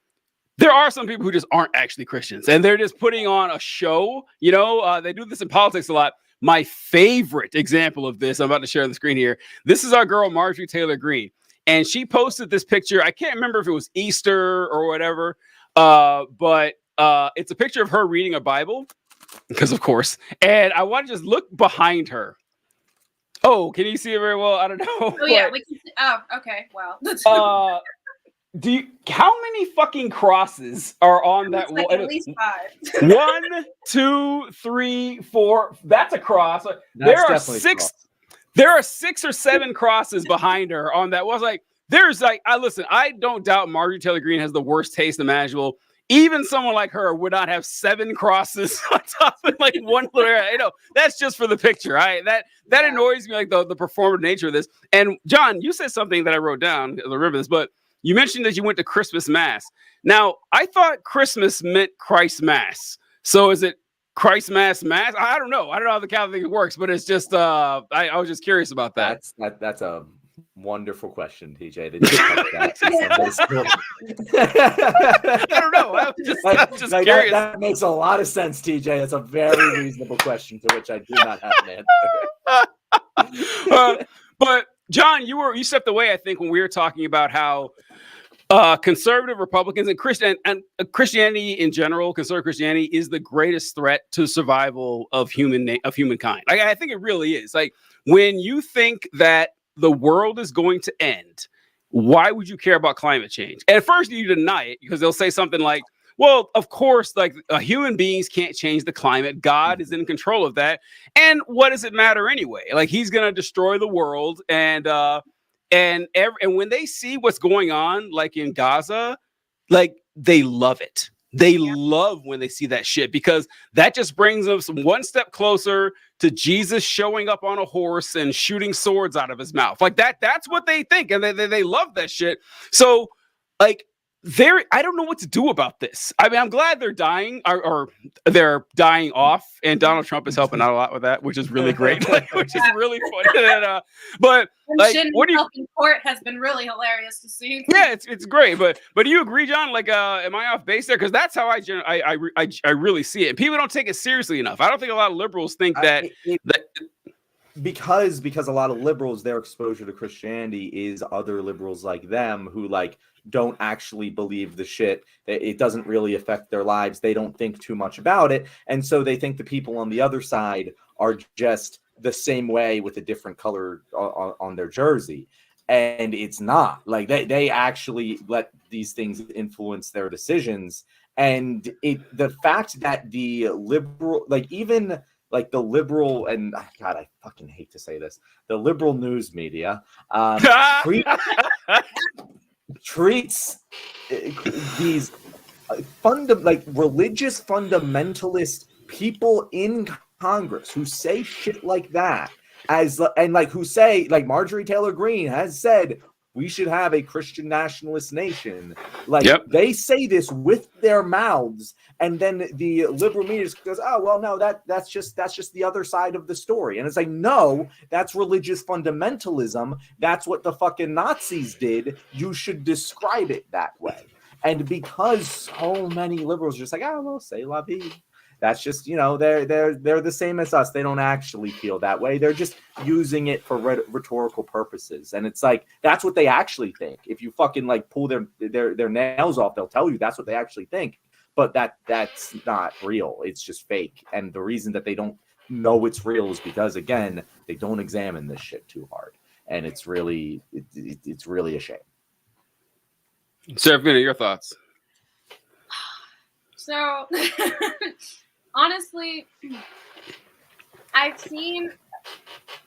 there are some people who just aren't actually Christians, and they're just putting on a show. They do this in politics a lot. My favorite example of this, I'm about to share the screen here. This is our girl, Marjorie Taylor Greene, and she posted this picture. I can't remember if it was Easter or whatever, but it's a picture of her reading a Bible. Because of course, and I want to just look behind her. Oh, can you see it very well? I don't know. Oh yeah, we can. Okay. Well, how many fucking crosses are on that wall? At least 5. 1, 2, 3, 4. That's a cross. There are 6. There are 6 or 7 crosses behind her on that wall. I don't doubt Marjorie Taylor Greene has the worst taste imaginable. Even someone like her would not have 7 crosses on top of one little area. That's just for the picture. That annoys me, the performative nature of this. And John, you said something that I wrote down. I remember this, but you mentioned that you went to Christmas Mass. Now, I thought Christmas meant Christ Mass. So is it Christ Mass? I don't know. I don't know how the Catholic thing works, but it's just I was just curious about that. That's a wonderful question, TJ. I don't know. I was just curious. That makes a lot of sense, TJ. That's a very reasonable question to which I do not have an answer. But John, you stepped away, I think, when we were talking about how conservative Republicans and Christianity in general, conservative Christianity is the greatest threat to survival of humankind. I think it really is. When you think that the world is going to end, why would you care about climate change? At first, you deny it because they'll say something like, well, of course, human beings can't change the climate. God is in control of that. And what does it matter anyway? He's going to destroy the world. And when they see what's going on, in Gaza, they love it. They love when they see that shit because that just brings us one step closer to Jesus showing up on a horse and shooting swords out of his mouth. That's what they think. And they love that shit. So I don't know what to do about this. I mean, I'm glad they're dying or they're dying off, and Donald Trump is helping out a lot with that, which is really great, which is really funny. And, but like, what do you? In court has been really hilarious to see. Yeah, it's great, but do you agree, John? Like, am I off base there? Because that's how I really see it. People don't take it seriously enough. I don't think a lot of liberals think that because a lot of liberals, their exposure to Christianity is other liberals like them who like don't actually believe the shit. It doesn't really affect their lives. They don't think too much about it, and so they think the people on the other side are just the same way with a different color on their jersey. And it's not. Like they actually let these things influence their decisions. And the fact that the liberal, like even like the liberal, and God, I fucking hate to say this, the liberal news media treats these like religious fundamentalist people in Congress who say shit like that as, and like who say, like Marjorie Taylor Greene has said, we should have a Christian nationalist nation. Like they say this with their mouths, and then the liberal media just goes, "Oh well, no, that's just the other side of the story." And it's like, no, that's religious fundamentalism. That's what the fucking Nazis did. You should describe it that way. And because so many liberals are just like, "Oh well, say la vie." That's just, you know, they're the same as us. They don't actually feel that way. They're just using it for rhetorical purposes. And it's like, that's what they actually think. If you fucking like pull their nails off, they'll tell you that's what they actually think. But that's not real. It's just fake. And the reason that they don't know it's real is because, again, they don't examine this shit too hard. And it's really a shame. Serafina, your thoughts? So, honestly, I've seen,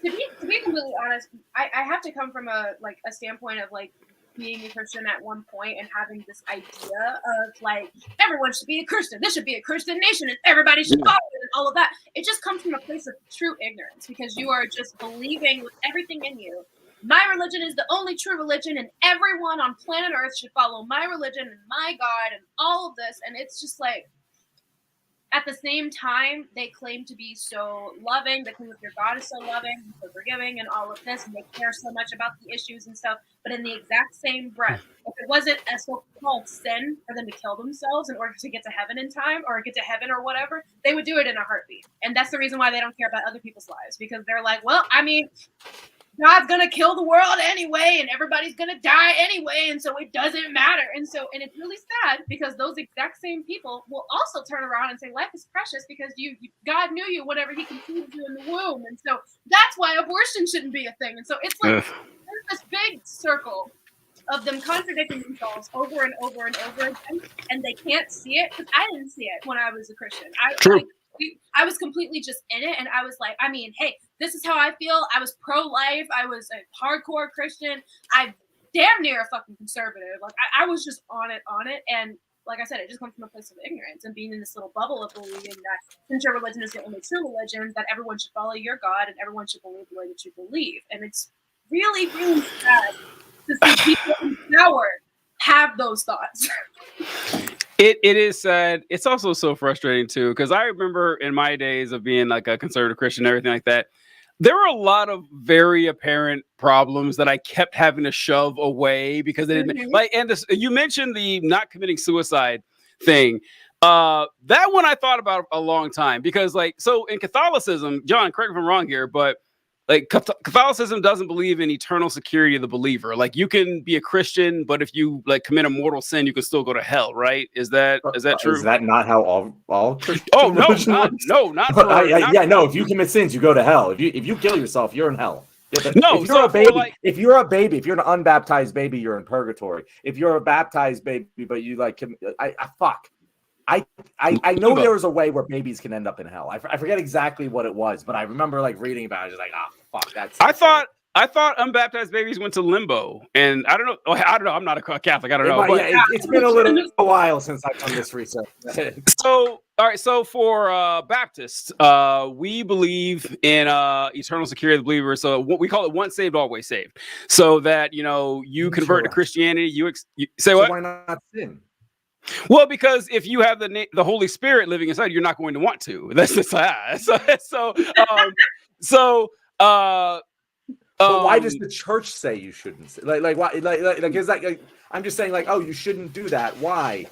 to be completely honest, I have to come from a standpoint of like being a Christian at one point and having this idea of like everyone should be a Christian. This should be a Christian nation and everybody should follow it and all of that. It just comes from a place of true ignorance because you are just believing with everything in you. My religion is the only true religion, and everyone on planet Earth should follow my religion and my God and all of this. And it's just like, at the same time, they claim to be so loving. They claim that their God is so loving and so forgiving and all of this, and they care so much about the issues and stuff. But in the exact same breath, if it wasn't a so-called sin for them to kill themselves in order to get to heaven in time or get to heaven or whatever, they would do it in a heartbeat. And that's the reason why they don't care about other people's lives, because they're like, well, I mean, God's gonna kill the world anyway, and everybody's gonna die anyway, and so it doesn't matter. And it's really sad because those exact same people will also turn around and say life is precious because God knew you whenever He conceived you in the womb, and so that's why abortion shouldn't be a thing. And so it's like there's this big circle of them contradicting themselves over and over and over again, and they can't see it because I didn't see it when I was a Christian. I was completely just in it, and I was like, I mean, hey, this is how I feel. I was pro-life. I was a hardcore Christian. I damn near a fucking conservative. Like I was just on it. And like I said, it just comes from a place of ignorance and being in this little bubble of believing that since your religion is the only true religion, that everyone should follow your God and everyone should believe the way that you believe. And it's really, really sad to see people in power have those thoughts. It is sad. It's also so frustrating too, because I remember in my days of being like a conservative Christian and everything like that, there were a lot of very apparent problems that I kept having to shove away because they didn't like. And you mentioned the not committing suicide thing. That one I thought about a long time because, like, so in Catholicism, John, correct me if I'm wrong here, but like Catholicism doesn't believe in eternal security of the believer. Like you can be a Christian, but if you like commit a mortal sin, you can still go to hell, right? Is that true? Is that not how all Christian? Oh no, not for, no. If you commit sins, you go to hell. If you kill yourself, you're in hell. No, if you're a baby, if you're an unbaptized baby, you're in purgatory. If you're a baptized baby, but you like, I know there was a way where babies can end up in hell. I forget exactly what it was, but I remember like reading about it. Just like, fuck, that's. I thought unbaptized babies went to limbo, and I don't know. I'm not a Catholic. I don't know. It's been a little while since I've done this research. So All right, so for Baptists, we believe in eternal security of the believer. So what we call it once saved, always saved. So that, you convert to Christianity, you say So what? why not sin? Well, because if you have the Holy Spirit living inside, you're not going to want to. That's just But why does the church say you shouldn't sin? Like why? Like I'm just saying, like, oh, you shouldn't do that. Why?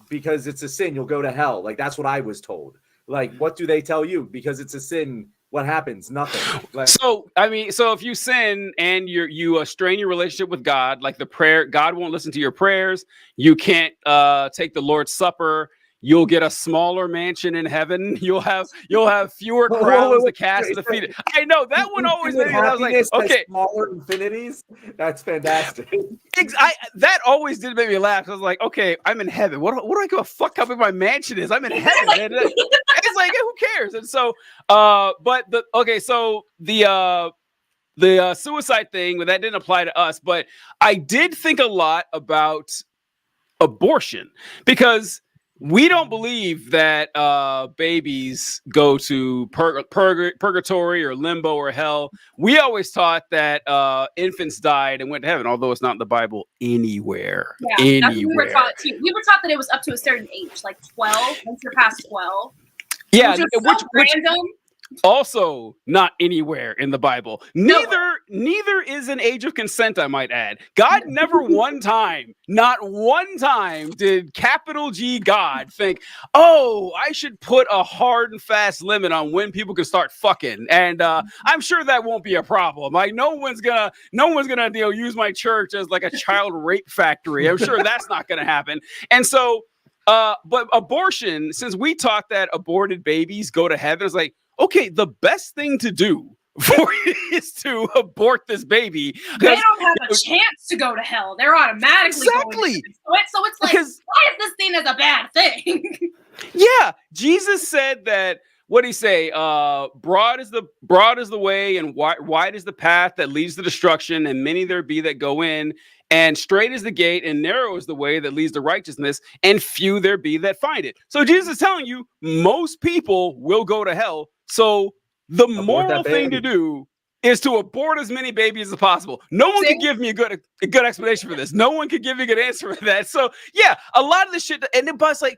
Because it's a sin, you'll go to hell. Like, that's what I was told. Like, what do they tell you? Because it's a sin, what happens? Nothing. Like, so if you sin and you strain your relationship with God, like the prayer, God won't listen to your prayers. You can't take the Lord's Supper. You'll get a smaller mansion in heaven. You'll have fewer crowns to cast the feet. I know that one always made me. I was like, okay, smaller infinities. That's fantastic. That always did make me laugh. I was like, okay, I'm in heaven. What do I give a fuck how big my mansion is? I'm in heaven. And it's like, who cares? And so, so the suicide thing, but that didn't apply to us. But I did think a lot about abortion because we don't believe that babies go to purgatory or limbo or hell. We always taught that infants died and went to heaven, although it's not in the Bible anywhere. Yeah, that's what we were taught too. We were taught that it was up to a certain age, like 12, once you're past 12. Yeah, which random. Also not anywhere in the Bible. Neither is an age of consent, I might add. God never not one time did capital G God think, oh, I should put a hard and fast limit on when people can start fucking. And I'm sure that won't be a problem. Like no one's gonna use my church as like a child rape factory. I'm sure that's not gonna happen. And so but abortion, since we taught that aborted babies go to heaven, it's like, okay, the best thing to do for you is to abort this baby. They don't have a chance to go to hell. They're automatically going to heaven. So it's like, why is this seen as a bad thing? Yeah, Jesus said that. What did he say? Broad is the way, and wide is the path that leads to destruction, and many there be that go in. And straight is the gate, and narrow is the way that leads to righteousness, and few there be that find it. So Jesus is telling you, most people will go to hell. So the moral thing to do is to abort as many babies as possible. No one could give me a good explanation for this. No one could give me a good answer for that. So yeah, a lot of this shit, and then but it's like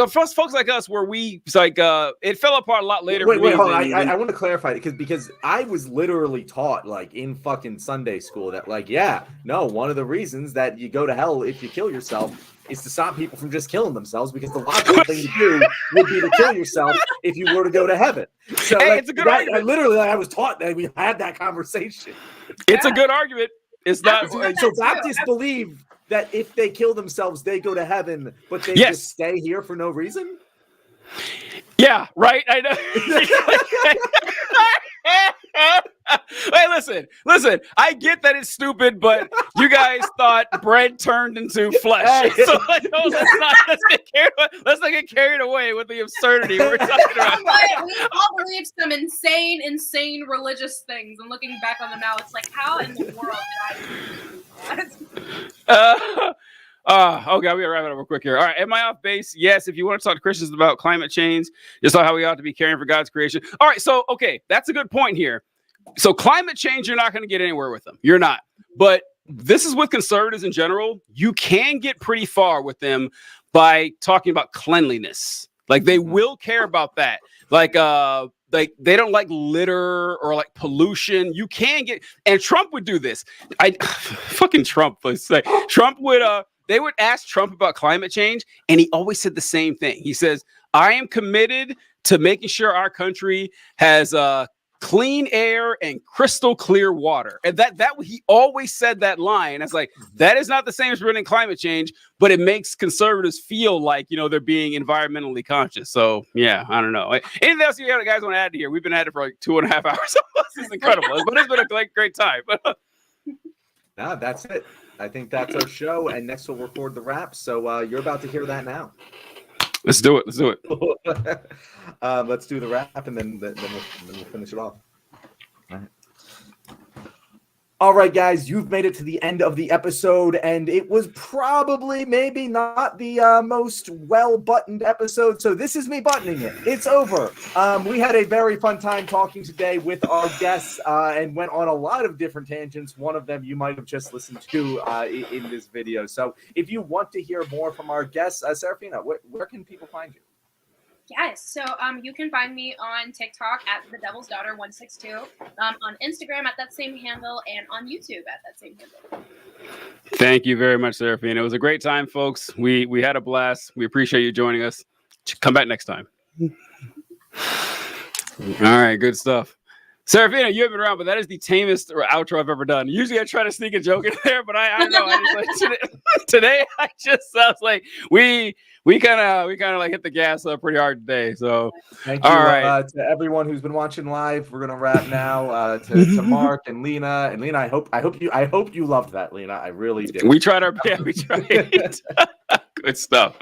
folks like us, where it's like it fell apart a lot later. Wait, hold on. I want to clarify it because I was literally taught like in fucking Sunday school that one of the reasons that you go to hell if you kill yourself is to stop people from just killing themselves, because the logical thing to do would be to kill yourself if you were to go to heaven. So it's a good argument. I was taught that. We had that conversation. It's a good argument. It's not. So Baptists believe that if they kill themselves, they go to heaven, but they just stay here for no reason? Yeah, right. I know. Hey, listen. I get that it's stupid, but you guys thought bread turned into flesh. So let's not get carried away with the absurdity we're talking about. We all believe some insane religious things, and looking back on them now, it's like, how in the world did I do that? Okay, we gotta wrap it up real quick here. All right, am I off base? Yes. If you want to talk to Christians about climate change, just how we ought to be caring for God's creation. All right, so that's a good point here. So climate change, you're not going to get anywhere with them. You're not. But this is with conservatives in general. You can get pretty far with them by talking about cleanliness. Like they will care about that. Like they don't like litter or like pollution. You can get, and Trump would do this. Fucking Trump. Let's say Trump would. They would ask Trump about climate change, and he always said the same thing. He says, "I am committed to making sure our country has clean air and crystal clear water." And that he always said that line. It's like, that is not the same as preventing climate change, but it makes conservatives feel like, they're being environmentally conscious. So yeah, I don't know. Anything else you guys want to add here? We've been at it for like 2.5 hours. This is incredible, but it's been a great time. No, that's it. I think that's our show, and next we'll record the wrap. So you're about to hear that now. Let's do it. Let's do the wrap, and then we'll finish it off. All right. All right, guys, you've made it to the end of the episode, and it was probably maybe not the most well-buttoned episode, so this is me buttoning it. It's over. We had a very fun time talking today with our guests and went on a lot of different tangents. One of them you might have just listened to in this video. So if you want to hear more from our guests, Serafina, where can people find you? Yes, so you can find me on TikTok at the Devil's Daughter 162, on Instagram at that same handle, and on YouTube at that same handle. Thank you very much, Serafina. It was a great time, folks. We had a blast. We appreciate you joining us. Come back next time. All right, good stuff. Serafina, you have been around, but that is the tamest outro I've ever done. Usually I try to sneak a joke in there, but I know I just like today I was like we kind of like hit the gas pretty hard today. So thank you all right. To everyone who's been watching live. We're gonna wrap now. To Mark and Lena. And Lena, I hope you loved that, Lena. I really did. We tried our best. We tried. Good stuff.